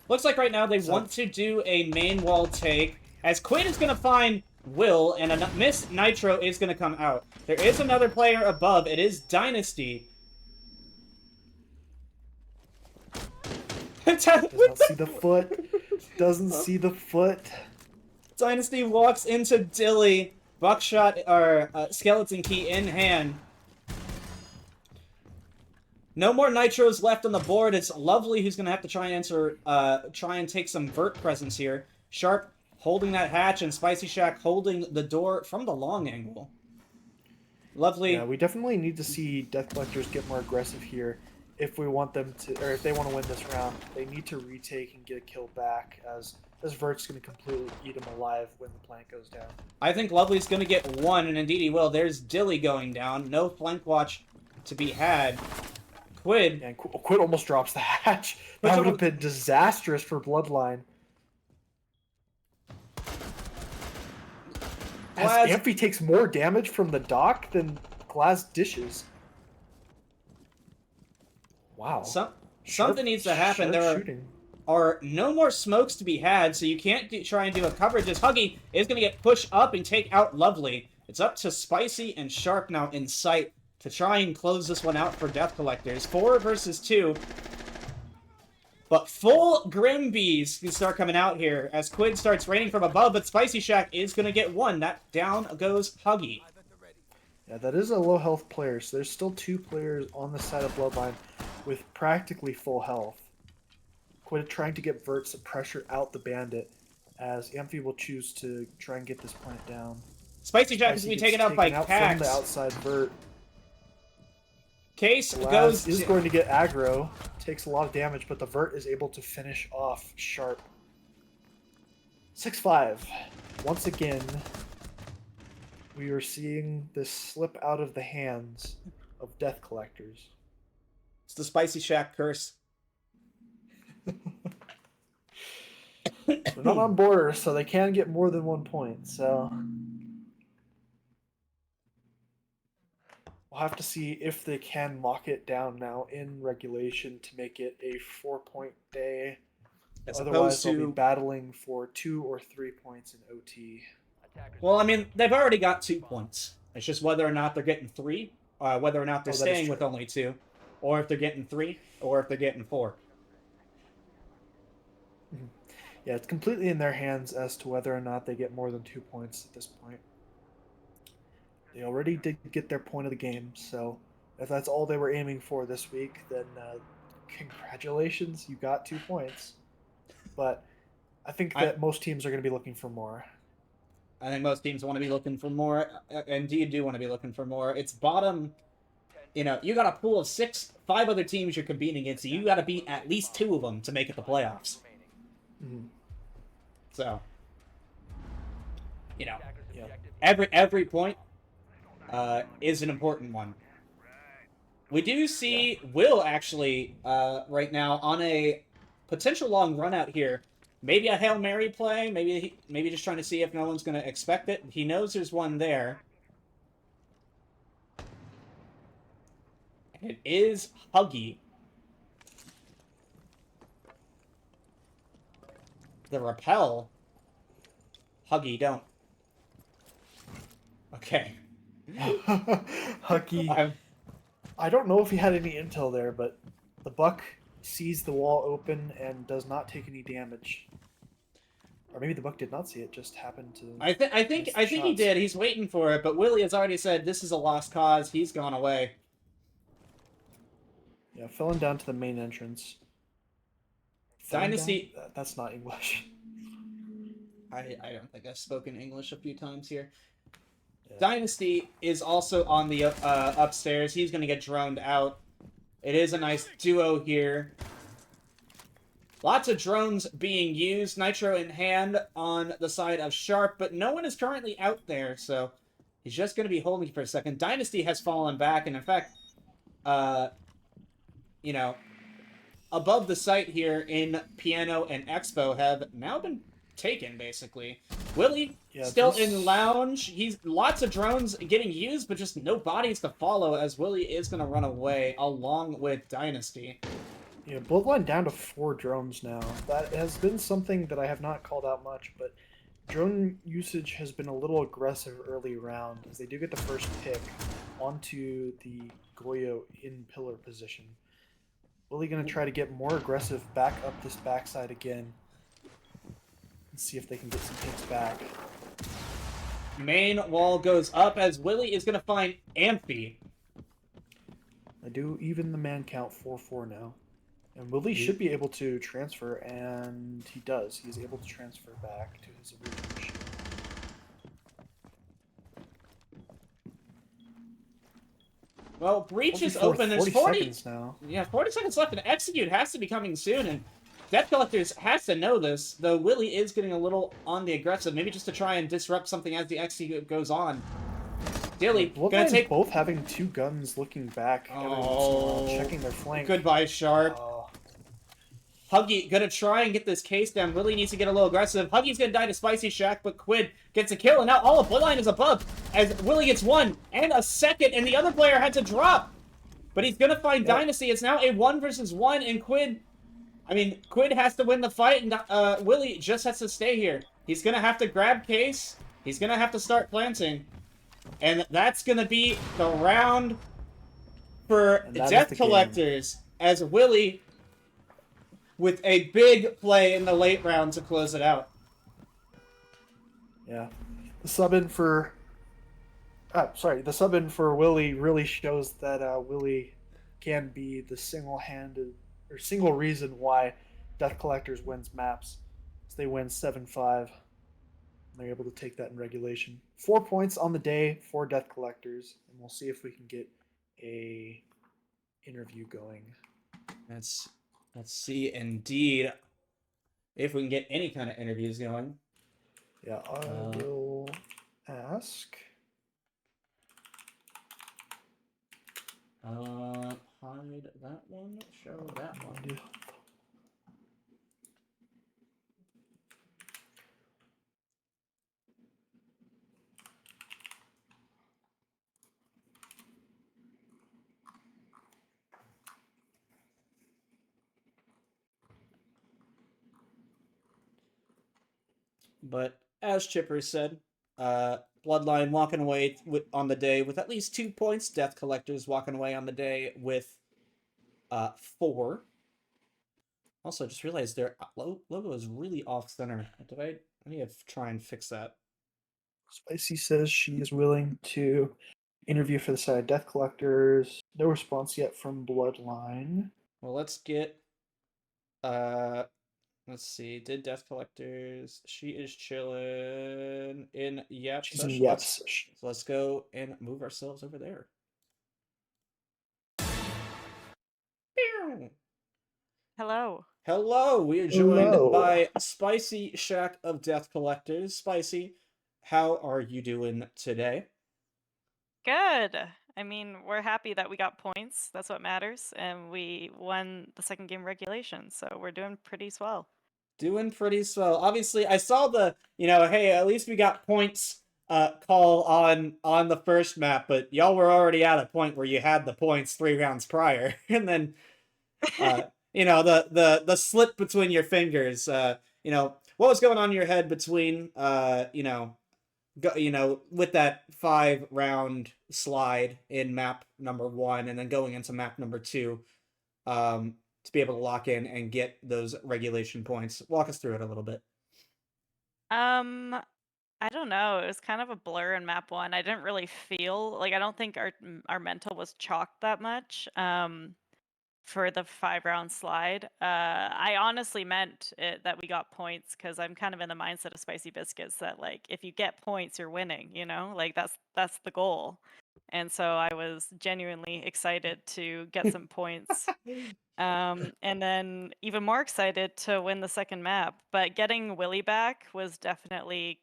Speaker 1: Looks like right now they want to do a main wall take, as Quinn is going to find Will, and a Miss Nitro is going to come out. There is another player above. It is Dynasty.
Speaker 2: Does not see the foot. Doesn't see the foot.
Speaker 1: Dynasty walks into Dilly, buckshot or skeleton key in hand. No more nitros left on the board. It's Lovely who's gonna have to try and take some vert presence here. Sharp holding that hatch, and Spicy Shack holding the door from the long angle. Lovely.
Speaker 2: Yeah, we definitely need to see Death Collectors get more aggressive here if we want them to, or if they want to win this round. They need to retake and get a kill back, as this Vert's going to completely eat him alive when the plank goes down.
Speaker 1: I think Lovely's going to get one, and indeed he will. There's Dilly going down. No flank watch to be had. Quid.
Speaker 2: And Quid almost drops the hatch. That would have been disastrous for Bloodline. As Amphi takes more damage from the dock than Glaz dishes. Wow.
Speaker 1: Something needs to happen. There are no more smokes to be had, so you can't try and do a coverage, as Huggy is going to get pushed up and take out Lovely. It's up to Spicy and Sharp now in sight to try and close this one out for Death Collectors. 4 versus 2. But full Grimbees can start coming out here as Quid starts raining from above, but Spicy Shack is going to get one. That down goes Huggy.
Speaker 2: Yeah, that is a low health player, so there's still 2 players on the side of Bloodline with practically full health. Quid trying to get Verts to pressure out the bandit, as Amphi will choose to try and get this plant down.
Speaker 1: Spicy Shack is going to be taken out by Cax.
Speaker 2: From the outside Vert.
Speaker 1: Case
Speaker 2: Glaz is going to get aggro, takes a lot of damage, but the Vert is able to finish off Sharp. 6-5. Once again, we are seeing this slip out of the hands of Death Collectors.
Speaker 1: It's the Spicy Shack curse.
Speaker 2: They're not on border, so they can get more than 1 point, so we'll have to see if they can lock it down now in regulation to make it a 4-point day. Otherwise, they'll be battling for 2 or 3 points in OT.
Speaker 1: Well, I mean, they've already got 2 points. It's just whether or not they're getting 3, whether or not they're staying with only 2, or if they're getting 3, or if they're getting 4.
Speaker 2: Mm-hmm. Yeah, it's completely in their hands as to whether or not they get more than 2 points at this point. They already did get their point of the game, so if that's all they were aiming for this week, then congratulations, you got 2 points. But I think that most teams are going to be looking for more.
Speaker 1: I think most teams want to be looking for more. Indeed, do want to be looking for more. It's bottom. You know, you got a pool of 5 other teams you're competing against, so you got to beat at least 2 of them to make it the playoffs.
Speaker 2: Mm-hmm.
Speaker 1: So, you know,
Speaker 2: yeah.
Speaker 1: every point is an important one. We do see Will actually right now on a potential long run out here. Maybe a Hail Mary play. Maybe just trying to see if no one's going to expect it. He knows there's one there. And it is Huggy. The repel. Huggy, don't. Okay.
Speaker 2: Huggy. I don't know if he had any intel there, but the Buck sees the wall open and does not take any damage. Or maybe the Buck did not see it, just happened to.
Speaker 1: I think he
Speaker 2: shots.
Speaker 1: did. He's waiting for it, but Willie has already said this is a lost cause. He's gone away.
Speaker 2: Yeah, filling down to the main entrance.
Speaker 1: Dynasty.
Speaker 2: That's not English.
Speaker 1: I don't think I've spoken English a few times here.
Speaker 2: Yeah.
Speaker 1: Dynasty is also on the upstairs. He's going to get droned out. It is a nice duo here. Lots of drones being used. Nitro in hand on the side of Sharp, but no one is currently out there, so he's just going to be holding for a second. Dynasty has fallen back, and in fact, you know, above the site here in Piano and Expo have now been taken, basically. Willie still in lounge. He's lots of drones getting used, but just no bodies to follow as Willie is going to run away along with Dynasty.
Speaker 2: Yeah, Bloodline down to 4 drones now. That has been something that I have not called out much, but drone usage has been a little aggressive early round as they do get the first pick onto the Goyo in pillar position. Willie going to try to get more aggressive back up this backside again and see if they can get some picks back.
Speaker 1: Main wall goes up as Willie is going to find Amphi.
Speaker 2: I do even the man count 4-4 now. And Willie should be able to transfer, and he does. He's able to transfer back to his original machine.
Speaker 1: Well, Breach is open. There's 40
Speaker 2: seconds now.
Speaker 1: Yeah, 40 seconds left, and Execute has to be coming soon, and Death Collectors has to know this, though Willie is getting a little on the aggressive, maybe just to try and disrupt something as the Execute goes on. Dilly, gonna take...
Speaker 2: both having 2 guns looking back every once in a while, checking their flank.
Speaker 1: Goodbye, Sharp. Huggy gonna try and get this case down. Willie needs to get a little aggressive. Huggy's gonna die to Spicy Shack, but Quid gets a kill, and now all of Bloodline is above as Willie gets 1 and a second, and the other player had to drop. But he's gonna find Dynasty. It's now a 1 versus 1, and Quid has to win the fight, and Willie just has to stay here. He's gonna have to grab case. He's gonna have to start planting. And that's gonna be the round for Death Collectors as Willie with a big play in the late round to close it out.
Speaker 2: Yeah. The sub-in for... the sub-in for Willie really shows that Willie can be the single-handed or single reason why Death Collectors wins maps. So they win 7-5. They're able to take that in regulation. 4 points on the day for Death Collectors, and we'll see if we can get a interview going.
Speaker 1: Let's see, indeed, if we can get any kind of interviews going.
Speaker 2: Yeah, I will ask.
Speaker 1: Hide that one, show that one. But as Chipper said, Bloodline walking away on the day with at least 2 points. Death Collectors walking away on the day with 4. Also, just realized their logo is really off center. I need to try and fix that.
Speaker 2: Spicy says she is willing to interview for the side of Death Collectors. No response yet from Bloodline.
Speaker 1: Well, let's get let's see. Did Death Collectors? She is chilling in Yep.
Speaker 2: She's in Yep session.
Speaker 1: So let's go and move ourselves over there.
Speaker 4: Hello.
Speaker 1: Hello. We are joined by Spicy Shack of Death Collectors. Spicy, how are you doing today?
Speaker 4: Good. I mean, we're happy that we got points. That's what matters. And we won the second game regulation. So we're doing pretty swell.
Speaker 1: Doing pretty swell. Obviously, I saw the, hey, at least we got points call on the first map, but y'all were already at a point where you had the points 3 rounds prior. And then, the slip between your fingers, what was going on in your head between, with that 5-round slide in map number 1 and then going into map number 2, to be able to lock in and get those regulation points. Walk us through it a little bit.
Speaker 4: Um, I don't know. It was kind of a blur in map one. I didn't really feel like I don't think our mental was chalked that much. For the 5 round slide. I honestly meant it, that we got points because I'm kind of in the mindset of Spicy Biscuits that like if you get points, you're winning. Like that's the goal. And so I was genuinely excited to get some points. And then even more excited to win the second map. But getting Willie back was definitely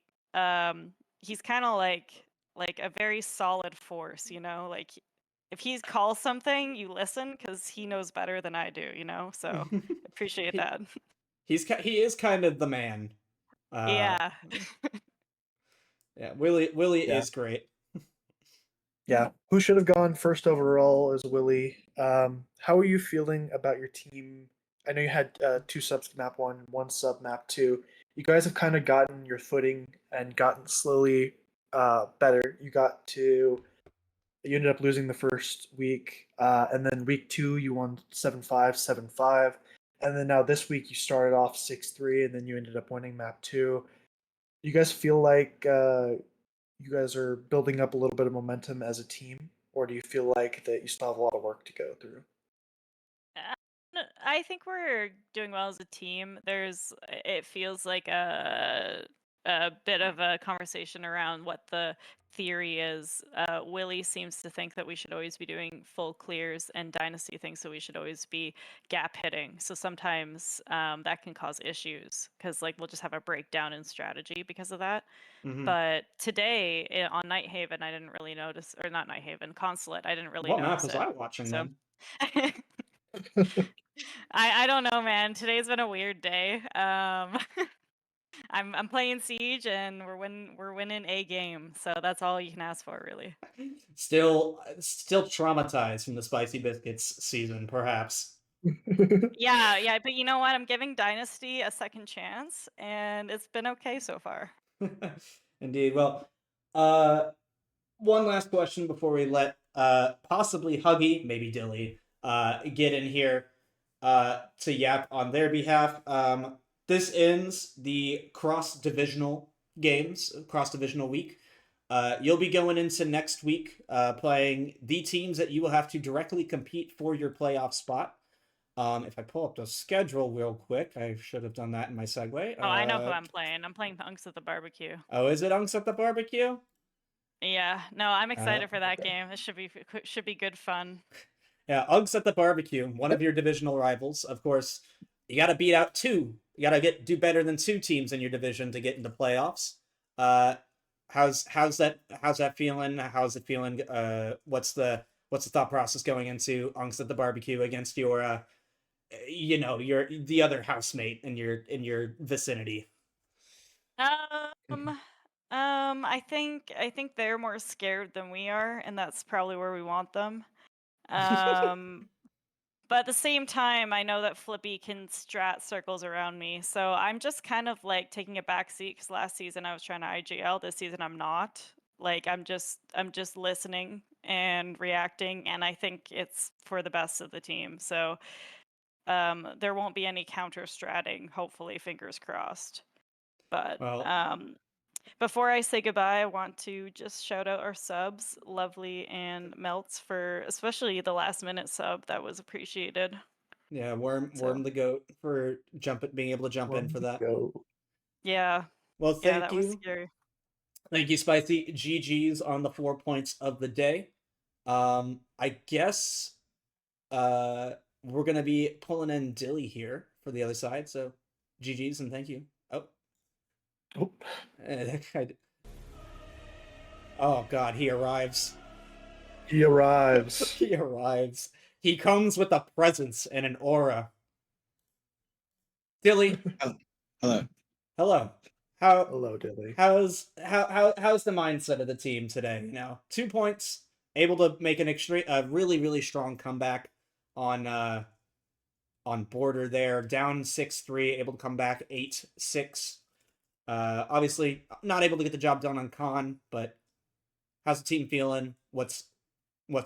Speaker 4: he's kind of like a very solid force, like if he calls something, you listen because he knows better than I do. So appreciate
Speaker 1: he
Speaker 4: that.
Speaker 1: he is kind of the man. Uh,
Speaker 4: Yeah.
Speaker 1: yeah, Willie
Speaker 2: Yeah.
Speaker 1: is great.
Speaker 2: Yeah. Who should have gone first overall is Willie. How are you feeling about your team? I know you had 2 subs to map one, 1 sub map two. You guys have kind of gotten your footing and gotten slowly better. You ended up losing the first week, and then week 2 you won 7-5, 7-5, and then now this week you started off 6-3, and then you ended up winning map two. You guys feel like you guys are building up a little bit of momentum as a team, or do you feel like that you still have a lot of work to go through?
Speaker 4: I think we're doing well as a team. It feels like a bit of a conversation around what the theory is. Willie seems to think that we should always be doing full clears, and Dynasty thinks that we should always be gap hitting. So sometimes that can cause issues because like we'll just have a breakdown in strategy because of that.
Speaker 1: Mhm.
Speaker 4: But today on Night Haven, I didn't really notice, or not Night Haven, Consulate, I didn't really
Speaker 1: What map
Speaker 4: notice
Speaker 1: was
Speaker 4: it.
Speaker 1: I watching
Speaker 4: So.
Speaker 1: then?
Speaker 4: I don't know, man. Today's been a weird day. I'm playing Siege and we're winning a game, so that's all you can ask for, really.
Speaker 1: Still traumatized from the Spicy Biscuits season, perhaps.
Speaker 4: Yeah, yeah, but you know what? I'm giving Dynasty a second chance, and it's been okay so far.
Speaker 1: Indeed. Well, uh, one last question before we let possibly Huggy, maybe Dilly, get in here to yap on their behalf. This ends the cross divisional games, cross divisional week. You'll be going into next week playing the teams that you will have to directly compete for your playoff spot. If I pull up the schedule real quick, I should have done that in my segue.
Speaker 4: Oh, I know who I'm playing. I'm playing Punks at the Barbecue.
Speaker 1: Oh, is it Unks at the Barbecue?
Speaker 4: Yeah, no, I'm excited for that
Speaker 2: Okay.
Speaker 4: game. This should be good fun.
Speaker 1: Yeah, Uggs at the Barbecue, one of your divisional rivals. Of course, you got to beat out two. You got to do better than two teams in your division to get into playoffs. Uh, how's that feeling? How's it feeling? What's the thought process going into Uggs at the Barbecue against your the other housemate in your vicinity?
Speaker 4: Um, I think they're more scared than we are, and that's probably where we want them. Um, but at the same time, I know that Flippy can strat circles around me, so I'm just kind of like taking a back seat because last season I was trying to IGL. This season I'm not. Like I'm just listening and reacting, and I think it's for the best of the team. So there won't be any counter stratting. Hopefully, fingers crossed. But
Speaker 1: Well,
Speaker 4: before I say goodbye, I want to just shout out our subs, Lovely and Melts, for especially the last minute sub. That was appreciated.
Speaker 1: yeah, worm
Speaker 4: So
Speaker 1: the goat for being able to jump in
Speaker 2: One
Speaker 1: for
Speaker 2: to
Speaker 1: that.
Speaker 2: go.
Speaker 4: yeah,
Speaker 1: Well,
Speaker 4: yeah,
Speaker 1: thank
Speaker 4: that was
Speaker 1: you.
Speaker 4: scary.
Speaker 1: Thank you, Spicy. GG's on the 4 points of the day. I guess we're gonna be pulling in Dilly here for the other side. So GG's and thank you. Oh,
Speaker 2: Oh,
Speaker 1: oh God, he arrives.
Speaker 2: he arrives.
Speaker 1: He arrives. He comes with a presence and an aura. Dilly,
Speaker 5: Hello.
Speaker 1: hello. How
Speaker 2: Hello, Dilly.
Speaker 1: how's the mindset of the team today? 2 points, able to make a really really strong comeback on border there, down 6-3, able to come back 8-6. Obviously not able to get the job done on Khan, but how's the team feeling? What's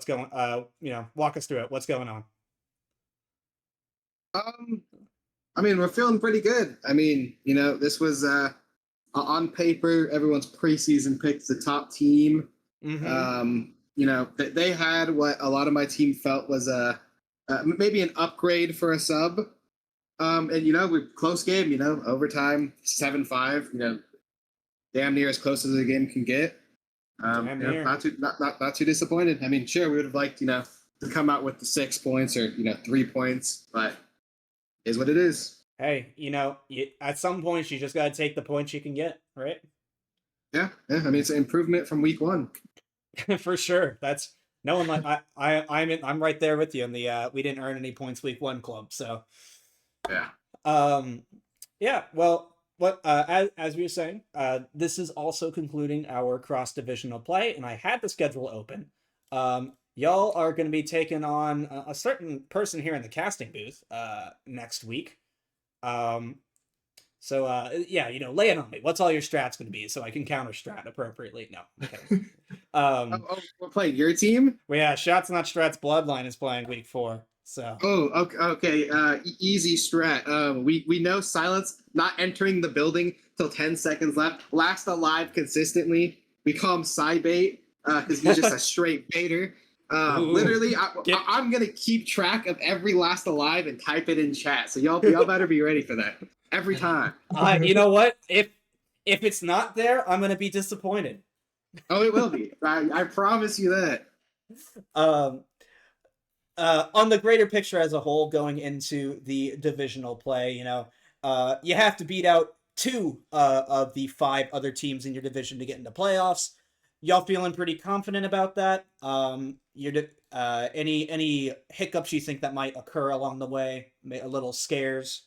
Speaker 1: going? Walk us through it. What's going on?
Speaker 5: I mean, we're feeling pretty good. I mean, this was on paper, everyone's preseason picks the top team.
Speaker 1: Mm-hmm.
Speaker 5: They had what a lot of my team felt was maybe an upgrade for a sub. And we close game. Overtime 7-5. Damn near as close as the game can get.
Speaker 1: Damn near.
Speaker 5: Not too disappointed. I mean, sure, we would have liked to come out with the 6 points or 3 points, but it is what it is.
Speaker 1: Hey, at some point you just got to take the points you can get, right?
Speaker 5: Yeah. I mean, it's an improvement from week 1.
Speaker 1: For sure. That's no one like I'm right there with you in the we didn't earn any points week 1 club. So
Speaker 5: yeah.
Speaker 1: Yeah. Well, what as we were saying, this is also concluding our cross divisional play, and I had the schedule open. Y'all are going to be taking on a certain person here in the casting booth next week. So yeah, lay it on me. What's all your strats going to be so I can counter strat appropriately? No. Okay.
Speaker 5: We're playing your team?
Speaker 1: Well, yeah, Shots Not Strats Bloodline is playing week 4. So.
Speaker 5: Oh, okay. Easy strat. We know Silence not entering the building till 10 seconds left. Last alive consistently. We call him side bait because he's just a straight baiter. Literally, I'm gonna keep track of every last alive and type it in chat. So y'all better be ready for that every time.
Speaker 1: You know what? If it's not there, I'm gonna be disappointed.
Speaker 5: Oh, it will be. I promise you that.
Speaker 1: On the greater picture as a whole, going into the divisional play, you have to beat out 2 of the 5 other teams in your division to get into playoffs. Y'all feeling pretty confident about that? Any hiccups you think that might occur along the way? A little scares?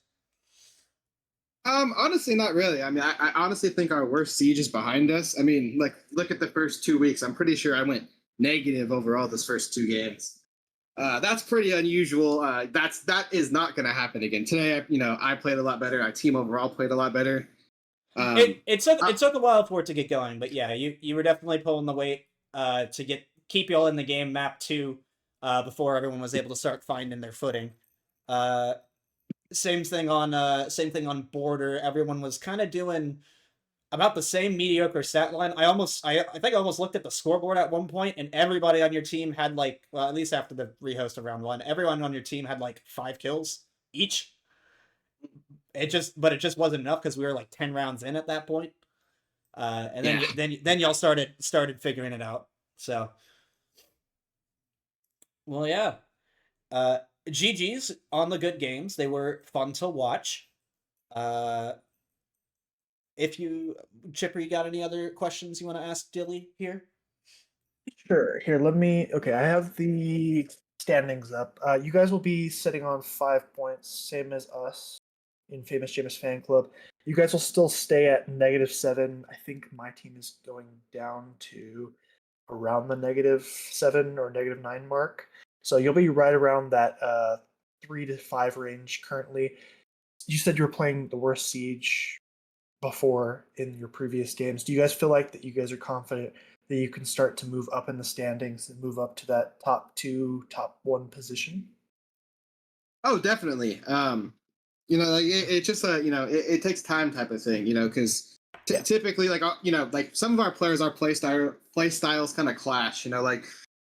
Speaker 5: Honestly, not really. I mean, I honestly think our worst siege is behind us. I mean, look at the first 2 weeks. I'm pretty sure I went negative overall this first 2 games. That's pretty unusual. That is not going to happen again. Today, I played a lot better. Our team overall played a lot better.
Speaker 1: It took a while for it to get going, but yeah, you were definitely pulling the weight to keep y'all in the game map 2 before everyone was able to start finding their footing. Same thing on Border. Everyone was kind of doing about the same mediocre stat line. I think I almost looked at the scoreboard at one point, and everybody on your team had at least after the rehost of round 1, everyone on your team had 5 kills each. It just wasn't enough because we were 10 rounds in at that point. And then y'all started figuring it out. So, well, yeah. GG's on the good games. They were fun to watch. Chipper, you got any other questions you want to ask Dilly here?
Speaker 2: Sure. Here, okay, I have the standings up. You guys will be sitting on 5 points, same as us in Famous Jameis Fan Club. You guys will still stay at -7. I think my team is going down to around the -7 or -9 mark. So you'll be right around that 3 to 5 range currently. You said you were playing the worst siege before in your previous games. Do you guys feel like that you guys are confident that you can start to move up in the standings and move up to that top 2, top 1 position?
Speaker 5: Oh, definitely. It's just it takes time type of thing, because typically, some of our players, our play styles kind of clash.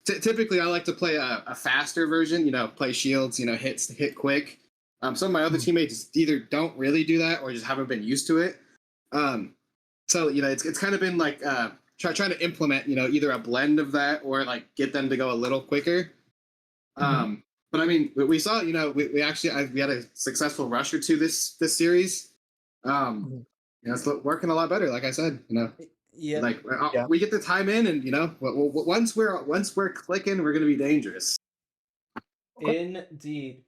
Speaker 5: Typically I like to play a faster version. Play shields. Hit quick. Some of my other teammates either don't really do that or just haven't been used to it. So it's kind of been trying to implement either a blend of that or get them to go a little quicker. But I mean, we saw, we actually we had a successful rush or 2 this series. It's working a lot better. Like I said,
Speaker 1: Yeah.
Speaker 5: We get the time in, and once we're clicking, we're gonna be dangerous.
Speaker 1: Okay. Indeed.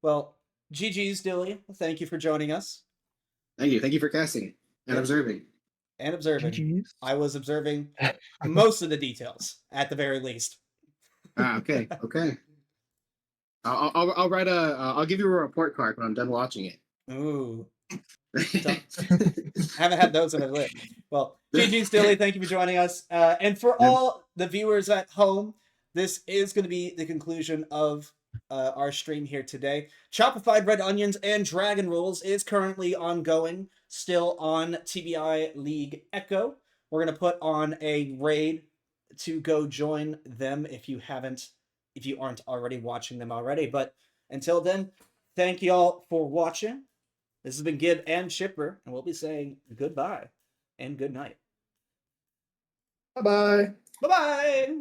Speaker 1: Well, GG's Dilly. Thank you for joining us.
Speaker 5: Thank you for casting and observing.
Speaker 2: GG's.
Speaker 1: I was observing most of the details at the very least.
Speaker 5: Okay. I'll write I'll give you a report card when I'm done watching it.
Speaker 1: Ooh. Haven't had those in a bit. Well, GG's Dilly, thank you for joining us. And for all the viewers at home, this is going to be the conclusion of our stream here today. Chopified Red Onions and Dragon Rolls is currently ongoing, still on TBI League Echo. We're gonna put on a raid to go join them if you aren't already watching them already. But until then, thank y'all for watching. This has been Gib and Chipper, and we'll be saying goodbye and good night.
Speaker 2: Bye bye.
Speaker 1: Bye bye.